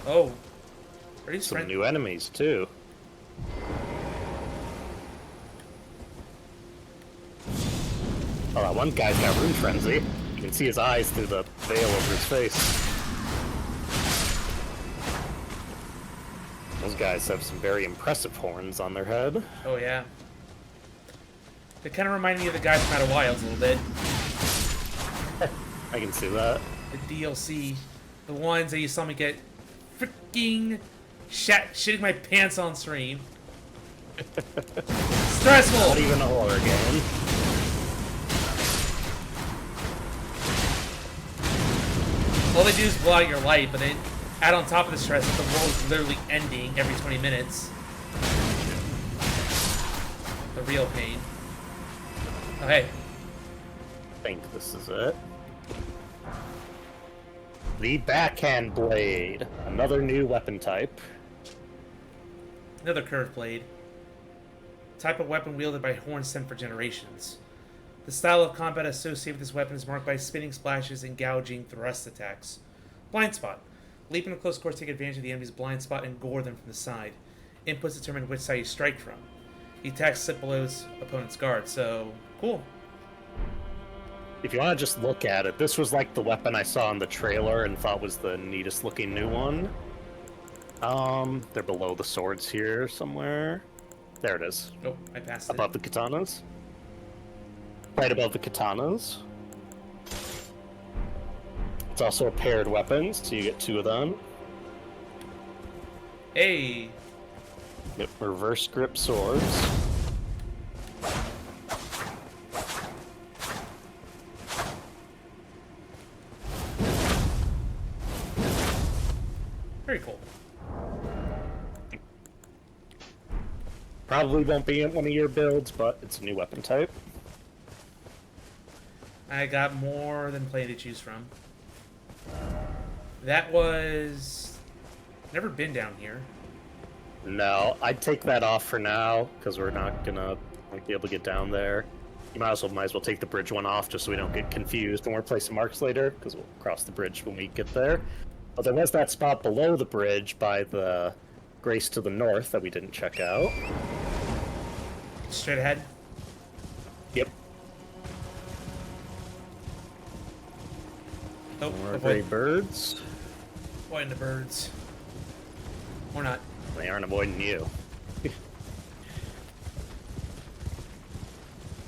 Oh. Are these Some new enemies too. Oh, that one guy's got Rune Frenzy. You can see his eyes through the veil over his face. Those guys have some very impressive horns on their head. Oh, yeah. They kind of remind me of the guys from Outer Wilds a little bit. I can see that. The DLC. The ones that you saw me get freaking shitting my pants on stream. Stressful! Not even a horror game. All they do is blow out your light, but then add on top of the stress that the world is literally ending every 20 minutes. The real pain. Oh, hey. I think this is it. The Backhand Blade. Another new weapon type. Another curved blade. Type of weapon wielded by horns sent for generations. The style of combat associated with this weapon is marked by spinning splashes and gouging thrust attacks. Blind spot. Leap into close quarters, take advantage of the enemy's blind spot and gore them from the side. Inputs determine which side you strike from. The attacks sit below his opponent's guard, so cool. If you want to just look at it, this was like the weapon I saw in the trailer and thought was the neatest looking new one. They're below the swords here somewhere. There it is. Oh, I passed it. Above the katanas. Right above the katanas. It's also a paired weapon, so you get two of them. Hey! Yep, reverse grip swords. Very cool. Probably won't be in one of your builds, but it's a new weapon type. I got more than plenty to choose from. That was... Never been down here. No, I'd take that off for now, because we're not gonna be able to get down there. You might as well take the bridge one off, just so we don't get confused when we're placing marks later, because we'll cross the bridge when we get there. But there was that spot below the bridge by the Grace to the north that we didn't check out. Straight ahead. Yep. Oh, More gray birds. avoiding the birds. Or not. They aren't avoiding you.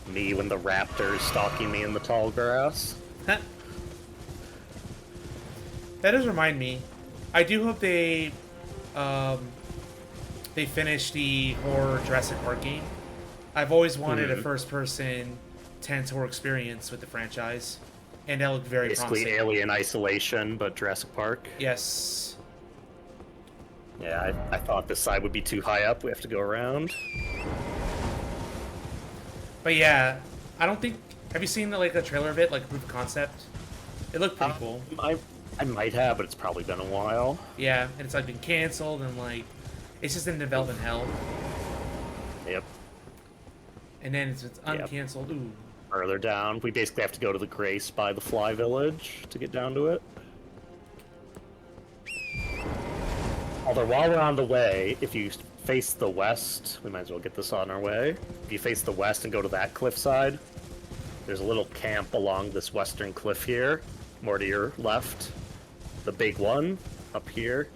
Me when the raptor's stalking me in the tall grass. That does remind me. I do hope they finish the horror Jurassic Park game. I've always wanted a first-person tense horror experience with the franchise, and that looked very Basically promising. Alien Isolation, but Jurassic Park. Yes. Yeah, I thought this side would be too high up. We have to go around. But yeah, I don't think... Have you seen the trailer of it, like proof of concept? It looked pretty cool. I might have, but it's probably been a while. Yeah, and it's been canceled, and it's just in development hell. Yep. And then it's uncancelled. Ooh. Further down, we basically have to go to the Grace by the Fly Village to get down to it. Although while we're on the way, if you face the west, we might as well get this on our way. If you face the west and go to that cliffside, there's a little camp along this western cliff here, more to your left. The big one up here.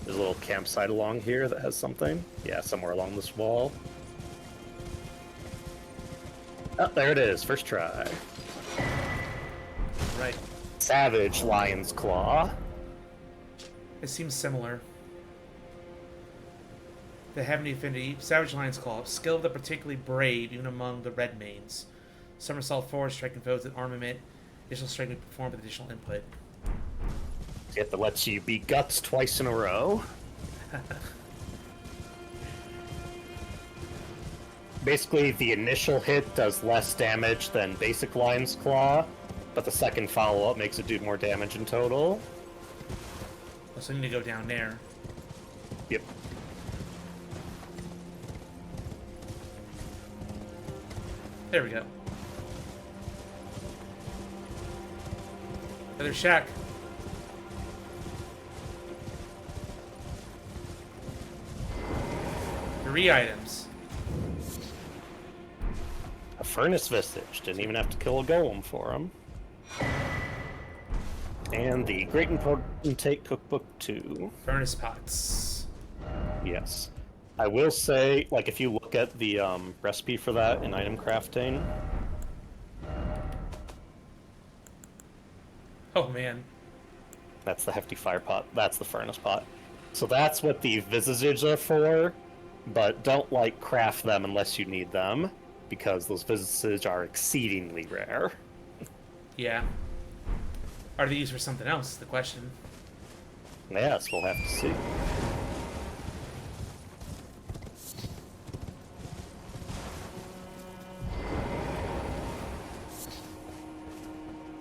There's a little campsite along here that has something. Yeah, somewhere along this wall. Oh, there it is. First try. Right. Savage Lion's Claw. It seems similar. They have any affinity. Savage Lion's Claw. Skill of the particularly brave, even among the red mains. Somersault forward, striking foes with armament. Additional strike may be performed with additional input. It that lets you beat Guts twice in a row. Basically, the initial hit does less damage than basic Lion's Claw, but the second follow-up makes it do more damage in total. So I need to go down there. Yep. There we go. Another shack. 3 items. A Furnace Visage. Didn't even have to kill a golem for him. And the Great and Potentate Cookbook 2. Furnace pots. Yes. I will say, like, if you look at the recipe for that in item crafting... Oh, man. That's the Hefty Fire Pot. That's the Furnace Pot. So that's what the Visages are for, but don't, like, craft them unless you need them, because those Visages are exceedingly rare. Yeah. Are they used for something else? The question. Yes, we'll have to see.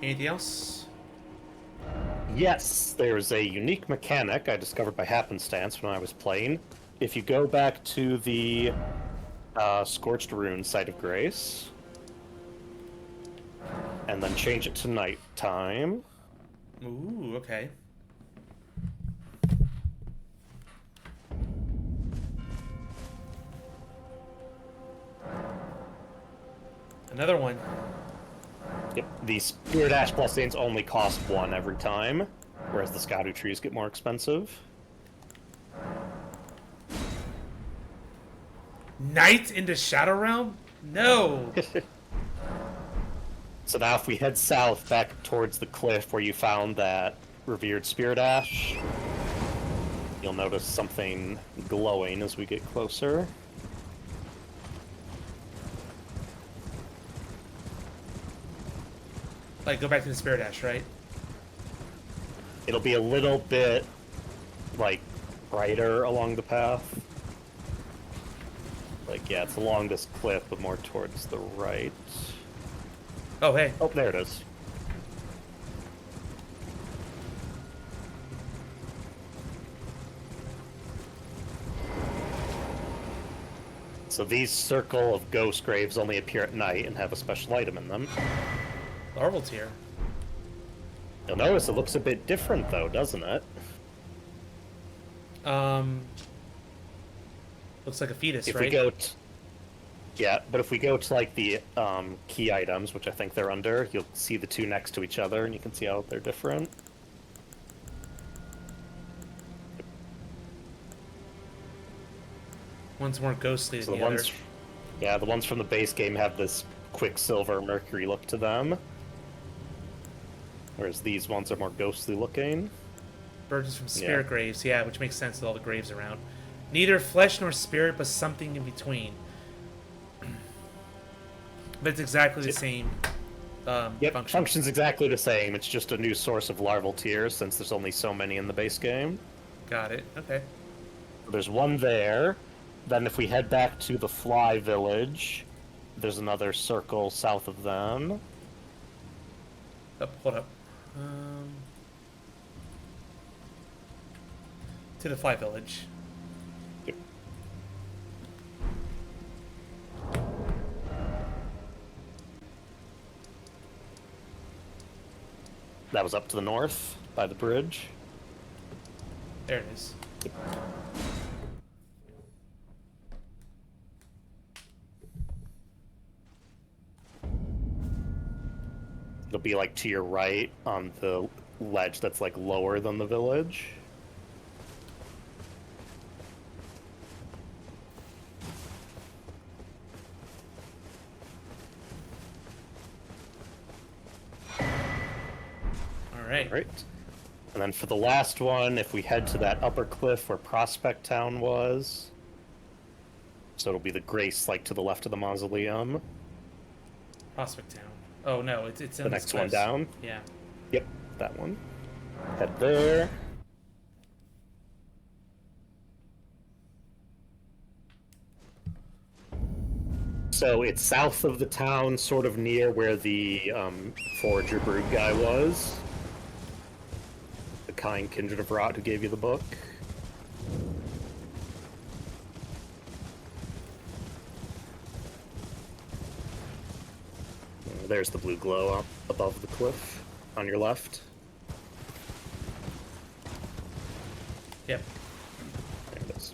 Anything else? Yes, there's a unique mechanic I discovered by happenstance when I was playing. If you go back to the Scorched Rune Site of Grace, and then change it to nighttime. Ooh, okay. Another one. Yep, the Spirit Ash blessings only cost 1 every time, whereas the Scadu trees get more expensive. Night into Shadow Realm? No! So now if we head south back towards the cliff where you found that revered Spirit Ash, you'll notice something glowing as we get closer. Like, go back to the Spirit Ash, right? It'll be a little bit, like, brighter along the path. Like, yeah, it's along this cliff, but more towards the right. Oh, hey. Oh, there it is. So these circle of ghost graves only appear at night and have a special item in them. Larval tier. You'll notice it looks a bit different, though, doesn't it? Looks like a fetus, If right? we go yeah, but if we go to, like, the key items, which I think they're under, you'll see the two next to each other, and you can see how they're different. One's more ghostly So than the the ones, other. yeah, the ones from the base game have this Quicksilver Mercury look to them, whereas these ones are more ghostly looking. Birds from spirit graves, yeah, which makes sense with all the graves around. Neither flesh nor spirit, but something in between. But it's exactly the same Yep, function. function's exactly the same. It's just a new source of larval tears since there's only so many in the base game. Got it. Okay. There's one there. Then if we head back to the Fly Village, there's another circle south of them. Oh, hold up. To the Fly Village. Yep. That was up to the north by the bridge. There it is. It'll be like to your right on the ledge that's like lower than the village. Alright. Right. And then for the last one, if we head to that upper cliff where Prospect Town was, so it'll be the Grace, like to the left of the mausoleum. Prospect Town. Oh no, it's in The next one cliffs. down. Yeah. Yep, that one. Head there. So it's south of the town, sort of near where the Forager Brood guy was. The kind kindred of rot who gave you the book. There's the blue glow up above the cliff on your left. Yep. There it is.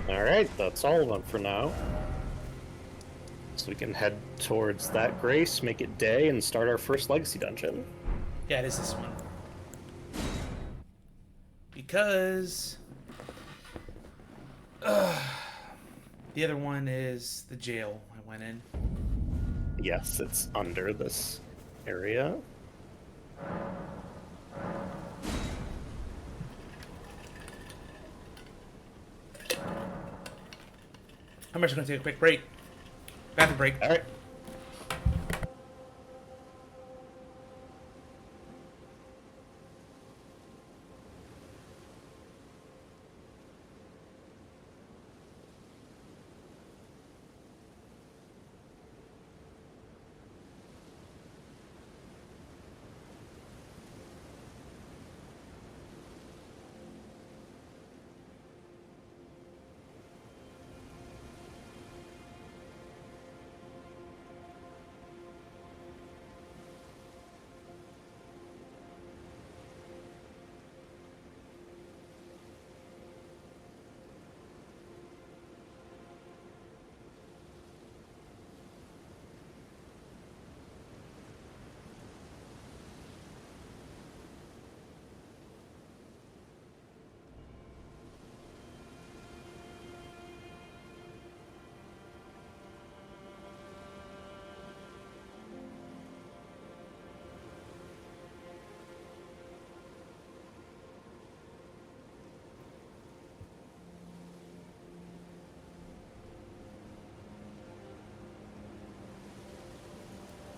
Alright, that's all of them for now. So we can head towards that Grace, make it day, and start our first Legacy Dungeon. Yeah, it is this one. Because... the other one is the jail I went in. Yes, it's under this area. I'm just going to take a quick break. Bathroom break. Alright.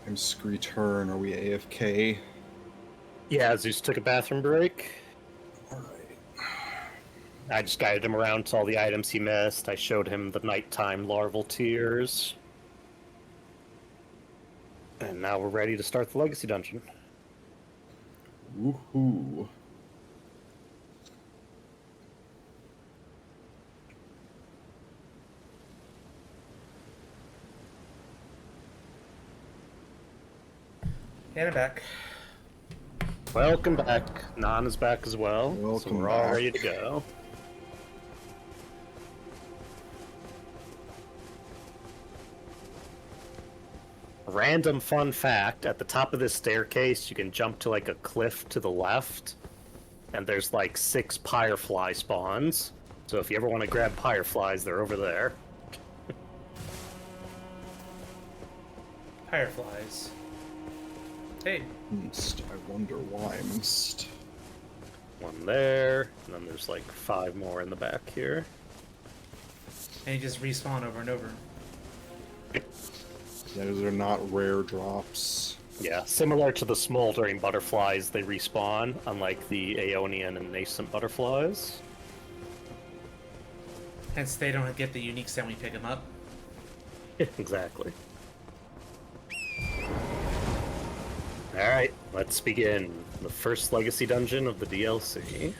I'm Screeturn. Are we AFK? Yeah, Zeus took a bathroom break. Alright. I just guided him around to all the items he missed. I showed him the nighttime larval tears. And now we're ready to start the Legacy Dungeon. Woohoo. And I'm back. Welcome back. Nan is back as well. So Welcome we're all back. ready to go. Random fun fact, at the top of this staircase you can jump to like a cliff to the left, and there's like 6 pyrefly spawns. So if you ever want to grab pyreflies, they're over there. Fireflies. Hey. Mist. I wonder why mist. One there, and then there's like 5 more in the back here. And you just respawn over and over. Yeah, those are not rare drops. Yeah, similar to the smoldering butterflies, they respawn, unlike the Aeonian and nascent butterflies. Hence, they don't get the unique sound when we pick them up. Exactly. Alright, let's begin. The first Legacy Dungeon of the DLC.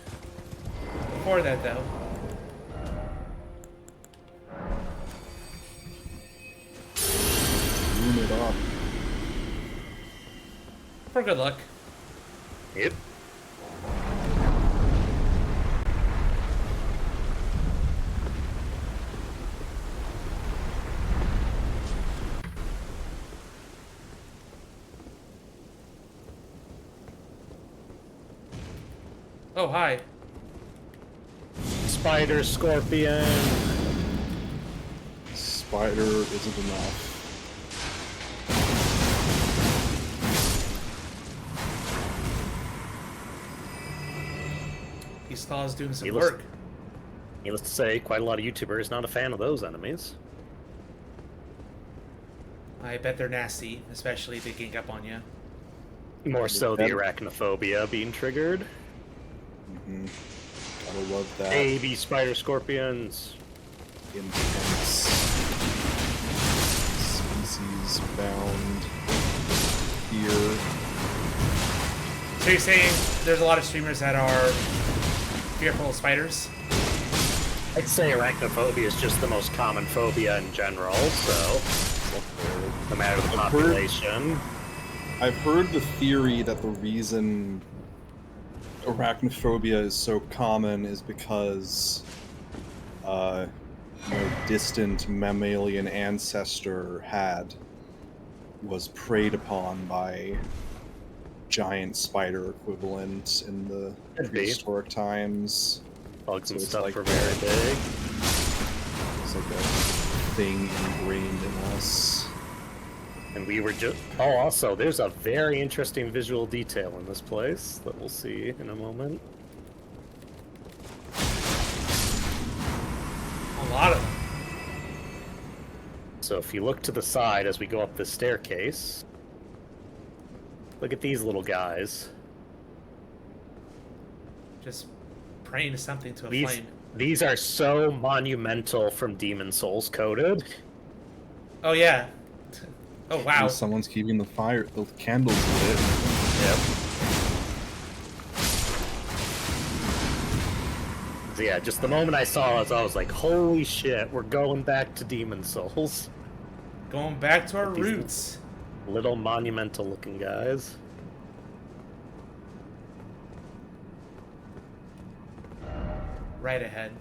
Before that, though, up. For good luck. Yep. Oh, hi. Spider, scorpion. Spider isn't enough. These claws doing some Needless- work. Needless to say, quite a lot of YouTubers not a fan of those enemies. I bet they're nasty, especially if they gank up on you. More so the Better- arachnophobia being triggered. Mm-hmm. I love that. Baby spider scorpions. Intense species bound here. So you're saying there's a lot of streamers that are fearful of spiders? I'd say arachnophobia is just the most common phobia in general, so no matter the I've heard- population. I've heard the theory that the reason arachnophobia is so common is because distant mammalian ancestor was preyed upon by giant spider equivalent in the Could be. prehistoric times. Bugs and So it's stuff like- were very big. It's like a thing ingrained in us. And we were just... Oh, also, there's a very interesting visual detail in this place that we'll see in a moment. A lot of them. So if you look to the side as we go up this staircase, look at these little guys. Just praying to something to a These, flame. these are so monumental from Demon Souls coded. Oh, yeah. Oh, wow. Someone's keeping the candles lit. Yep. So yeah, just the moment I saw it, I was like, holy shit, we're going back to Demon Souls. Going back to our These- roots. Little monumental looking guys. Right ahead.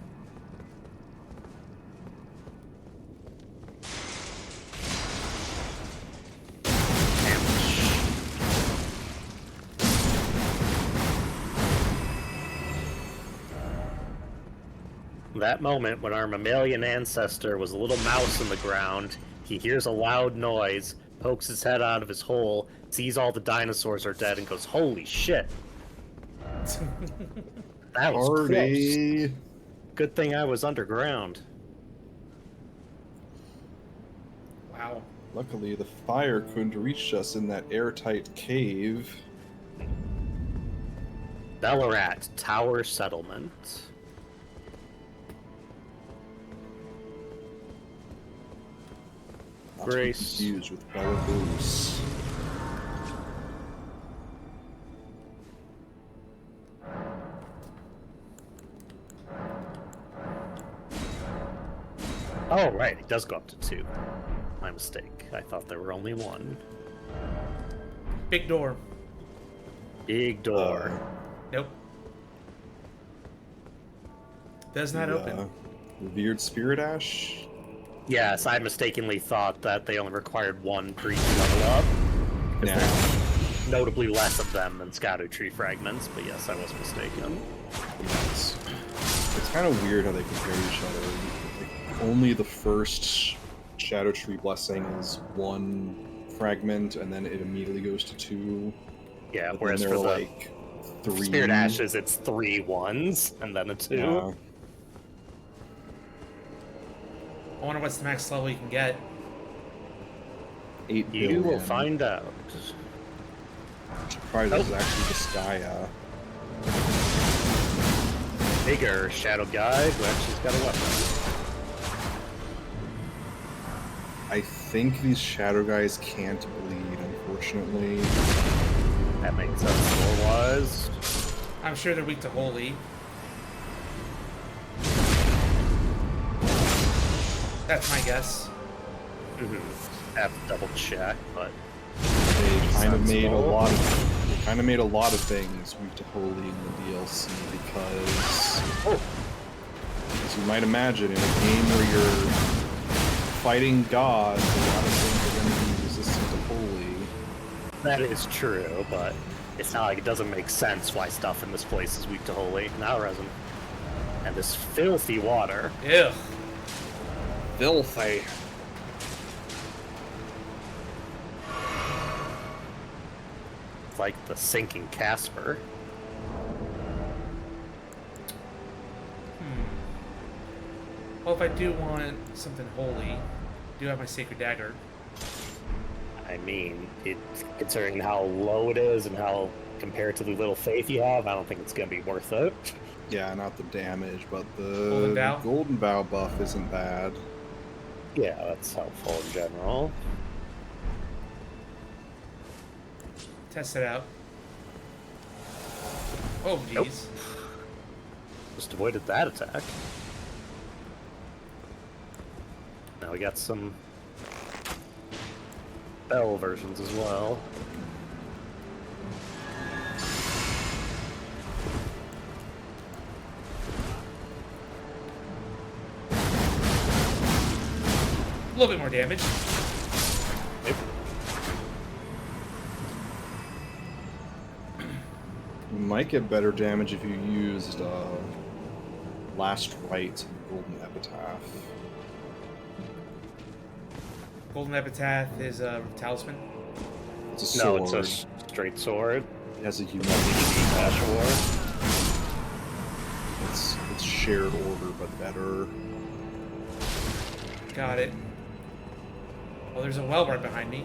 That moment when our mammalian ancestor was a little mouse in the ground, he hears a loud noise, pokes his head out of his hole, sees all the dinosaurs are dead, and goes, holy shit. That was close. Party! Good thing I was underground. Wow. Luckily, the fire couldn't reach us in that airtight cave. Bellarat Tower Settlement. Not to be Grace. confused with Belarus. Oh, right, it does go up to 2. My mistake. I thought there were only 1. Big door. Big door. Nope. Does not open. Revered Spirit Ash? Yes, I mistakenly thought that they only required 1 per each level up. Nah. Notably less of them than Scattered Tree Fragments, but yes, I was mistaken. Yes. It's kind of weird how they compare each other. Like, only the first Shadow Tree Blessing is 1 fragment, and then it immediately goes to 2. Yeah, But whereas then for there the are like 3. Spirit Ashes, it's 3 ones, and then a 2. Yeah. I wonder what's the max level you can get. 8 You billion. will find out. I'm surprised this is actually the Skya. Bigger Shadow Guy who actually's got a weapon. I think these Shadow Guys can't bleed, unfortunately. That makes sense lore-wise. I'm sure they're weak to holy. That's my guess. Mm-hmm. have to double check, but They kind of made a Sensible. lot of they kind of made a lot of things weak to holy in the DLC because, as you might imagine, in a game where you're fighting gods, a lot of things are going to be resistant to holy. that is true, but it's not like it doesn't make sense why stuff in this place is weak to holy. Now resin. And this filthy water. Ew. Filthy. It's like the sinking Casper. Well, if I do want something holy, I do have my sacred dagger. I mean, considering how low it is and how comparatively little faith you have, I don't think it's going to be worth it. Yeah, not the damage, but Golden the Bow? golden bow buff isn't bad. Yeah, that's helpful in general. Test it out. Oh, jeez. Nope. Just avoided that attack. Now we got some bell versions as well. A little bit more damage. Yep. You might get better damage if you used Last Rite and Golden Epitaph. Golden Epitaph is a talisman. It's a No, sword. it's a straight sword. It has a unique. Clash War. It's shared order, but better. Got it. Oh, there's a well right behind me.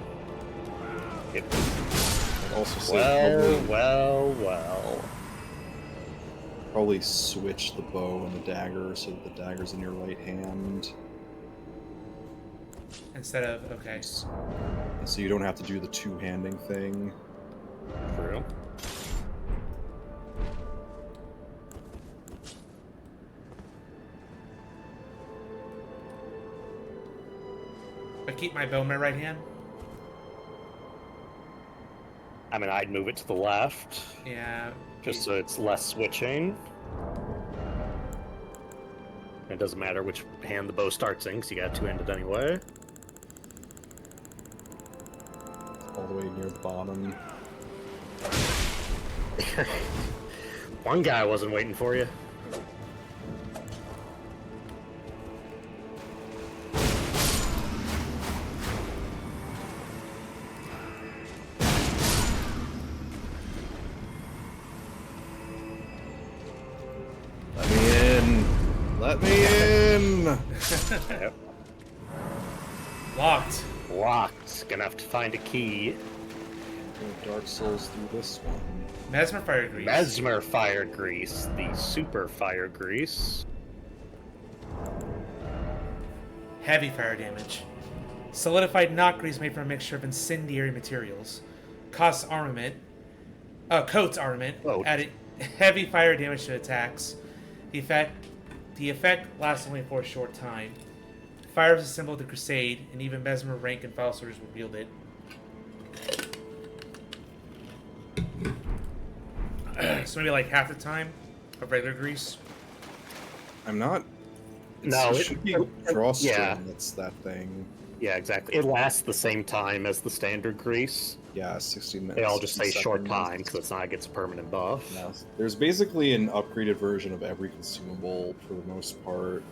Yep. I'd also say Well. probably switch the bow and the dagger so that the dagger's in your right hand. Instead of, okay. And so you don't have to do the two-handing thing. True. I keep my bow in my right hand. I mean, I'd move it to the left, Yeah. just so it's less switching. It doesn't matter which hand the bow starts in, because you got two-handed anyway. All the way near the bottom. One guy wasn't waiting for you. Let me in! Let me in! Yep. Locked. Locked. Gonna have to find a key. Go Dark Souls through this one. Mesmer Fire Grease. Mesmer Fire Grease, the Super Fire Grease. Heavy fire damage. Solidified knot grease made from a mixture of incendiary materials. Costs armament. Coats armament. Coat. Added heavy fire damage to attacks. The effect lasts only for a short time. Fire is a symbol of the Crusade, and even Mesmer rank and file sorters will wield it. So maybe like half the time of regular grease. I'm not. No, it it- should be drawstring. yeah. That's that thing. Yeah, exactly. It lasts the same time as the standard grease. Yeah, 16 minutes. They all just say 60 short seconds. time, because it's not like it's a permanent buff. Yeah. There's basically an upgraded version of every consumable for the most part.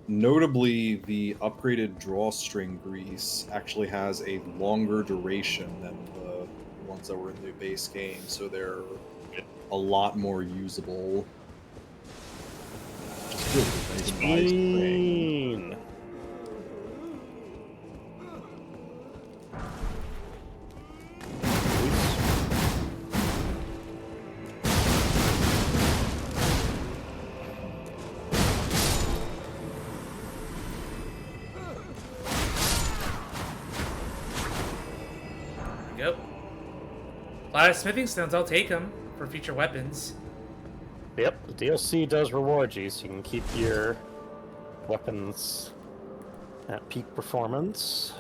Notably, the upgraded drawstring grease actually has a longer duration than the ones that were in the base game, so they're a lot more usable. Just good that they can buy spring. Yep. A lot of smithing stones, I'll take them for future weapons. Yep, the DLC does reward you, so you can keep your weapons At peak performance.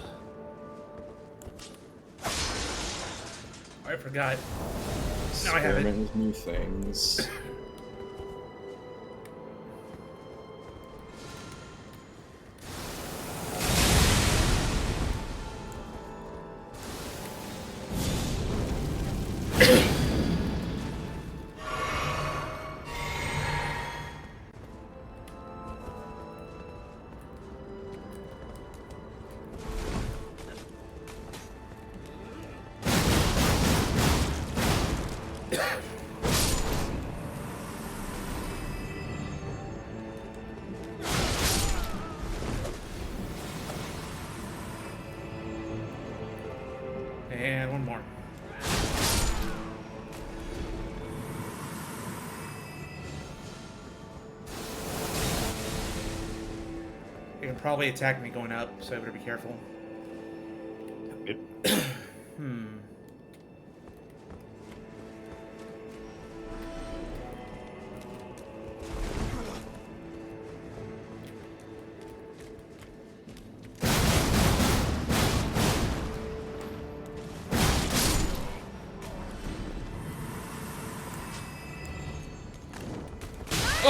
I forgot. Now I have it. Experiment with new things. And one more. They can probably attack me going up, so I better be careful. Hmm.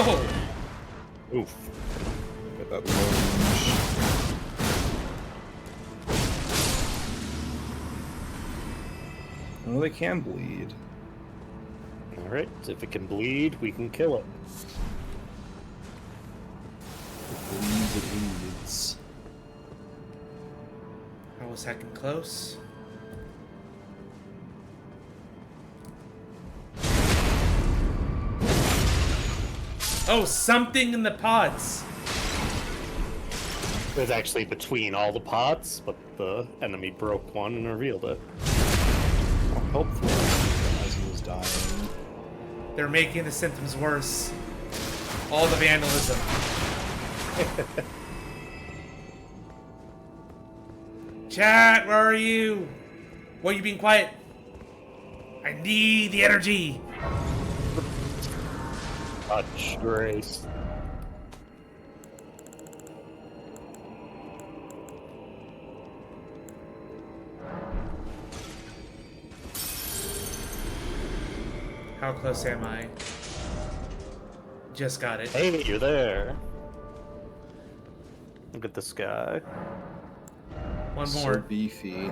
Oh! Oof. Get that lunge. Oh, they can bleed. Alright, if it can bleed, we can kill it. It bleeds, it bleeds. I was hacking close. Oh, something in the pods. It was actually between all the pots, but the enemy broke one and revealed it. How helpful as he was dying. They're making the symptoms worse. All the vandalism. Chat, where are you? Why are you being quiet? I need the energy. Touch grace. How close am I? Just got it. Hey, you're there. Look at this guy. One So more. beefy.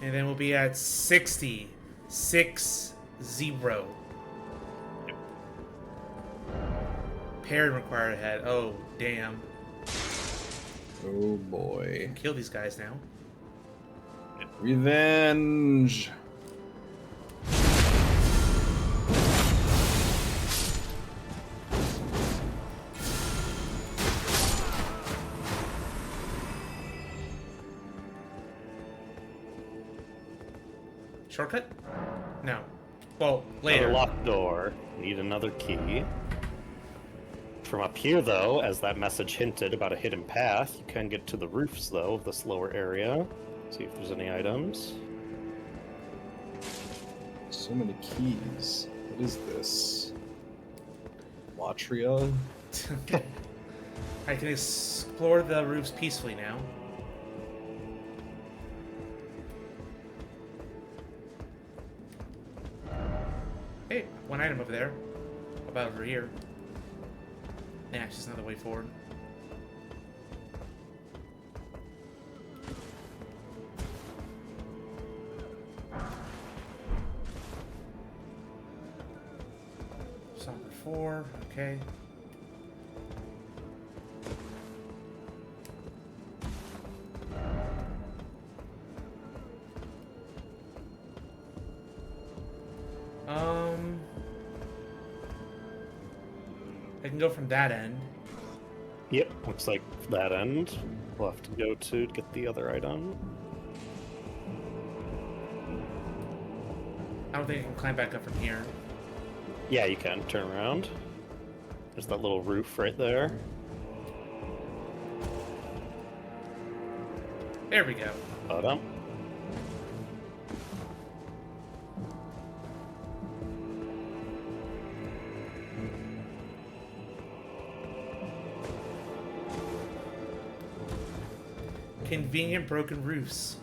And then we'll be at 60. 6-0. Parry required ahead. Oh, damn. Oh boy. Kill these guys now. Revenge! Shortcut? No. Well, later. Another locked door. Need another key. From up here, though, as that message hinted about a hidden path, you can get to the roofs, though, of this lower area. See if there's any items. So many keys. What is this? Latria? I can explore the roofs peacefully now. Hey, one item over there. How about over here? Nah, it's just another way forward. Somber 4, okay. I can go from that end. Yep, looks like that end. We'll have to go to get the other item. I don't think I can climb back up from here. Yeah, you can. Turn around. There's that little roof right there. There we go. Bottom. Convenient broken roofs.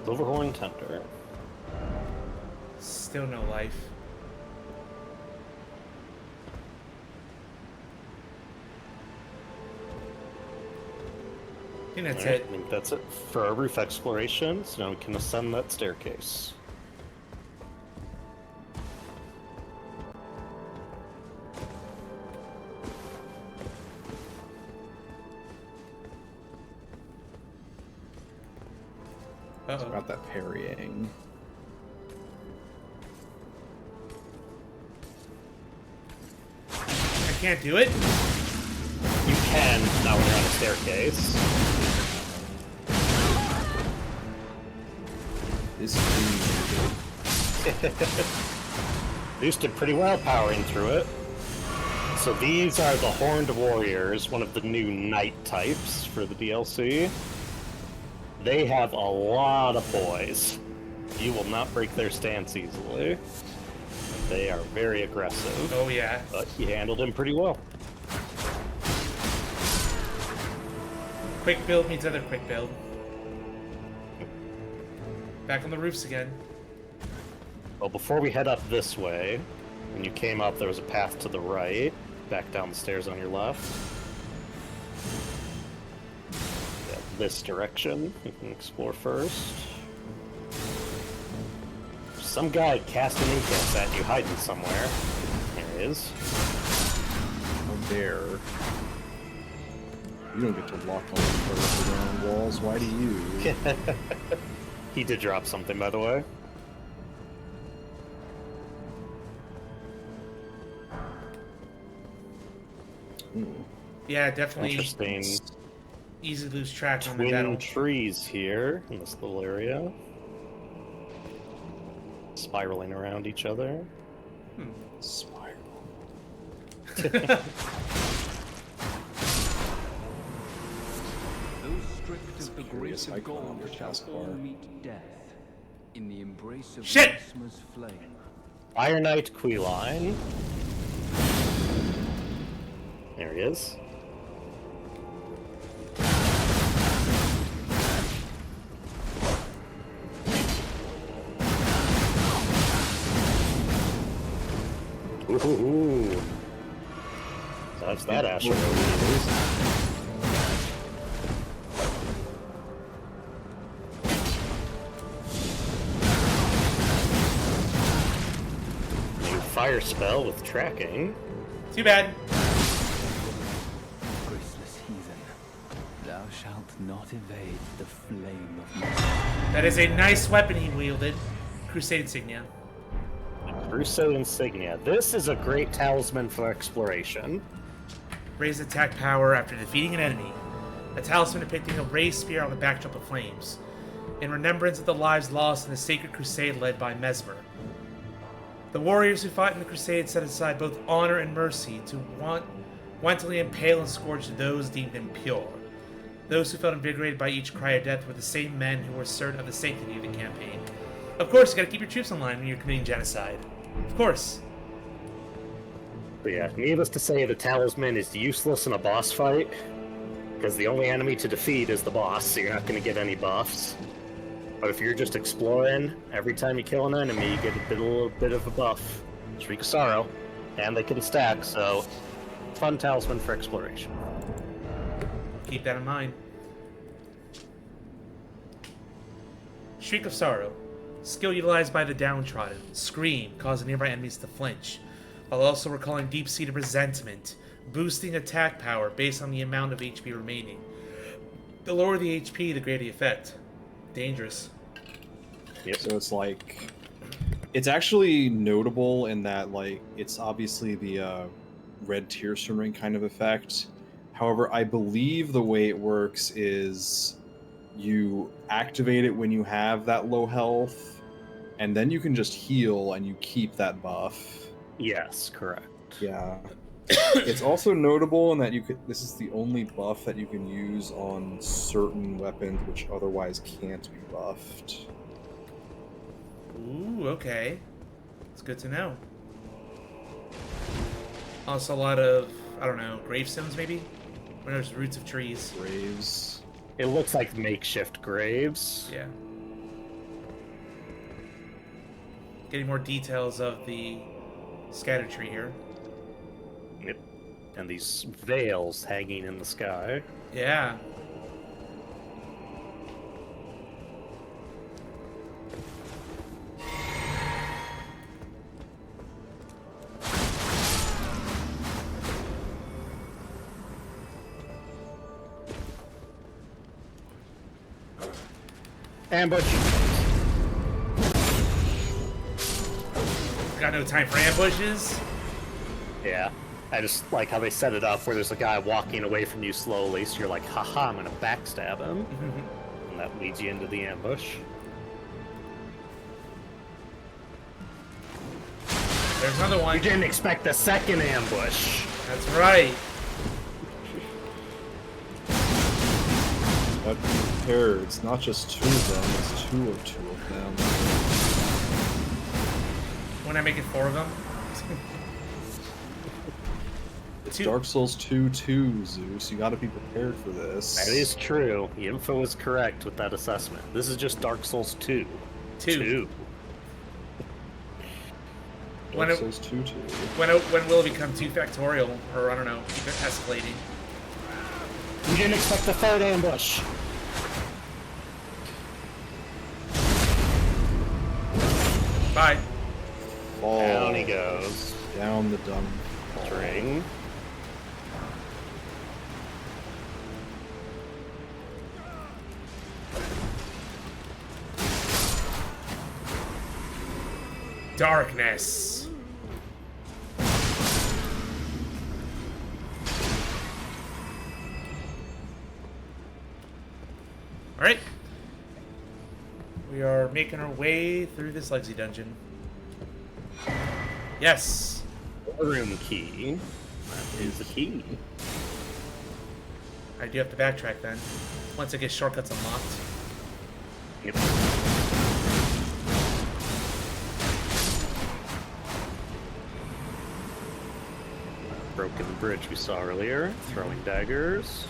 Silverhorn Tender. Still no life. I think that's Alright, it. I think that's it for our roof exploration. So now we can ascend that staircase. It's Uh-oh. about that parrying. I can't do it? You can, now when you're on the staircase. This is Zeus did pretty well powering through it. So these are the Horned Warriors, one of the new Knight types for the DLC. They have a lot of poise. You will not break their stance easily. They are very aggressive. Oh, yeah. But you handled him pretty well. Quick build means other quick build. Back on the roofs again. Well, before we head up this way, when you came up, there was a path to the right, back down the stairs on your left. Yeah, this direction, you can explore first. Some guy casting incense at you, hiding somewhere. There he is. oh, there. You don't get to lock on the around walls. Why do you? He did drop something, by the way. Yeah, definitely Interesting. easy to lose track on the battle. Twin trees here in this little area. Spiraling around each other. Spiral. Those stripped of the curious grace of icon on gold your shall all taskbar. meet death in the embrace of Shit! Miasma's flame. Fire Knight Queeline. There he is. Ooh. That's that Asher. New fire spell with tracking. Too bad. Graceless heathen, thou shalt not evade the flame of my... That is a nice weapon he wielded. Crusade Insignia. Crusade Insignia. This is a great talisman for exploration. Raise attack power after defeating an enemy. A talisman depicting a raised spear on the backdrop of flames. In remembrance of the lives lost in the sacred crusade led by Mesmer. The warriors who fought in the crusade set aside both honor and mercy to wantonly impale and scourge those deemed impure. Those who felt invigorated by each cry of death were the same men who were certain of the sanctity of the campaign. Of course, you gotta keep your troops online when you're committing genocide. Of course. But yeah, needless to say, the talisman is useless in a boss fight, because the only enemy to defeat is the boss, so you're not going to get any buffs. But if you're just exploring, every time you kill an enemy, you get a little bit of a buff. Shriek of Sorrow, and they can stack, so fun talisman for exploration. Keep that in mind. Shriek of Sorrow. Skill utilized by the downtrodden. Scream, causing nearby enemies to flinch, while also recalling deep-seated resentment, boosting attack power based on the amount of HP remaining. The lower the HP, the greater the effect. Dangerous. Yep. So it's like, it's actually notable in that, like, it's obviously the red Tearstone ring kind of effect. However, I believe the way it works is you activate it when you have that low health, and then you can just heal and you keep that buff. Yes, correct. Yeah. It's also notable in that this is the only buff that you can use on certain weapons which otherwise can't be buffed. Ooh, okay. It's good to know. Also a lot of, I don't know, gravestones maybe? When there's roots of trees. Graves. It looks like makeshift graves. Yeah. Getting more details of the scatter tree here. Yep. And these veils hanging in the sky. Yeah. Ambush. Got no time for ambushes. Yeah. I just like how they set it up where there's a guy walking away from you slowly, so you're like, haha, I'm gonna backstab him. And that leads you into the ambush. There's another one. You didn't expect the second ambush. That's right. But here, it's not just two of them, it's two of them. When I make it 4 of them. It's Two. Dark Souls 2 Zeus. You gotta be prepared for this. That is true. The info is correct with that assessment. This is just Dark Souls 2. Two. Dark When it- Souls 2 When will it become 2 factorial? Or, I don't know, keep it escalating. You didn't expect the third ambush. Bye. Fall Down he goes. down the dung. String. Darkness. Alright. We are making our way through this Legacy dungeon. Yes. Room key. That is the key. I do have to backtrack then. Once I get shortcuts unlocked. Yep. Broken bridge we saw earlier. Throwing daggers.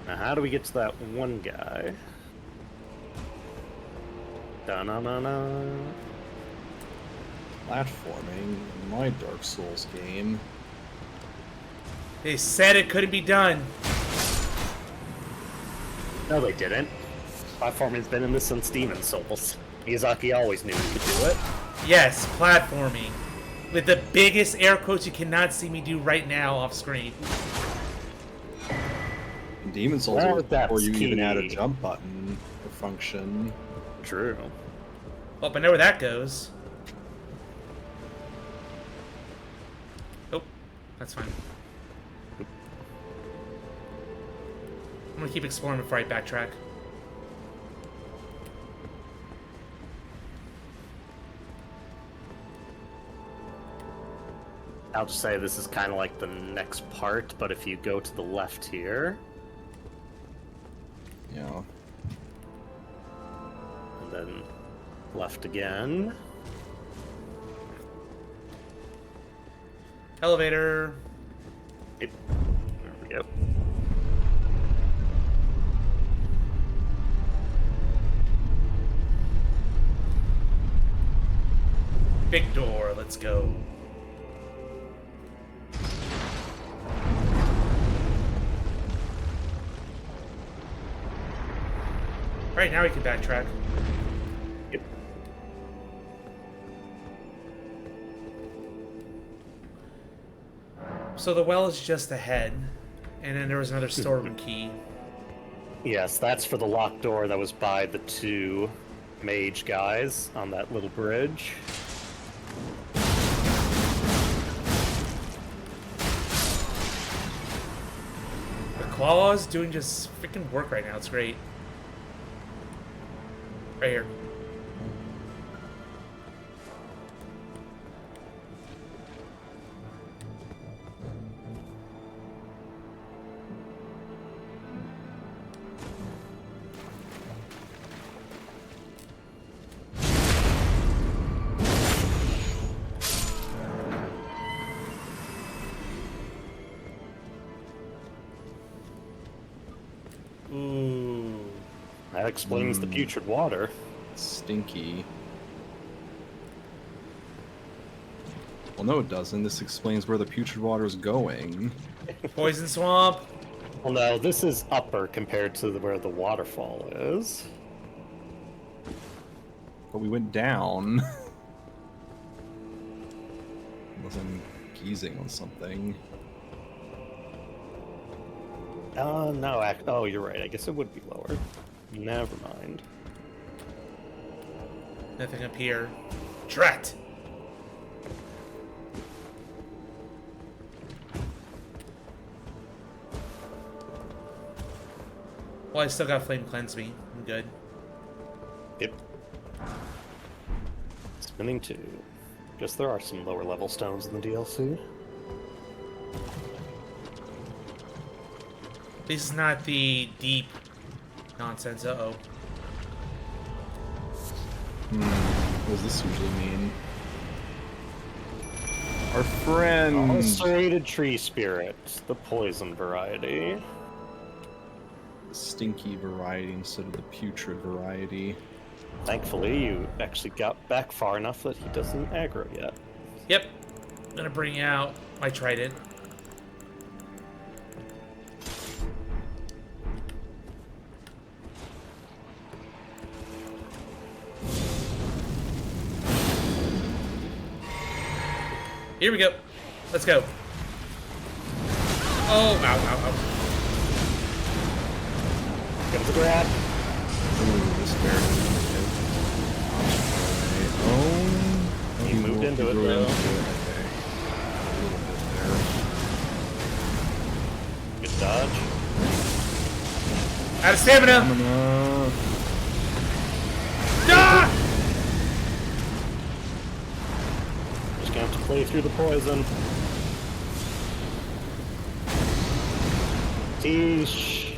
Now how do we get to that one guy? Da-na-na-na. Platforming in my Dark Souls game. They said it couldn't be done. No, they didn't. Platforming's been in this since Demon's Souls. Miyazaki always knew he could do it. Yes, platforming. With the biggest air quotes you cannot see me do right now off screen. In Demon Souls, Well, it was before that's you even had a key. jump button or function. True. Well, I know where that goes. Oh, that's fine. I'm gonna keep exploring before I backtrack. I'll just say this is kind of like the next part, but if you go to the left here, Yeah. and then left again, Elevator. there we go. Big door, let's go. Alright, now we can backtrack. Yep. So the well is just ahead, and then there was another storeroom key. Yes, that's for the locked door that was by the two mage guys on that little bridge. The claw's doing just freaking work right now, it's great. Right here. That explains the putrid water. Stinky. Well, no, it doesn't. This explains where the putrid water is going. Poison swamp. Well, no, this is upper compared to where the waterfall is. But we went down. Unless I'm geezing on something. No, oh, you're right. I guess it would be lower. Never mind. Nothing up here. Drat! Well, I still got Flame Cleanse me. I'm good. Yep. Spinning 2. Guess there are some lower level stones in the DLC. This is not the deep nonsense. Uh-oh. What does this usually mean? Our friend! Serrated tree spirit, the poison variety. The stinky variety instead of the putrid variety. Thankfully, you actually got back far enough that he doesn't aggro yet. Yep. I'm gonna bring out my trident. Here we go. Let's go. Oh, ow, ow, ow. Get the grab. Ooh, this bear is Oh, He moved into it, grew though. into it. Okay. A little bit there. Good dodge. Out of stamina. Ah! Just gonna have to play through the poison. Teesh.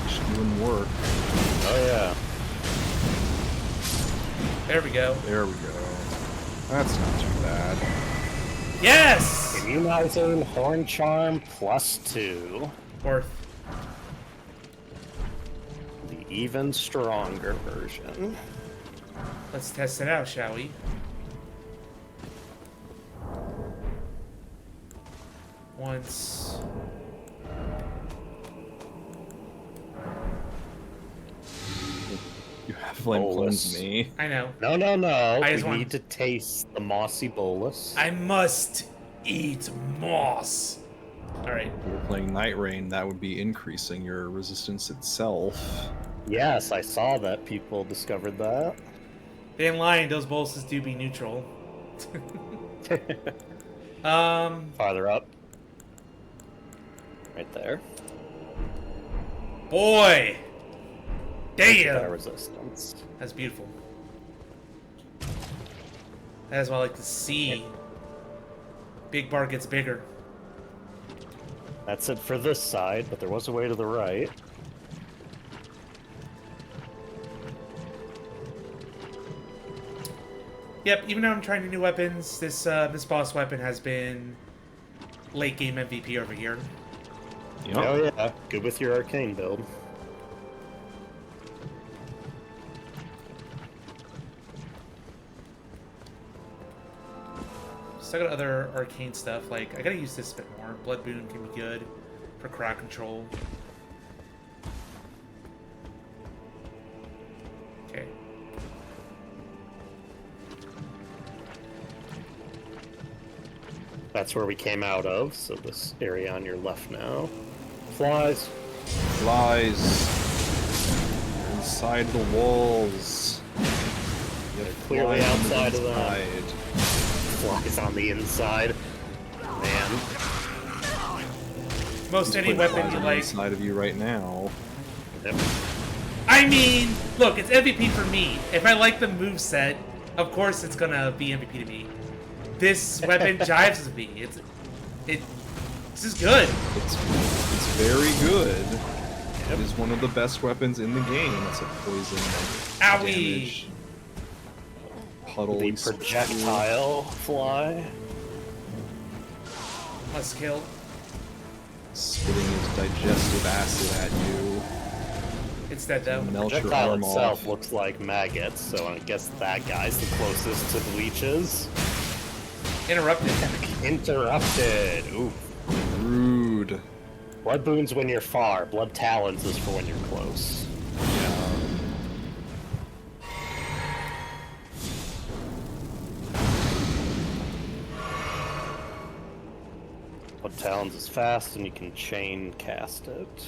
It's doing work. Oh yeah. There we go. There we go. That's not too bad. Yes! Immunizing Horn Charm +2. Worth. The even stronger version. Let's test it out, shall we? Once. You have flame cleanse me. I know. No, no, no. I We just want- need to taste the mossy bolus. I must eat moss. Alright. If we were playing Night Rain, that would be increasing your resistance itself. Yes, I saw that people discovered that. They ain't lying, those boluses do be neutral. Farther up. Right there. Boy! Better Damn! resistance. That's beautiful. That is what I like to see. Big bar gets bigger. That's it for this side, but there was a way to the right. Yep, even though I'm trying new weapons, this boss weapon has been late game MVP over here. Yep. Oh yeah, good with your arcane build. So I got other arcane stuff, like, I gotta use this a bit more. Blood Boon can be good for crowd control. Okay. That's where we came out of, so this area on your left now. Flies. Flies. They're inside the walls. You have Clearly flies on the outside of that. inside. Flies on the inside. Man. Most any Putting weapon flies you on the like. inside of you right now. Yep. I mean, look, it's MVP for me. If I like the moveset, of course it's gonna be MVP to me. This weapon jives with me. This is good. It's very good. It is one of the best weapons in the game. It's a poison Owie. damage. Puddle The projectile fly. Must kill. spitting his digestive acid at you. It's dead though. Melt your Projectile arm itself off. looks like maggots, so I guess that guy's the closest to the leeches. Interrupted. Interrupted. Ooh. Rude. Blood boons when you're far. Blood talons is for when you're close. Blood talons is fast, and you can chain cast it.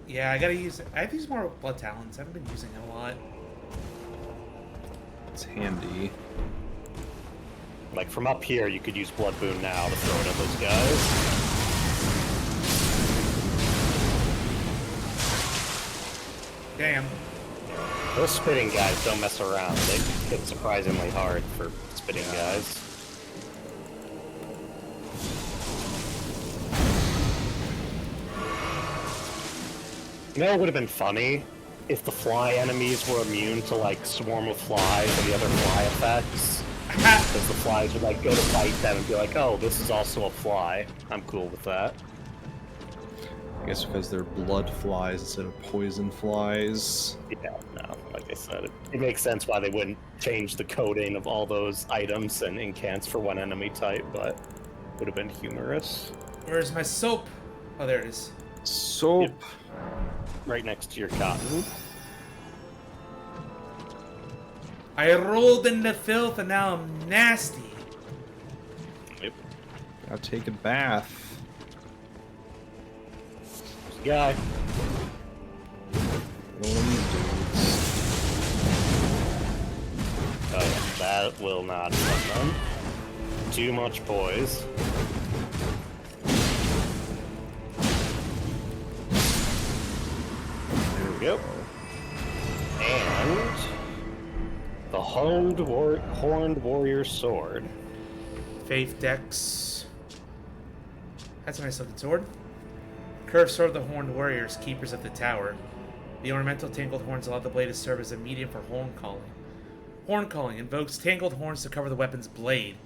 Yeah, I gotta use it. I have to use more blood talons. I haven't been using it a lot. It's handy. Like from up here, you could use blood boon now to throw it at those guys. Damn. Those spitting guys don't mess around. They hit surprisingly hard for spitting guys. You know, it would have been funny if the fly enemies were immune to like swarm of flies and the other fly effects. Because the flies would like go to bite them and be like, "Oh, this is also a fly." I'm cool with that. I guess because they're blood flies instead of poison flies. Yeah, no, like I said, it makes sense why they wouldn't change the coding of all those items and incants for one enemy type, but it would have been humorous. Where's my soap? Oh, there it is. Soap. Yep. Right next to your cotton. I rolled in the filth and now I'm nasty. Yep. Gotta take a bath. There's a guy. One of these dudes. Oh yeah, that will not let them. Too much poise. There we go. And the horned warrior sword. Faith Dex. That's a nice looking sword. Curved sword of the Horned Warriors, keepers of the tower. The ornamental tangled horns allow the blade to serve as a medium for horn calling. Horn calling invokes tangled horns to cover the weapon's blade.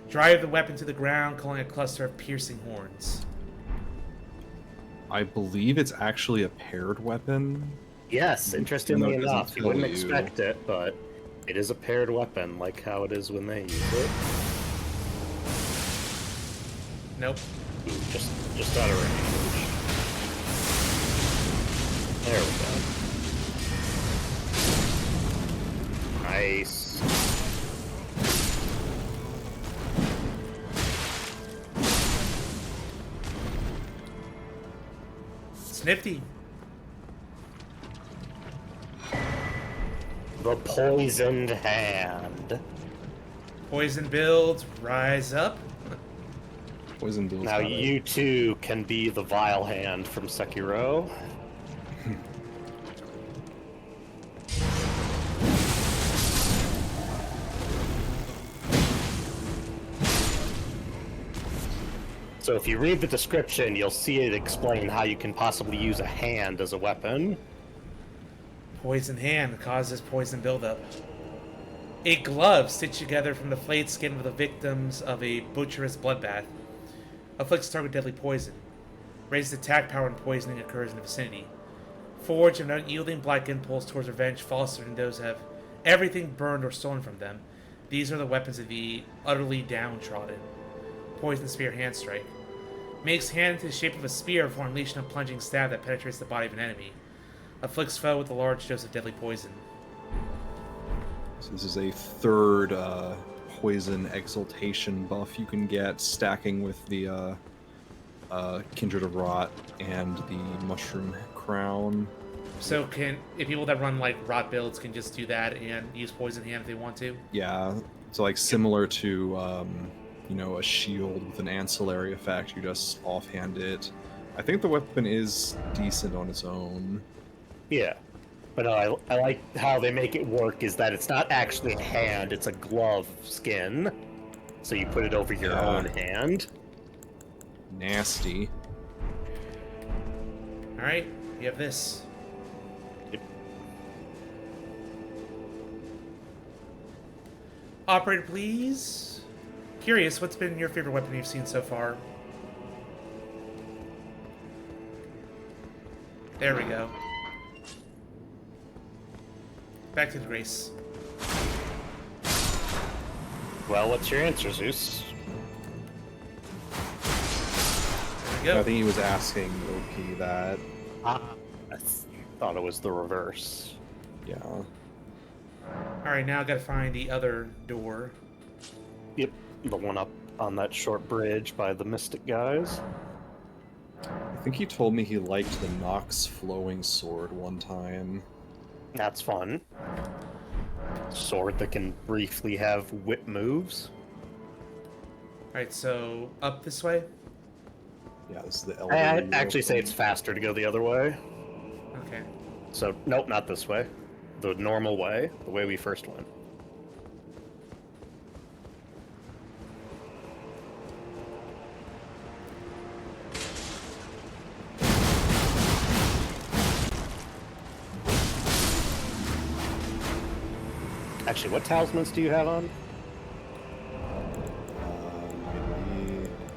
Drive the weapon to the ground, calling a cluster of piercing horns. I believe it's actually a paired weapon. Yes, interestingly Even though it doesn't enough, you tell wouldn't you. expect it, but it is a paired weapon, like how it is when they use it. Nope. Ooh, just out of range. There we go. Nice. It's nifty. The poisoned hand. Poison builds, rise up. Poison builds. Now got it. you too can be the vile hand from Sekiro. So if you read the description, you'll see it explain how you can possibly use a hand as a weapon. Poison hand causes poison buildup. A glove stitched together from the flayed skin of the victims of a butcherous bloodbath afflicts target deadly poison. Raises attack power when poisoning occurs in the vicinity. Forged an unyielding black impulse towards revenge fostering those who have everything burned or stolen from them. These are the weapons of the utterly downtrodden. Poison spear hand strike. Makes hand into the shape of a spear before unleashing a plunging stab that penetrates the body of an enemy. Afflicts foe with a large dose of deadly poison. So this is a third poison exaltation buff you can get, stacking with the Kindred of Rot and the Mushroom Crown. So if people that run like rot builds can just do that and use poison hand if they want to? Yeah, so like similar to a shield with an ancillary effect, you just offhand it. I think the weapon is decent on its own. Yeah. But I like how they make it work is that it's not actually a hand, it's a glove skin. So you put it over your own hand. Nasty. Alright, we have this. Yep. Operator, please. Curious, what's been your favorite weapon you've seen so far? There we go. Back to the Grace. Well, what's your answer, Zeus? There we go. I think he was asking OP that. I thought it was the reverse. Yeah. Alright, now I gotta find the other door. Yep, the one up on that short bridge by the Mystic guys. I think he told me he liked the Nox flowing sword one time. That's fun. Sword that can briefly have whip moves. Alright, so up this way? Yeah, this is the Elden. I'd actually say it's faster to go the other way. Okay. So, nope, not this way. The normal way, the way we first went. Actually, what talismans do you have on?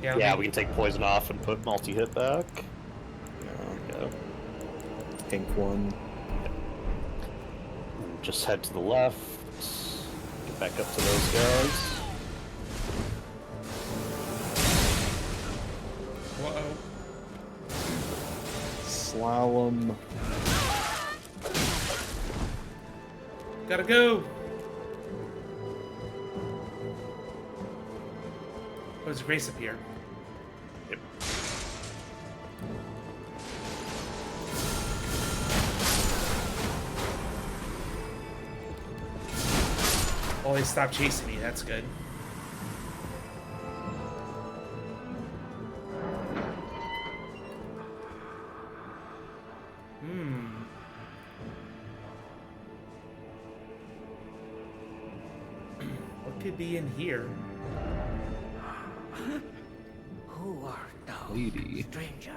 Maybe. Yeah, we can take poison off and put multi-hit back. Yeah. Yeah. Pink one. And just head to the left. Get back up to those guys. Whoa. Slalom. Gotta go! Oh, there's Grace up here. Yep. Oh, they stopped chasing me. That's good. What could be in here? Who art thou, Lady. stranger?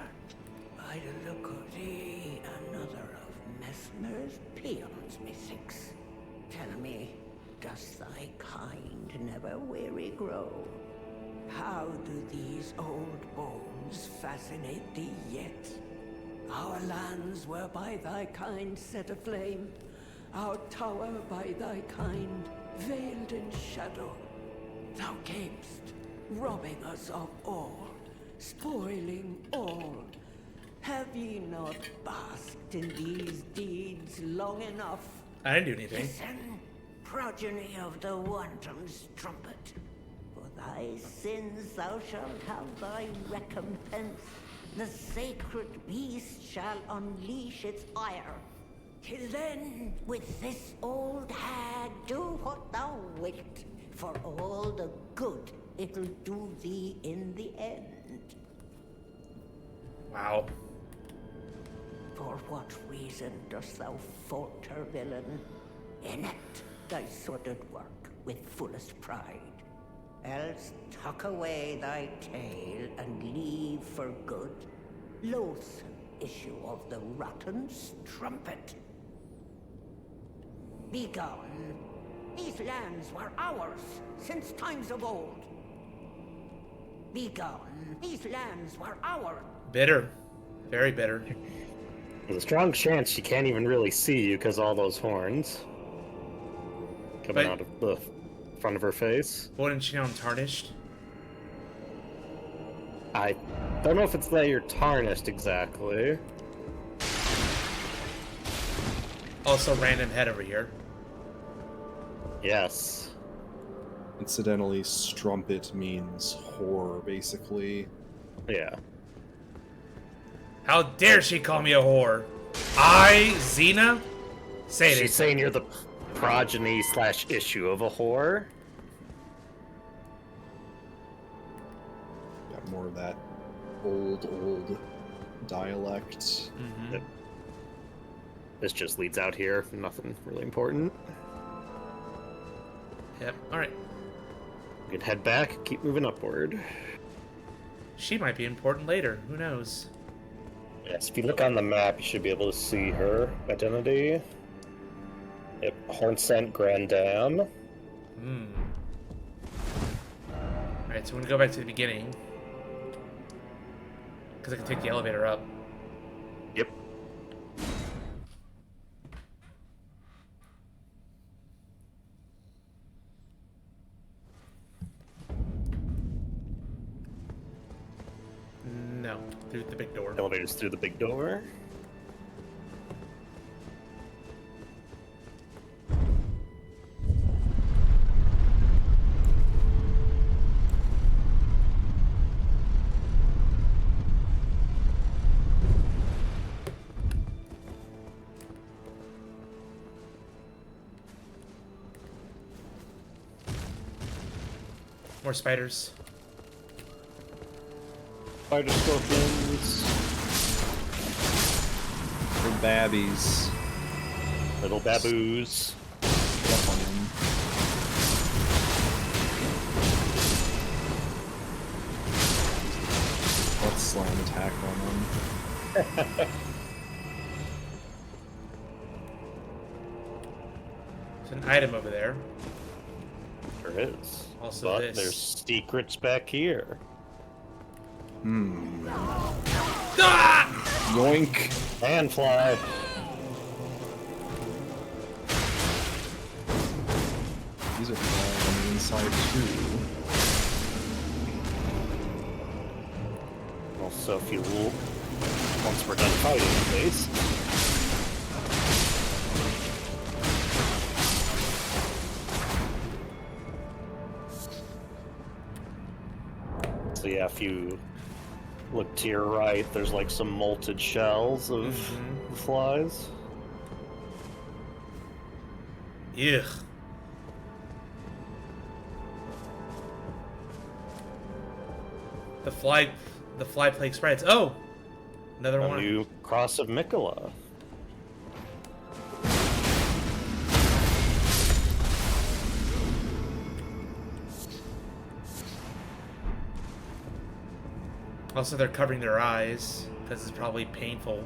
By the look of thee, another of Messmer's peons, methinks. Tell me, does thy kind never weary grow? How do these old bones fascinate thee yet? Our lands were by thy kind set aflame, our tower by thy kind veiled in shadow. Thou camest, robbing us of all, spoiling all. Have ye not basked in these deeds long enough? I didn't do anything. Listen, progeny of the wanton's trumpet. For thy sins thou shalt have thy recompense. The sacred beast shall unleash its ire. Till then, with this old hag, do what thou wilt, for all the good it'll do thee in the end. Wow. For what reason dost thou falter, villain? Enact thy sordid work with fullest pride. Else tuck away thy tail and leave for good. Loathsome issue of the rotten strumpet. Begone. These lands were ours since times of old. Begone. These lands were ours. Bitter. Very bitter. There's a strong chance she can't even really see you because all those horns coming But- out of the front of her face. Wouldn't she know I'm tarnished? I don't know if it's that you're tarnished exactly. Also, random head over here. Yes. Incidentally, strumpet means whore, basically. Yeah. How dare she call me a whore? I, Xena? Say She's it. saying you're the progeny / issue of a whore. Got more of that old dialect. Mm-hmm. Yep. This just leads out here. Nothing really important. Yep. Alright. You can head back, keep moving upward. She might be important later. Who knows? Yes, if you look on the map, you should be able to see her identity. Yep, Hornsent Grand Dam. Hmm. Alright, so we're gonna go back to the beginning. Because I can take the elevator up. Yep. No, through the big door. Elevators through the big door. More spiders. Spider scorpions. Little babbies. Little baboos. Step on them. Let's slam attack on them. There's an item over there. There is. Also but this. there's secrets back here. Ah! Yoink! And fly. These are flying on the inside too. Also, if you will, once we're done fighting, at least. So yeah, if you look to your right, there's like some molted shells of flies. Ugh. The fly plague spreads. Oh! Another A one. new cross of Mikola. Also, they're covering their eyes, because it's probably painful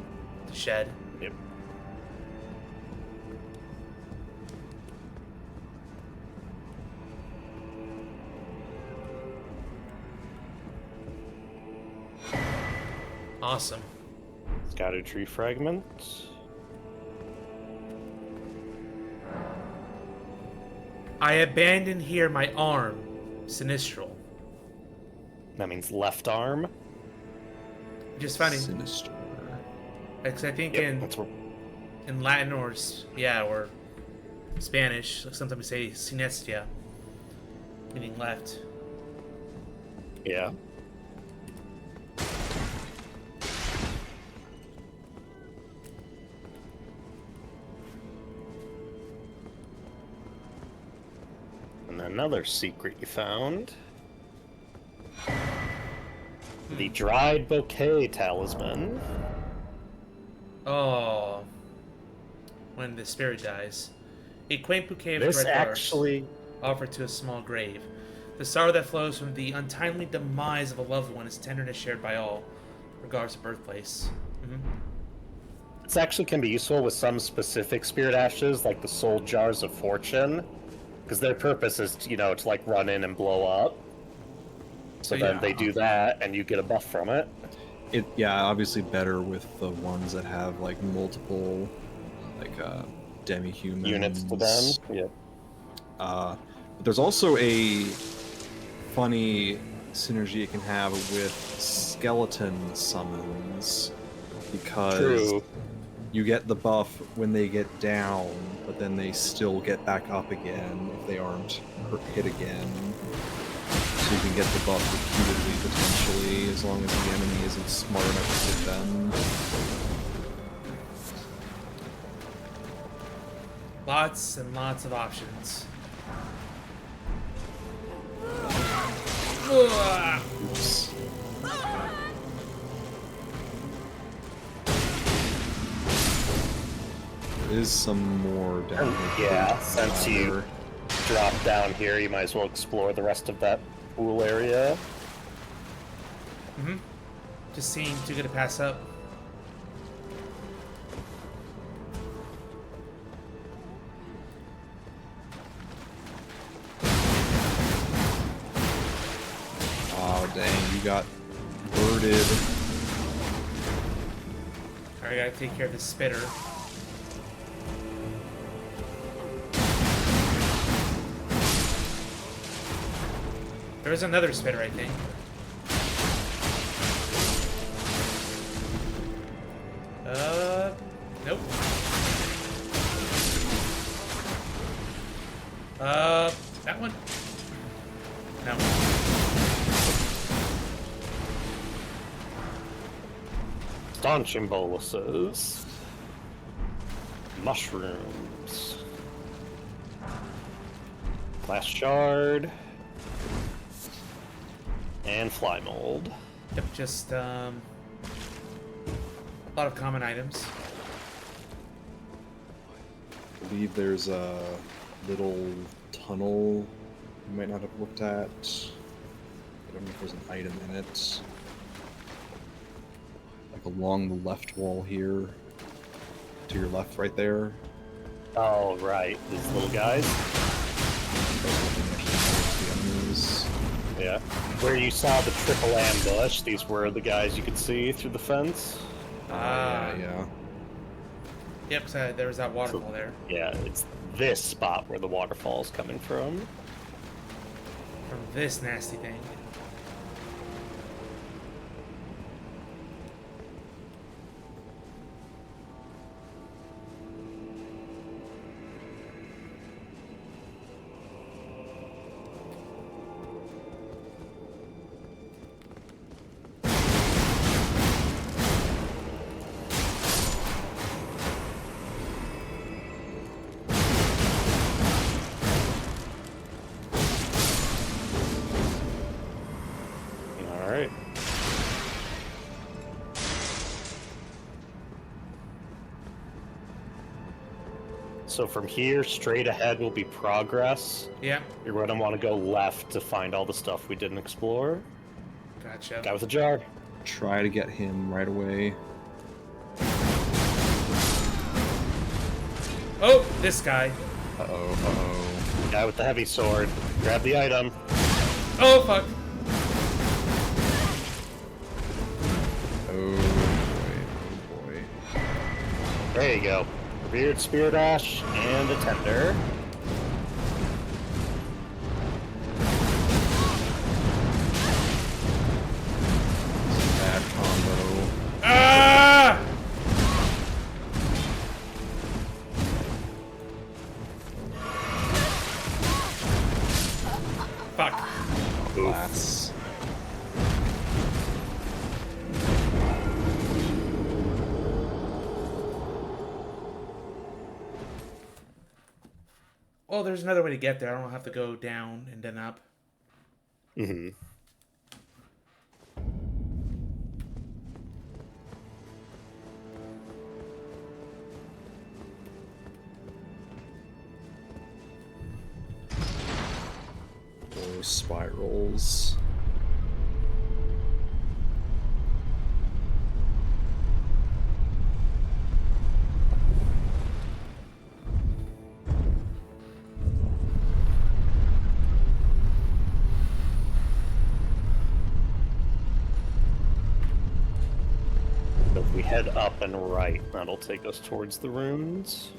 to shed. Yep. Awesome. Scattered tree fragment. I abandon here my arm, Sinistral. That means left arm. Just funny. Sinister. Because I think Yep, that's where in Latin or or Spanish, sometimes we say sinestia, meaning left. yeah. And another secret you found. The dried bouquet talisman. Oh. When the spirit dies. A quaint bouquet of This dried flowers actually, offered to a small grave. The sorrow that flows from the untimely demise of a loved one is tenderness shared by all, regardless of birthplace. this actually can be useful with some specific spirit ashes, like the soul jars of fortune, because their purpose is, to like run in and blow up. So then they do that, and you get a buff from it. Obviously better with the ones that have like multiple, like demi-humans. Units to them. Yep. But there's also a funny synergy it can have with skeleton summons, because True. you get the buff when they get down, but then they still get back up again if they aren't hit again. So you can get the buff repeatedly, potentially, as long as the enemy isn't smart enough to hit them. Lots and lots of options. Ugh. Oops. There is some more down here. Yeah, since you drop down here, you might as well explore the rest of that pool area. Just seeing too good to pass up. Oh dang, you got birded. Alright, I gotta take care of this spitter. There's another spitter, I think. Nope. That one? No. Staunching boluses. Mushrooms. Glass shard. And fly mold. Yep, just, a lot of common items. I believe there's a little tunnel you might not have looked at. I don't know if there's an item in it. Like along the left wall here. To your left, right there. Oh, right. These little guys. The enemies. Yeah. Where you saw the triple ambush, these were the guys you could see through the fence. Yeah. Yep, so there was that waterfall there. Yeah, it's this spot where the waterfall's coming from. From this nasty thing. Alright. So from here, straight ahead will be progress. Yeah, You're going to want to go left to find all the stuff we didn't explore. gotcha. Guy with a jar. Try to get him right away. Oh, this guy. Uh-oh. Guy with the heavy sword. Grab the item. Oh, fuck. Oh boy. Oh boy. There you go. Revered Spirit Ash and a tender. Bad combo. Ah! Fuck. Glass. Oh, there's another way to get there. I don't have to go down and then up. Mm-hmm. Or spirals. So if we head up and right, that'll take us towards the runes.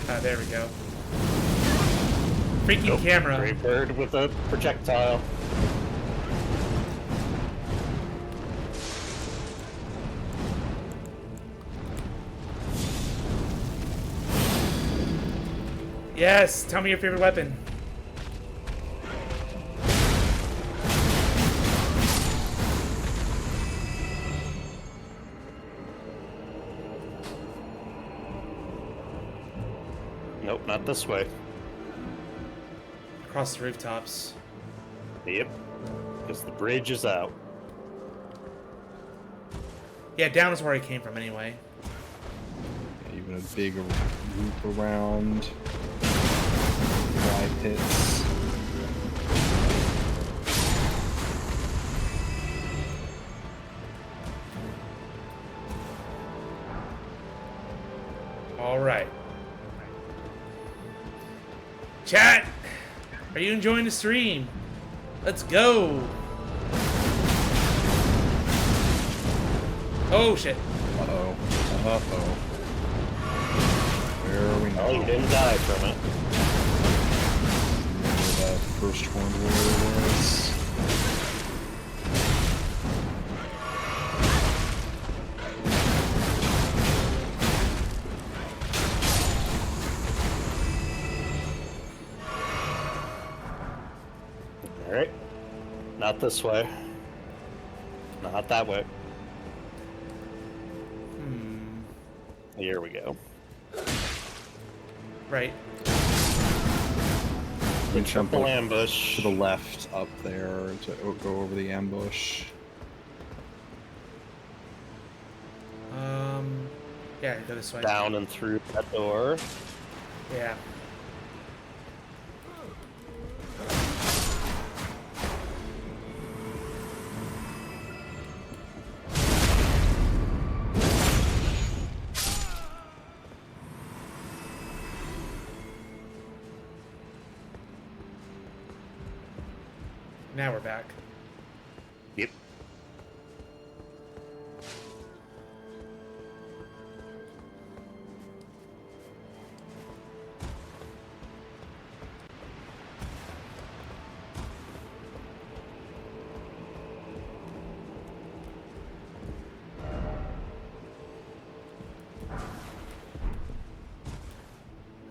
Ah, there we go. Freaking Nope. camera. Gray bird with a projectile. Yes, tell me your favorite weapon. Nope, not this way. Across the rooftops. Yep. Because the bridge is out. Yeah, down is where I came from anyway. Even a big loop around. Fly pits. All right. Chat, are you enjoying the stream? Let's go. Oh shit. Uh-oh. Uh-oh. There we go. Oh, you didn't die from it. Where that first horned warrior was. Alright. Not this way. Not that way. Here we go. Right. We jump Triple up ambush. to the left up there to go over the ambush. Yeah, go this way. Down and through that door. Yeah. Now we're back. Yep.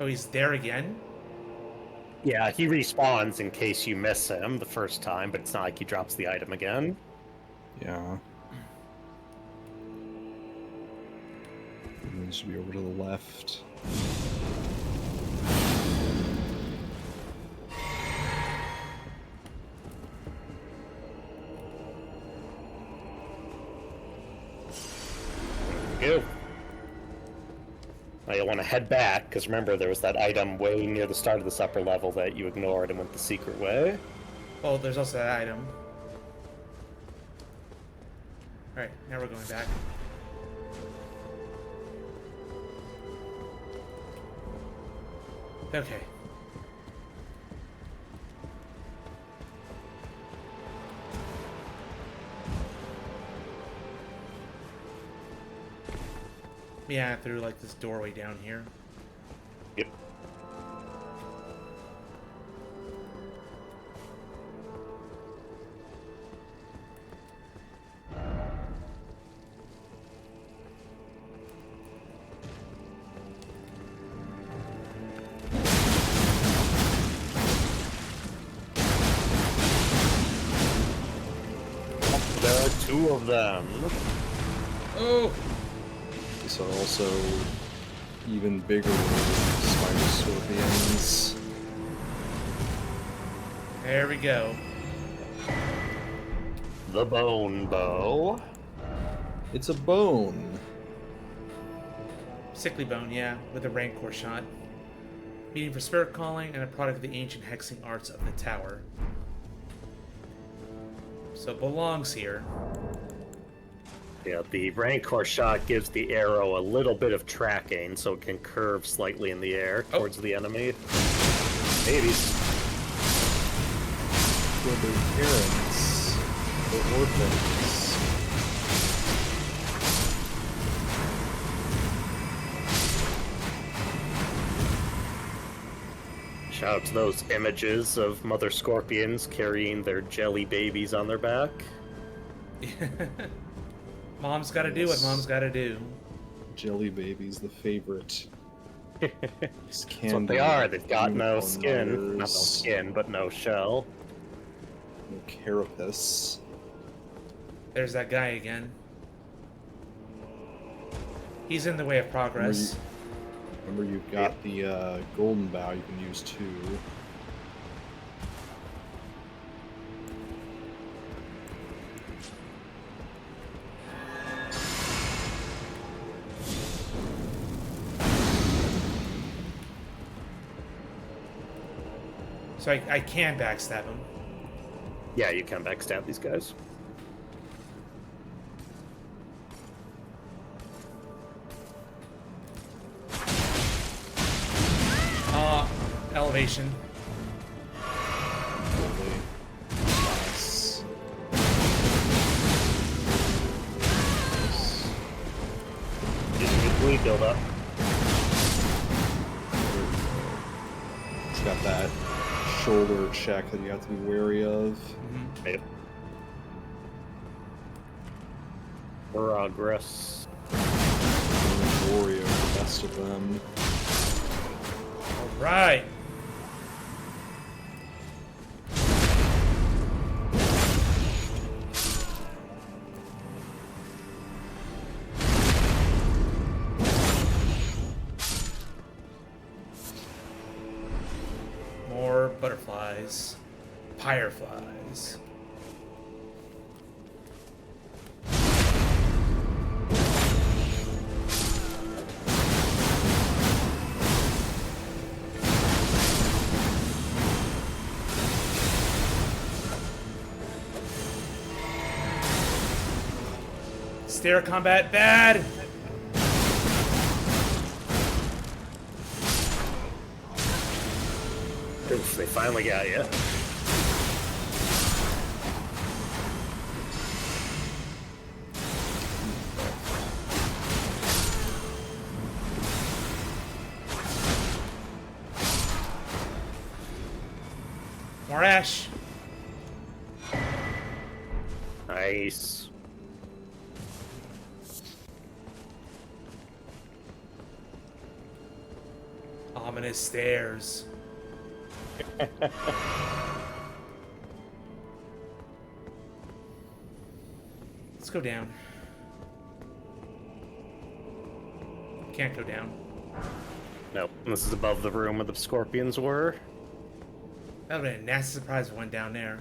Oh, he's there again? Yeah, he respawns in case you miss him the first time, but it's not like he drops the item again. Yeah. It needs to be over to the left. Go. Now you'll want to head back, because remember there was that item way near the start of this upper level that you ignored and went the secret way. Oh, there's also that item. Alright, now we're going back. Okay. Yeah, through like this doorway down here. Yep. There are two of them. Oh! These are also even bigger spider scorpions. There we go. The bone bow. It's a bone. Sickly bone, yeah, with a rancor shot. Meaning for spirit calling and a product of the ancient hexing arts of the tower. So it belongs here. Yeah, the Rancor shot gives the arrow a little bit of tracking, so it can curve slightly in the air towards the enemy. Babies. For the parents, the orphans. Shout out to those images of mother scorpions carrying their jelly babies on their back. Mom's gotta do what mom's gotta do. Jelly babies, the favorite. That's what they are. They've got no skin. Not no skin, but no shell. No carapace. There's that guy again. He's in the way of progress. Remember you've got the golden bow you can use too. So I can backstab him. Yeah, you can backstab these guys. Elevation. Nice. Just a good bleed build up. got that shoulder check that you have to be wary of. Yep. Progress. Warrior, the best of them. All right. More butterflies. Fireflies. Stair combat bad. Oof, they finally got you. More ash. Nice. Ominous stairs. Let's go down. Can't go down. Nope, this is above the room where the scorpions were. That would have been a nasty surprise if it went down there.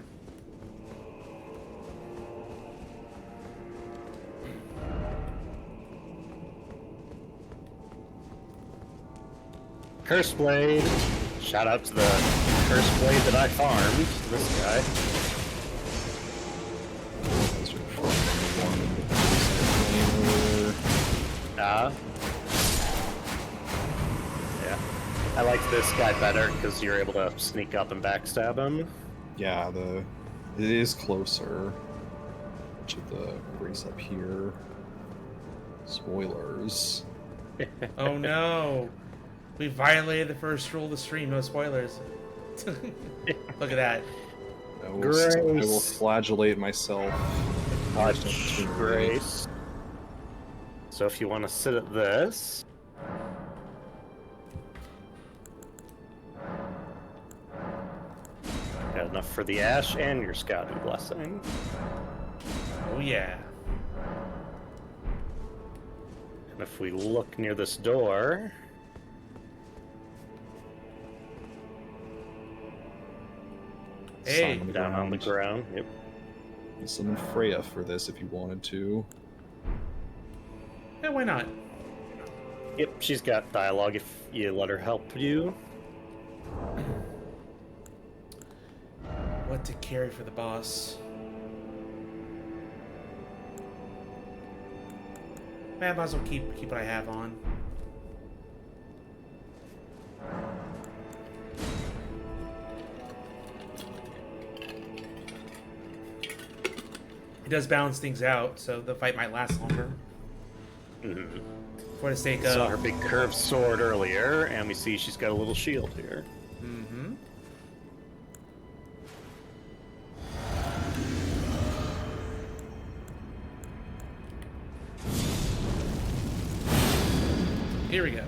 Curse Blade. Shout out to the Curse Blade that I farmed. This guy. That's your one. Yeah. I like this guy better because you're able to sneak up and backstab him. Yeah, it is closer to the race up here. Spoilers. Oh no! We violated the first rule of the stream. No spoilers. Look at that. I will, Grace. I will flagellate myself. Much grace. So if you want to sit at this. Got enough for the ash and your scouting blessing. Oh yeah. And if we look near this door. Hey. Down on the ground. Yep. You summon Freya for this if you wanted to. Yeah, why not? Yep, she's got dialogue if you let her help you. What to carry for the boss? Man, I might as well keep what I have on. It does balance things out, so the fight might last longer. Mm-hmm. For the sake Saw of... her big curved sword earlier, and we see she's got a little shield here. Mm-hmm. Here we go.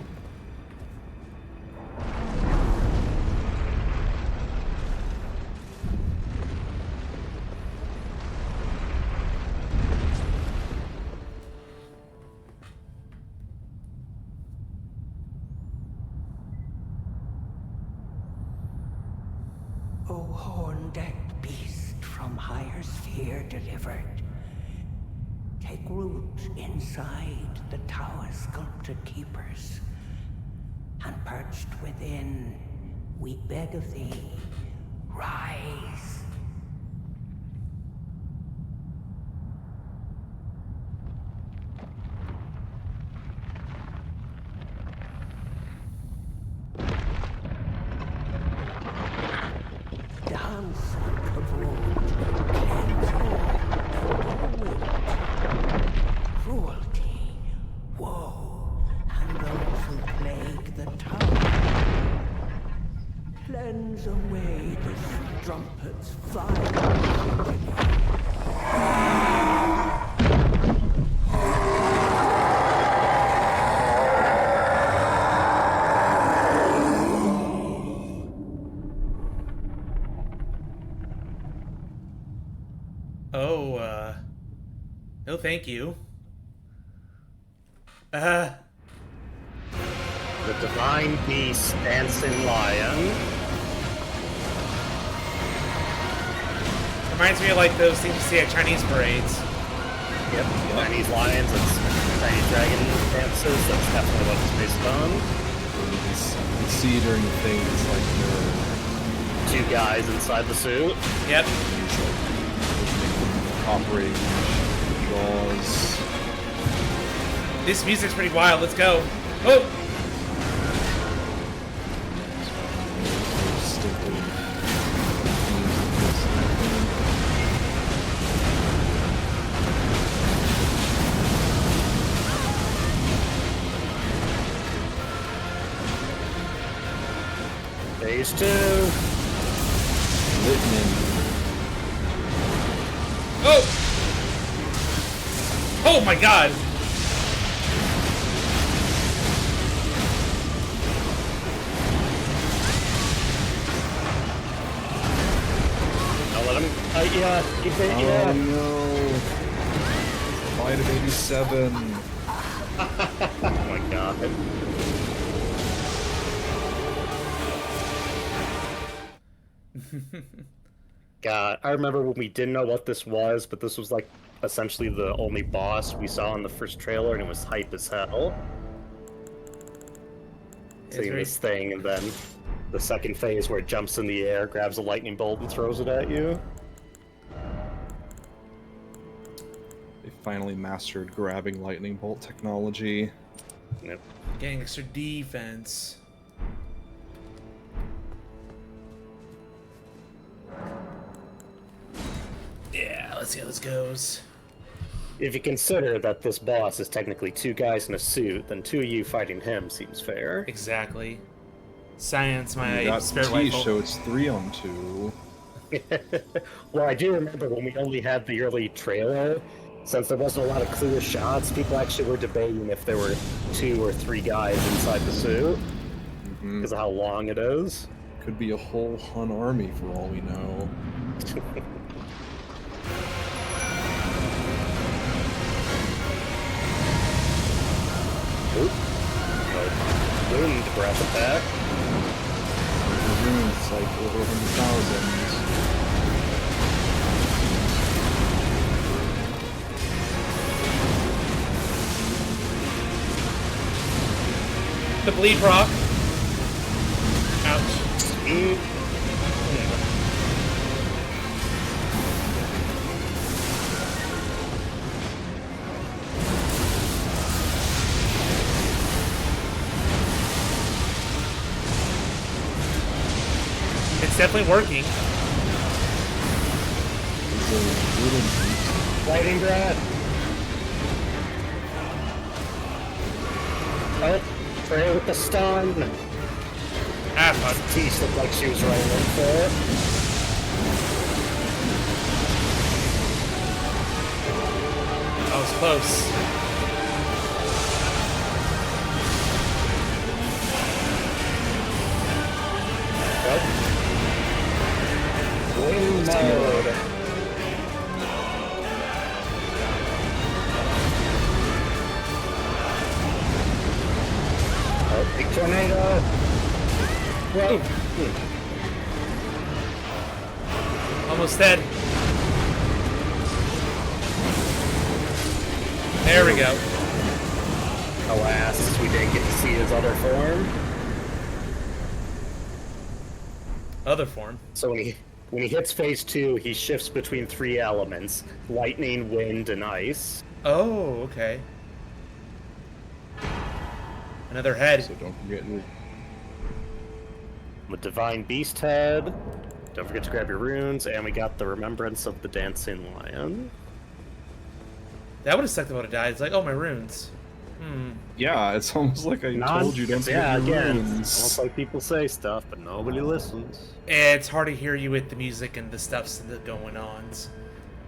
O horn-decked beast from higher sphere delivered, take root inside the tower sculpted keepers, and perched within, we beg of thee, rise. Dance kavod, cleanse all cruelty, woe, and those who plague the tower. Cleanse burns away the strumpet's fire. Oh, no thank you. The Divine Beast Dancing Lion. Reminds me of like those things you see at Chinese parades. Yep, Chinese lions and Chinese dragon dances. That's definitely what it's based on. You see during the thing, it's like Two guys inside the suit. Yep. you're operating jaws. This music's pretty wild. Let's go. Oh! Phase 2. Whitman. Oh! Oh my god! Don't let him fight ya. Keep it Oh ya. no! Fight of 87. Oh my god. God, I remember when we didn't know what this was, but this was like essentially the only boss we saw in the first trailer, and it was hype as hell. Seeing very- this thing, and then the second phase where it jumps in the air, grabs a lightning bolt, and throws it at you. They finally mastered grabbing lightning bolt technology. Yep. Getting extra defense. Yeah, let's see how this goes. If you consider that this boss is technically two guys in a suit, then two of you fighting him seems fair. Exactly. Science, my You got spare T, rifle. so it's 3-on-2. Well, I do remember when we only had the early trailer, since there wasn't a lot of clear shots, people actually were debating if there were 2 or 3 guys inside the suit, because of how long it is. Could be a whole Hun army for all we know. Oop. Wind breath attack. It's like over 100,000. The bleed rock. Ouch. It's definitely working. Lightning breath. Oh, pray with the stun. Ah, fuck. Teach looked like she was right in for it. That was close. Wind mode. Oh, big tornado. Whoa. Almost dead. There we go. Alas, we didn't get to see his other form. Other form. So when he hits phase 2, he shifts between 3 elements: lightning, wind, and ice. Oh, okay. Another head. So don't forget your The Divine Beast head. Don't forget to grab your runes, and we got the Remembrance of the Dancing Lion. That would have sucked if I would have died. It's like, oh, my runes. Yeah, it's almost like I told you don't Yeah, forget your again, runes. it's almost like people say stuff, but nobody listens. It's hard to hear you with the music and the stuff's that's going on.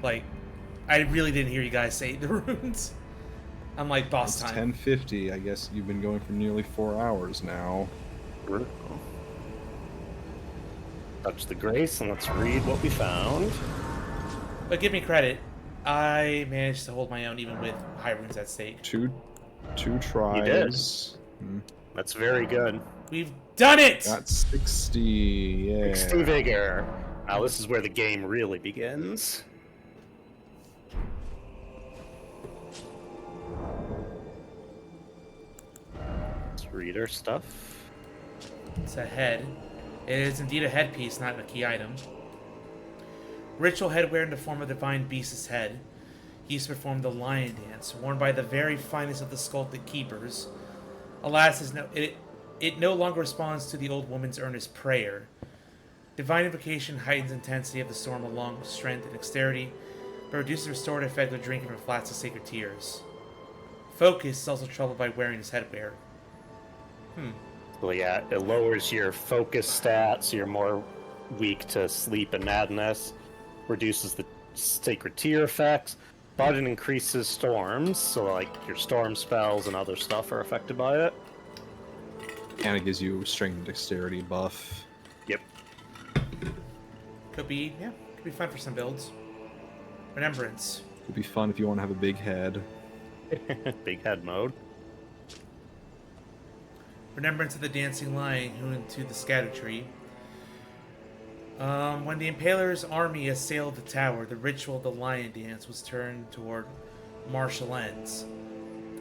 Like, I really didn't hear you guys say the runes. I'm like, boss It's time. 10:50. I guess you've been going for nearly 4 hours now. Touch the grace and let's read what we found. But give me credit. I managed to hold my own even with high runes at stake. Two tries. That's very good. We've done it! Got 60. Yeah. 60 vigor. Now this is where the game really begins. Let's read our stuff. It's a head. It is indeed a headpiece, not a key item. Ritual headwear in the form of the divine beast's head. He used to perform the lion dance, worn by the very finest of the sculpted keepers. Alas, it no longer responds to the old woman's earnest prayer. Divine invocation heightens intensity of the storm along with strength and dexterity, but reduces the restorative effect of drinking from flasks of sacred tears. Focus is also troubled by wearing his headwear. Well, yeah, it lowers your focus stats, so you're more weak to sleep and madness. Reduces the sacred tear effects, but it increases storms, so like your storm spells and other stuff are affected by it. And it gives you strength and dexterity buff. Yep. Could be fun for some builds. Remembrance. Would be fun if you want to have a big head. Big head mode. Remembrance of the dancing lion who into the scatter tree. When the Impaler's army assailed the tower, the ritual of the lion dance was turned toward martial ends.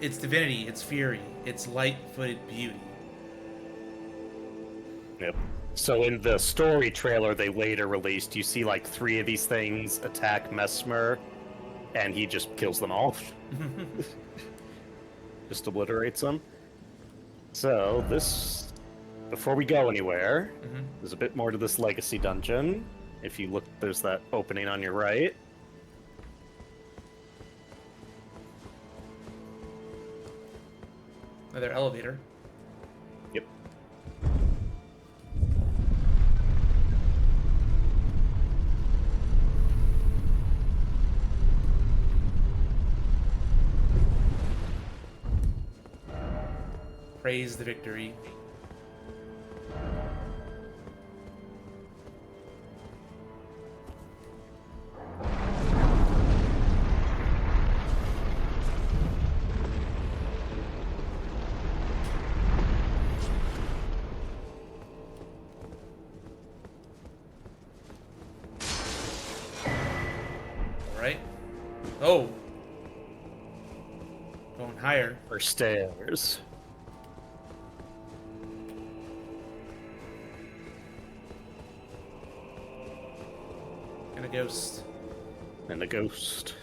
Its divinity, its fury, its light-footed beauty. Yep. So in the story trailer they later released, you see like 3 of these things attack Mesmer, and he just kills them all. Just obliterates them. So this, before we go anywhere, there's a bit more to this legacy dungeon. If you look, there's that opening on your right. Another elevator. Yep. Praise the victory. Alright. Oh! Going higher. Or stairs. And a ghost. And a ghost.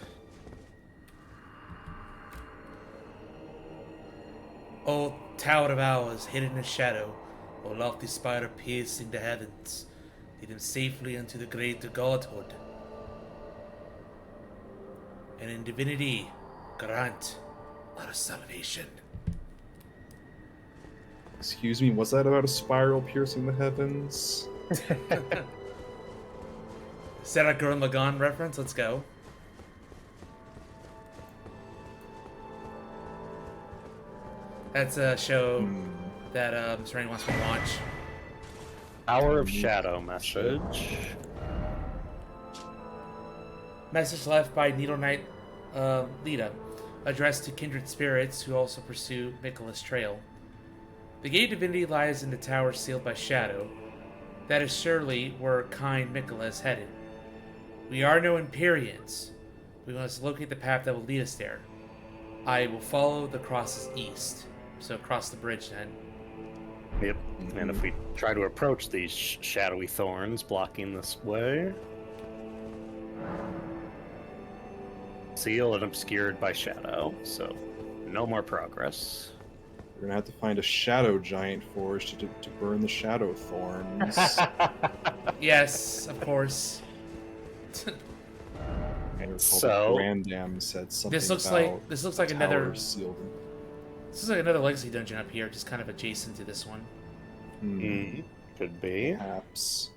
O tower of ours, hidden in shadow, O lofty spire piercing the heavens, lead him safely unto the great godhood. And in divinity, grant our salvation. Excuse me, was that about a spiral piercing the heavens? Is that a Gurren Lagann reference? Let's go. That's a show that Mr. Rain wants me to watch. Hour of Shadow message. Message left by Needle Knight Lita, addressed to kindred spirits who also pursue Michaela's trail. The gate of divinity lies in the tower sealed by shadow. That is surely where kind Michaela is headed. We are no Empyreans. We must locate the path that will lead us there. I will follow the crosses east. So across the bridge then. Yep. And if we try to approach these shadowy thorns blocking this way, sealed and obscured by shadow, so no more progress. We're gonna have to find a shadow giant forge to burn the shadow thorns. Yes, of course. I recall So- Grandam said something This looks about like the another tower sealed. This is like another legacy dungeon up here, just kind of adjacent to this one. Could be. Perhaps.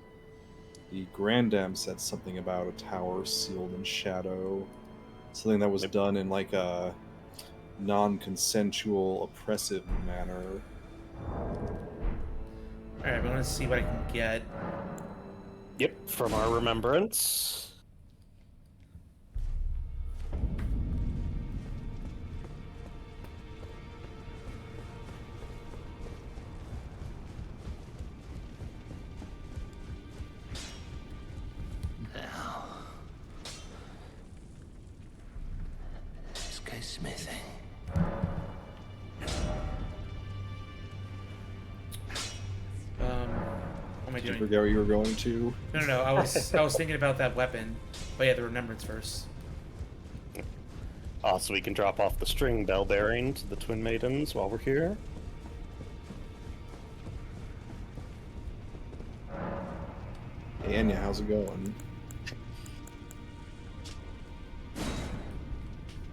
The Grandam said something about a tower sealed in shadow. Something that was done in like a non-consensual, oppressive manner. Alright, I'm gonna see what I can get. Yep, from our remembrance. Now, let's go smithing. What am I Did you doing? forget what you were going to? No. I was thinking about that weapon, but yeah, the remembrance first. Also, we can drop off the string bell bearing to the Twin Maidens while we're here. Hey, Anya, how's it going?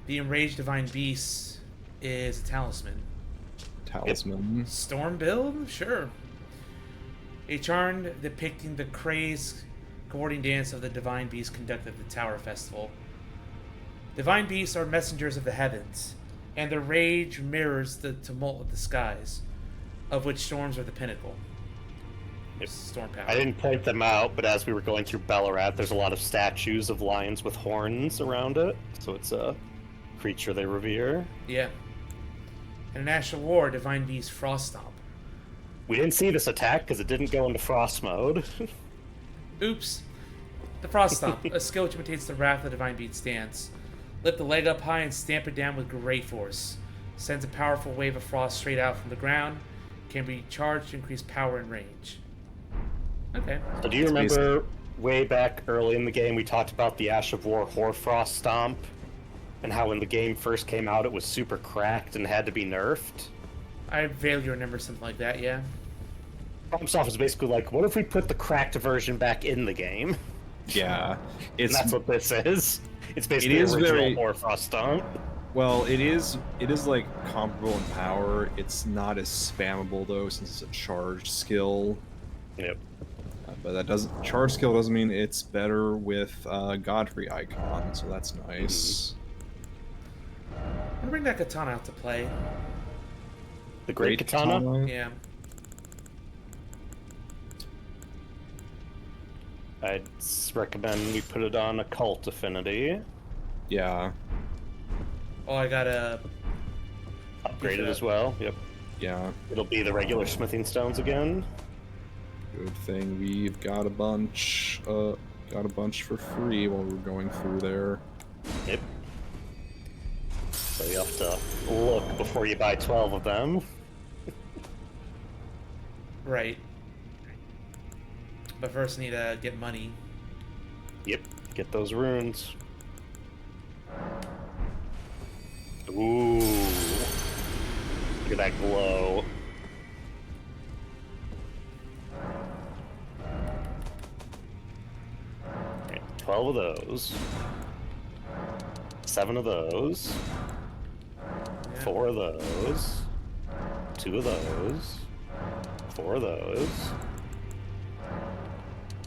The enraged divine beast is a talisman. Talisman. Storm build? Sure. A charm depicting the crazed, cavorting dance of the divine beasts conducted at the Tower Festival. Divine beasts are messengers of the heavens, and their rage mirrors the tumult of the skies, of which storms are the pinnacle. Storm power. I didn't point them out, but as we were going through Ballarat, there's a lot of statues of lions with horns around it, so it's a creature they revere. Yeah. In an Ash of War, divine beast Frost Stomp. We didn't see this attack because it didn't go into frost mode. Oops. The Frost Stomp, a skill which imitates the wrath of the divine beast's stance. Lift the leg up high and stamp it down with great force. Sends a powerful wave of frost straight out from the ground. Can be charged to increase power and range. Okay. So do you remember way back early in the game we talked about the Ash of War Hoarfrost Stomp? And how when the game first came out it was super cracked and had to be nerfed? I vaguely remember something like that, yeah. FromSoft is basically like, what if we put the cracked version back in the game? Yeah, And that's what this is. It's basically It is original very- Hoarfrost Stomp. Well, it is like comparable in power. It's not as spammable though, since it's a charged skill. Yep. But that doesn't charge skill doesn't mean it's better with Godfrey icon, so that's nice. I'm gonna bring that katana out to play. The Great Katana? Yeah. I'd recommend we put it on Occult Affinity. Yeah, Oh, I gotta. Upgrade it as well. Yep. yeah. It'll be the regular smithing stones again. Good thing we've got a bunch. Got a bunch for free while we're going through there. Yep. So you have to look before you buy 12 of them. Right. But first, I need to get money. Yep. Get those runes. Ooh. Look at that glow. Okay, 12 of those. 7 of those. Yeah. 4 of those. 2 of those. 4 of those.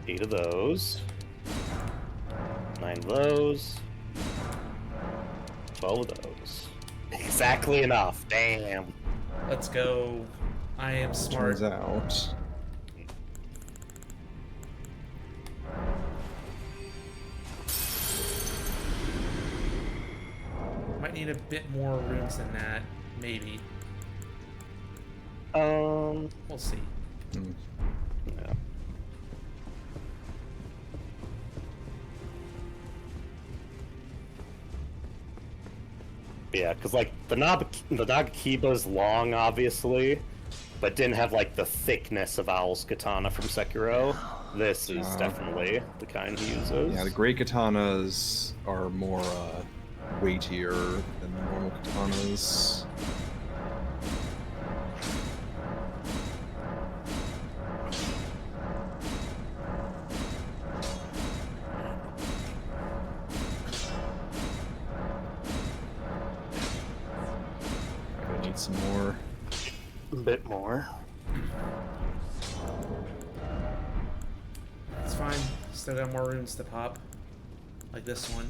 8 of those. 9 of those. 12 of those. Exactly enough. Damn. Let's go. I am smart. Turns out. Might need a bit more runes than that. Maybe. Um. We'll see. Yeah. Yeah, because like the Nagakiba's long, obviously, but didn't have like the thickness of Owl's katana from Sekiro. This is definitely the kind he uses. Yeah, the great katanas are more weightier than the normal katanas. some more. A bit more. It's fine. Still got more runes to pop. Like this one.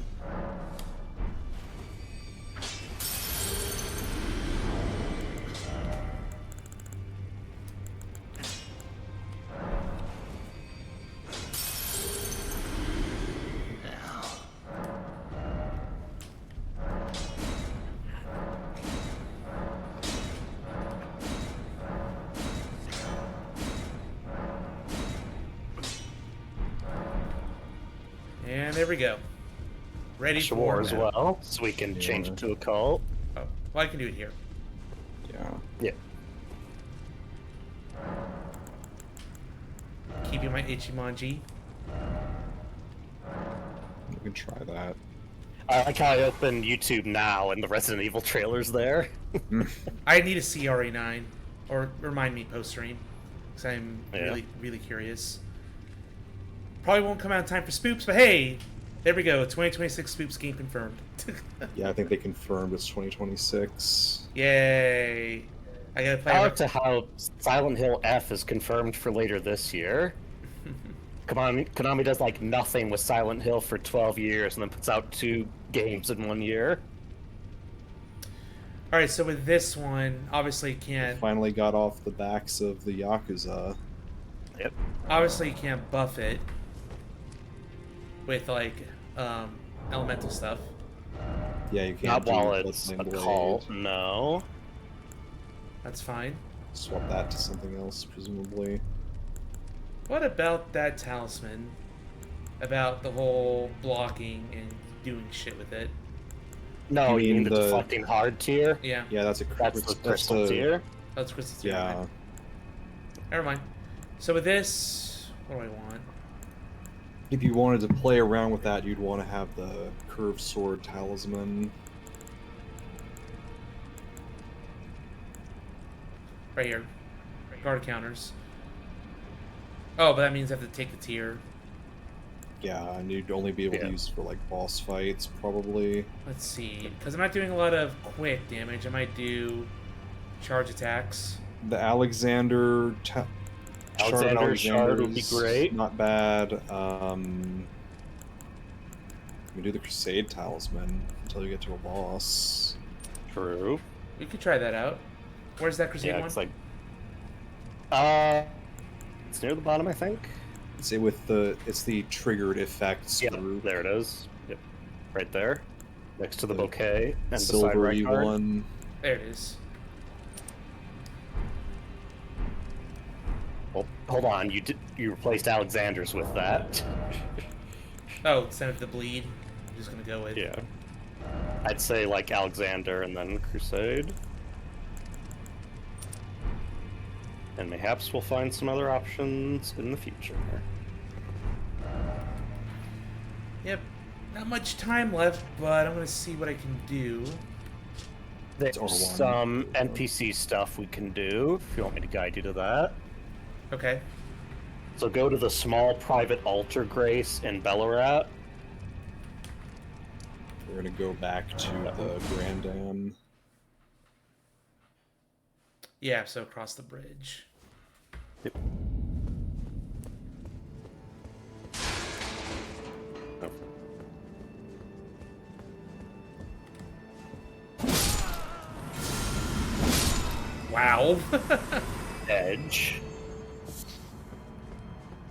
And there we go. Ready Sure for as now. well, so we can change it to a cult. Oh, well, I can do it here. Yeah. Yeah. Keeping my Ichimonji. You can try that. I like how I opened YouTube now and the Resident Evil trailer's there. I need to see RE9. Or remind me post-stream. Because I'm Yeah. really curious. Probably won't come out in time for Spoops, but hey! There we go. 2026 Spoops game confirmed. Yeah, I think they confirmed it's 2026. Yay! I gotta play. I like to how Silent Hill F is confirmed for later this year. Konami does like nothing with Silent Hill for 12 years and then puts out 2 games in 1 year. Alright, so with this one, obviously you can't. Finally got off the backs of the Yakuza. Yep. Obviously you can't buff it with like elemental stuff. Yeah, you can't Not do while it's a Bloodline Blade. cult, no. That's fine. Swap that to something else, presumably. What about that talisman? About the whole blocking and doing shit with it? No, You you mean mean the the- deflecting hard tier? Yeah, Yeah, that's a That's the crystal tier. that's crystal tier. Yeah. Right? Never mind. So with this, what do I want? If you wanted to play around with that, you'd want to have the curved sword talisman. Right here. Guard counters. Oh, but that means I have to take the tier. Yeah, and you'd only be able Yeah. to use it for like boss fights, probably. Let's see. Because I'm not doing a lot of quick damage. I might do charge attacks. The Alexander Alexander Shard would be is great. Not bad. You do the Crusade talisman until you get to a boss. True. We could try that out. Where's that Crusade Yeah, one? it's like... it's near the bottom, I think. It's the triggered effects Yeah, group. there it is. Yep. Right there. Next to the bouquet and beside Silvery right one. There it is. Well, hold on. You replaced Alexander's with that. Oh, instead of the bleed, I'm just gonna go with. Yeah. I'd say like Alexander and then Crusade. And mayhaps we'll find some other options in the future. Yep. Not much time left, but I'm gonna see what I can do. There's R1. some NPC stuff we can do, if you want me to guide you to that. Okay. So go to the small private altar grace in Bellarat. We're gonna go back to the Grand Dam. Yeah, so across the bridge. Yep. Wow. Edge.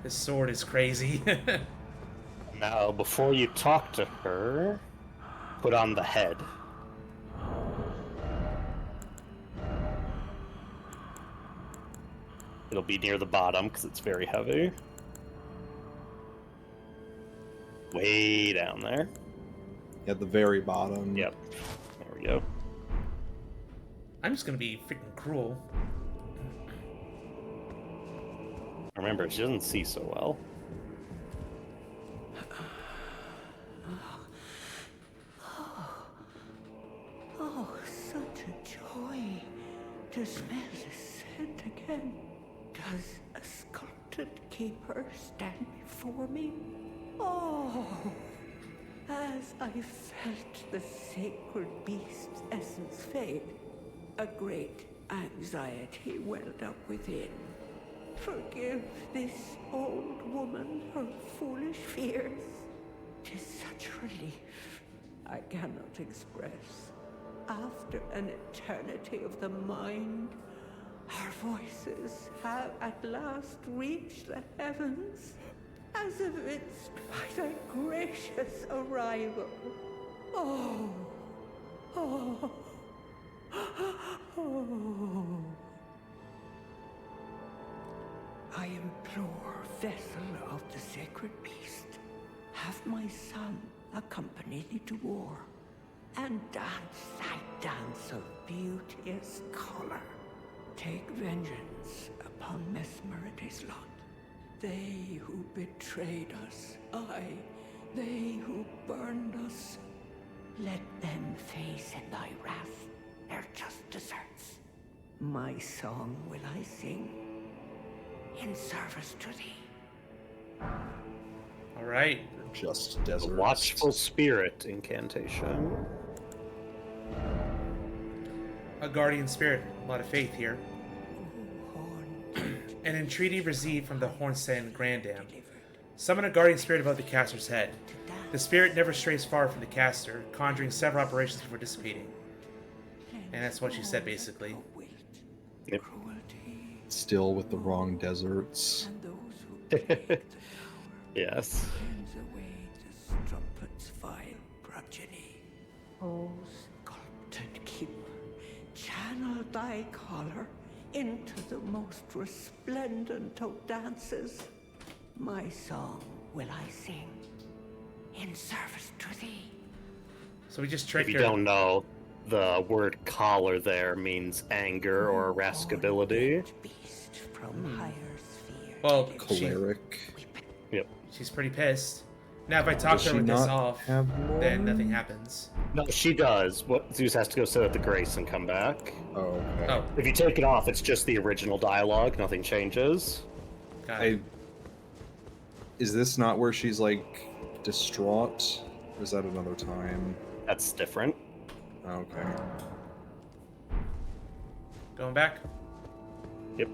This sword is crazy. Now, before you talk to her, put on the head. It'll be near the bottom because it's very heavy. Way down there. At the very bottom. Yep. There we go. I'm just gonna be freaking cruel. Remember, she doesn't see so well. Oh, such a joy to smell the scent again. Does a sculpted keeper stand before me? Oh, as I felt the sacred beast's essence fade, A great anxiety welled up within. Forgive this old woman her foolish fears. 'Tis such relief I cannot express. After an eternity of the mind, our voices have at last reached the heavens, as evinced by thy gracious arrival. Oh, oh, oh. I implore, vessel of the sacred beast, have my son accompany thee to war, and dance thy dance of beauteous color. Take vengeance upon Mesmer and his lot. They who betrayed us, aye, they who burned us, let them face in thy wrath their just deserts. My song will I sing in service to thee. All right. Just The desert. Watchful Spirit incantation. A guardian spirit. A lot of faith here. An entreaty received from the Hornsen Grandam. Summon a guardian spirit above the caster's head. The spirit never strays far from the caster, conjuring several operations before dissipating. And that's what she said, basically. Yep. Still with the wrong deserts. Yes. Cleanse away the strumpet's vile progeny. O sculpted keeper, channel thy color into the most resplendent of dances. My song will I sing in service to thee. So we just If tricked you her. don't know, the word collar there means anger or irascibility. Beast from higher sphere. Well, Choleric. Yep. she's pretty pissed. Now, if I talk Does to her she with this not off, have then more? nothing happens. No, she does. What Zeus has to go sit at the Grace and come back. Oh, okay. Oh, If you take it off, it's just the original dialogue. Nothing changes. got it. Is this not where she's like distraught? Or is that another time? That's different. Okay. Going back. Yep.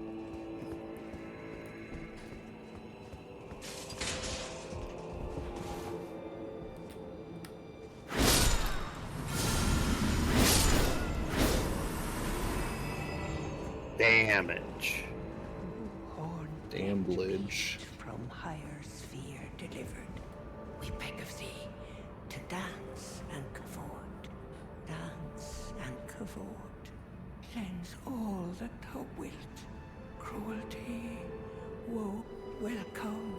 Damage. Damblage. From higher sphere delivered, we beg of thee to dance and cavort, dance and cavort. Cleanse all that thou wilt, cruelty, woe, welcome,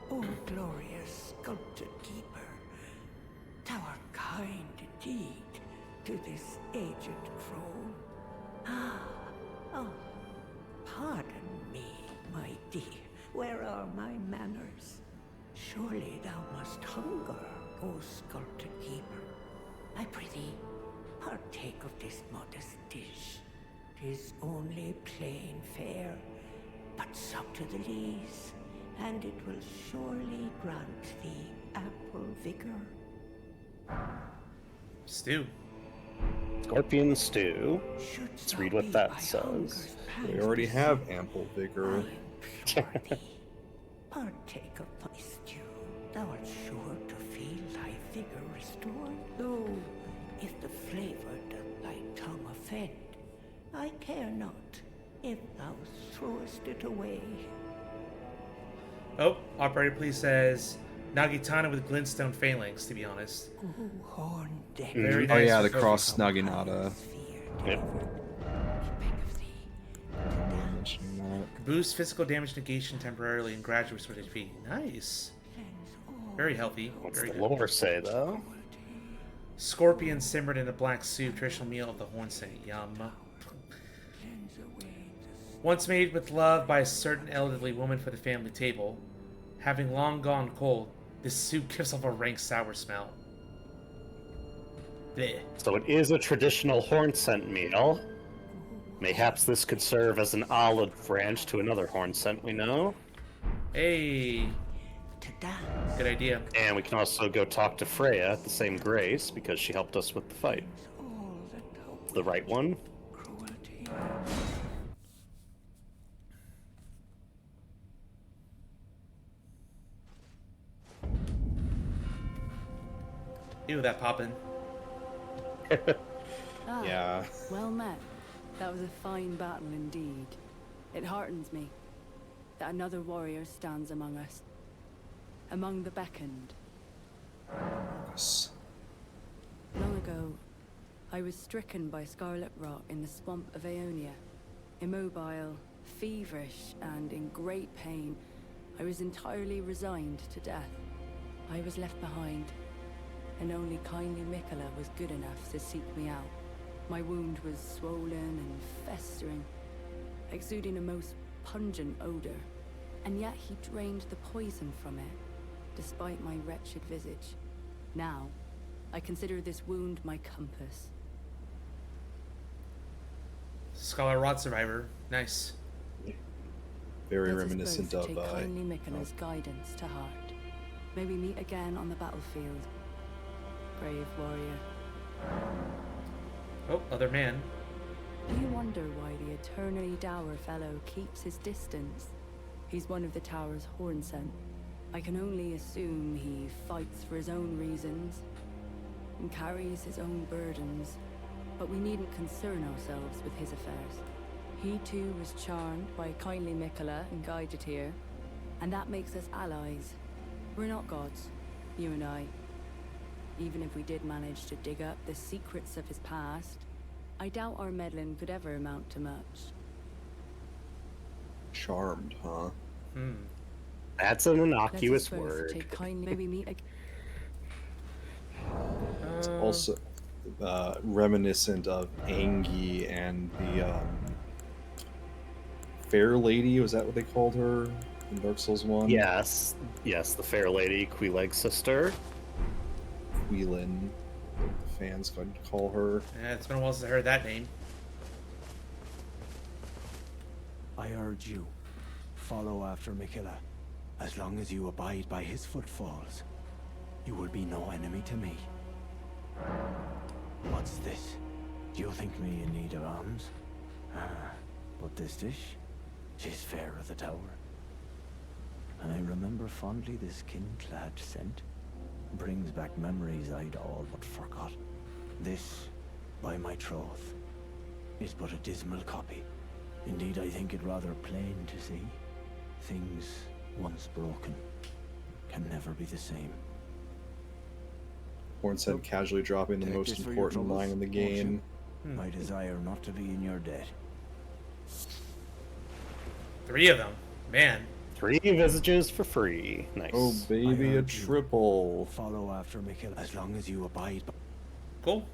O glorious sculpted keeper. Thou art kind indeed to this aged crone. Oh, pardon me, my dear. Where are my manners? Surely thou must hunger, O sculpted keeper. I prithee, partake of this modest dish. 'Tis only plain fare, but sup to the lees, and it will surely grant thee ample vigor. Stew. Scorpion stew. Shouldst Let's thou read what be that by says. hunger's We pangs already have beset, ample I vigor. implore thee, partake of my stew. Thou art sure to feel thy vigor restored. Though, if the flavor doth thy tongue offend, I care not if thou throwest it away. Oh, operator please says Nagitana with glintstone phalanx, to be honest. O horn deck. Very Oh nice yeah, for the focus. cross Naginata. Yep. Mentioning that. Boost physical damage negation temporarily and gradually restore HP. Nice. Very healthy. What's Very the good. lore say, though? Scorpion simmered in a black soup, traditional meal of the Hornsen. Yum. Once made with love by a certain elderly woman for the family table, having long gone cold, this soup gives off a rank sour smell. Blech. So it is a traditional horn scent meal. Mayhaps this could serve as an olive branch to another horn scent we know. Hey, To dance. good idea. And we can also go talk to Freya at the same Grace because she helped us with the fight. All that thou The right one? cruelty, Ew, that poppin'. Ah, Yeah. well met. That was a fine battle indeed. It heartens me that another warrior stands among us. Among the beckoned. Long ago, I was stricken by scarlet rot in the swamp of Aeonia. Immobile, feverish, and in great pain, I was entirely resigned to death. I was left behind, and only kindly Mikola was good enough to seek me out. My wound was swollen and festering, exuding a most pungent odor, and yet he drained the poison from it, despite my wretched visage. Now, I consider this wound my compass. Scholar Rod survivor. Nice. Very Let us reminiscent both of take kindly Mikola's guidance to heart. May we meet again on the battlefield, brave warrior. Oh, other man. Do you wonder why the eternally dour fellow keeps his distance? He's one of the tower's hornsent. I can only assume he fights for his own reasons and carries his own burdens, but we needn't concern ourselves with his affairs. He too was charmed by kindly Mikola and guided here, and that makes us allies. We're not gods, you and I. Even if we did manage to dig up the secrets of his past, I doubt our meddling could ever amount to much. Charmed, huh? Hmm. That's an Let us innocuous both word. take kindly. May we meet again. It's also reminiscent of Angie and the Fair Lady. Was that what they called her in Dark Souls 1? Yes, the fair lady, Queeleg's sister. Quilin, the fans could call her. Yeah, it's been a while since I heard that name. I urge you, follow after Mikola. As long as you abide by his footfalls, you will be no enemy to me. What's this? Do you think me in need of alms? But this dish, she's fair of the tower. I remember fondly the skin-clad scent. Brings back memories I'd all but forgot. This, by my troth, is but a dismal copy. Indeed, I think it rather plain to see. Things once broken can never be the same. Horn said, casually dropping the Take most this for your important troubles, line in the won't you? game. My desire not to be in your debt. 3 of them. Man. 3 visages for free. Nice. Oh, baby, I a urge you, triple. Follow after Mikola as long as you abide by... Cool.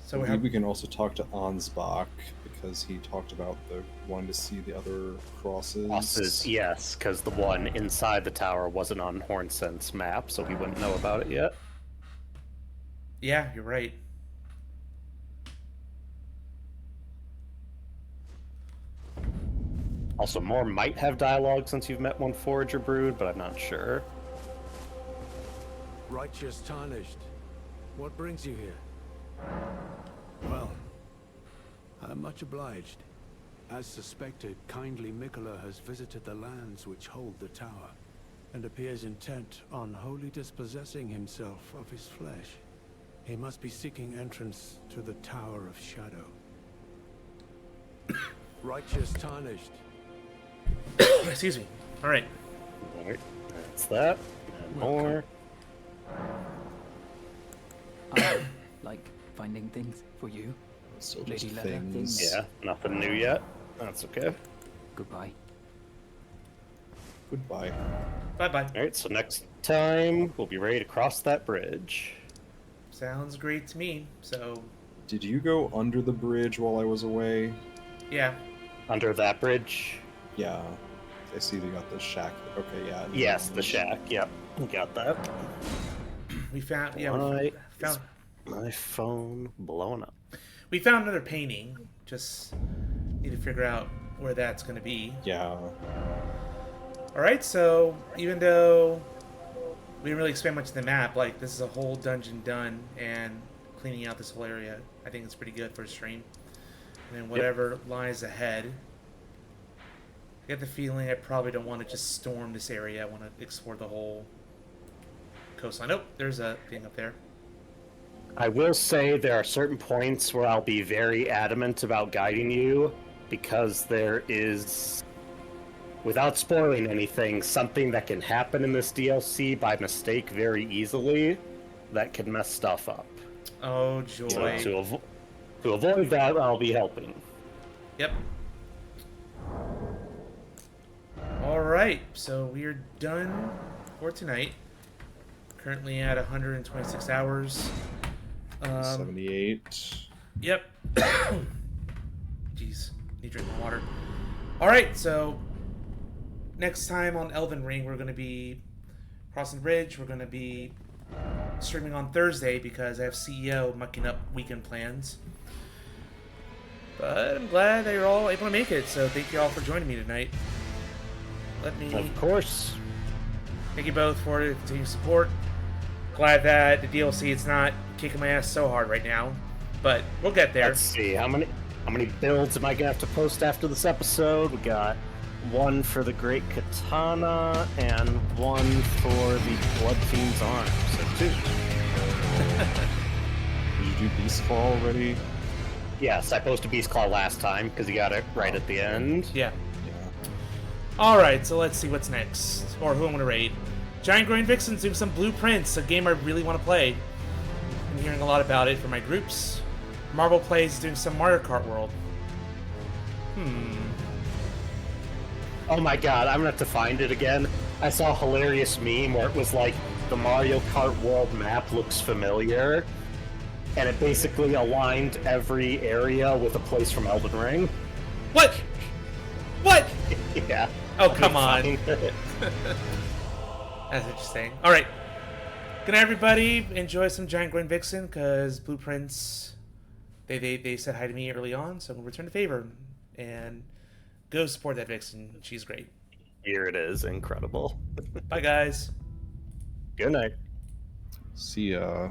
So we Maybe have... we can also talk to Ansbach, because he talked about the wanting to see the other crosses. Bosses, yes, because the one inside the tower wasn't on Hornsent's map, so we wouldn't know about it yet. Yeah, you're right. Also, more might have dialogue since you've met one Forager Brood, but I'm not sure. Righteous Tarnished, what brings you here? Well, I'm much obliged. As suspected, kindly Mikola has visited the lands which hold the tower, and appears intent on wholly dispossessing himself of his flesh. He must be seeking entrance to the Tower of Shadow. Righteous Tarnished. Excuse me. Alright. Alright, that's that. And more. I like finding things for you. Still Lady just Leather, things. Yeah, nothing new yet. That's okay. Goodbye. Goodbye. Bye-bye. Alright, so next time we'll be ready to cross that bridge. Sounds great to me. So, Did you go under the bridge while I was away? yeah. Under that bridge? Yeah. I see they got the shack. Okay, yeah. Yes, the shack. Yep, we got that. We found... Yeah, Why we found... My phone blowing up. We found another painting. Just need to figure out where that's going to be. Yeah. Alright, so even though we didn't really expand much of the map, like, this is a whole dungeon done, and cleaning out this whole area, I think it's pretty good for a stream. And then whatever lies ahead, I get the feeling I probably don't want to just storm this area. I want to explore the whole coastline. Oh, there's a thing up there. I will say there are certain points where I'll be very adamant about guiding you, because there is, without spoiling anything, something that can happen in this DLC by mistake very easily that can mess stuff up. Oh, So joy. to avoid that, I'll be helping. Yep. Alright, so we're done for tonight. Currently at 126 hours. 78. Yep. Jeez, need to drink more water. Alright, so next time on Elden Ring, we're going to be crossing the bridge. We're going to be streaming on Thursday because I have CEO mucking up weekend plans. But I'm glad that you're all able to make it, so thank you all for joining me tonight. Let me... Of course. Thank you both for the continued support. Glad that the DLC is not kicking my ass so hard right now, but we'll get there. Let's see, how many builds am I gonna have to post after this episode? We got one for the Great Katana and one for the Blood Fiend's arm, so 2. Did you do Beast Claw already? Yes, I posted Beast Claw last time because you got it right at the end. Yeah. Yeah. Alright, so let's see what's next. Or who I'm gonna raid. Giant Growing Vixen's doing some Blueprints, a game I really want to play. I'm hearing a lot about it from my groups. Marvel Plays doing some Mario Kart World. Oh my god, I'm gonna have to find it again. I saw a hilarious meme where it was like, the Mario Kart World map looks familiar, and it basically aligned every area with a place from Elden Ring. What? What? Yeah. Oh, come on. Find it. That's interesting. Alright. Good night, everybody. Enjoy some Giant Growing Vixen, because Blueprints, they said hi to me early on, so I'm going to return the favor. And go support that Vixen. She's great. Here it is, incredible. Bye, guys. Good night. See ya.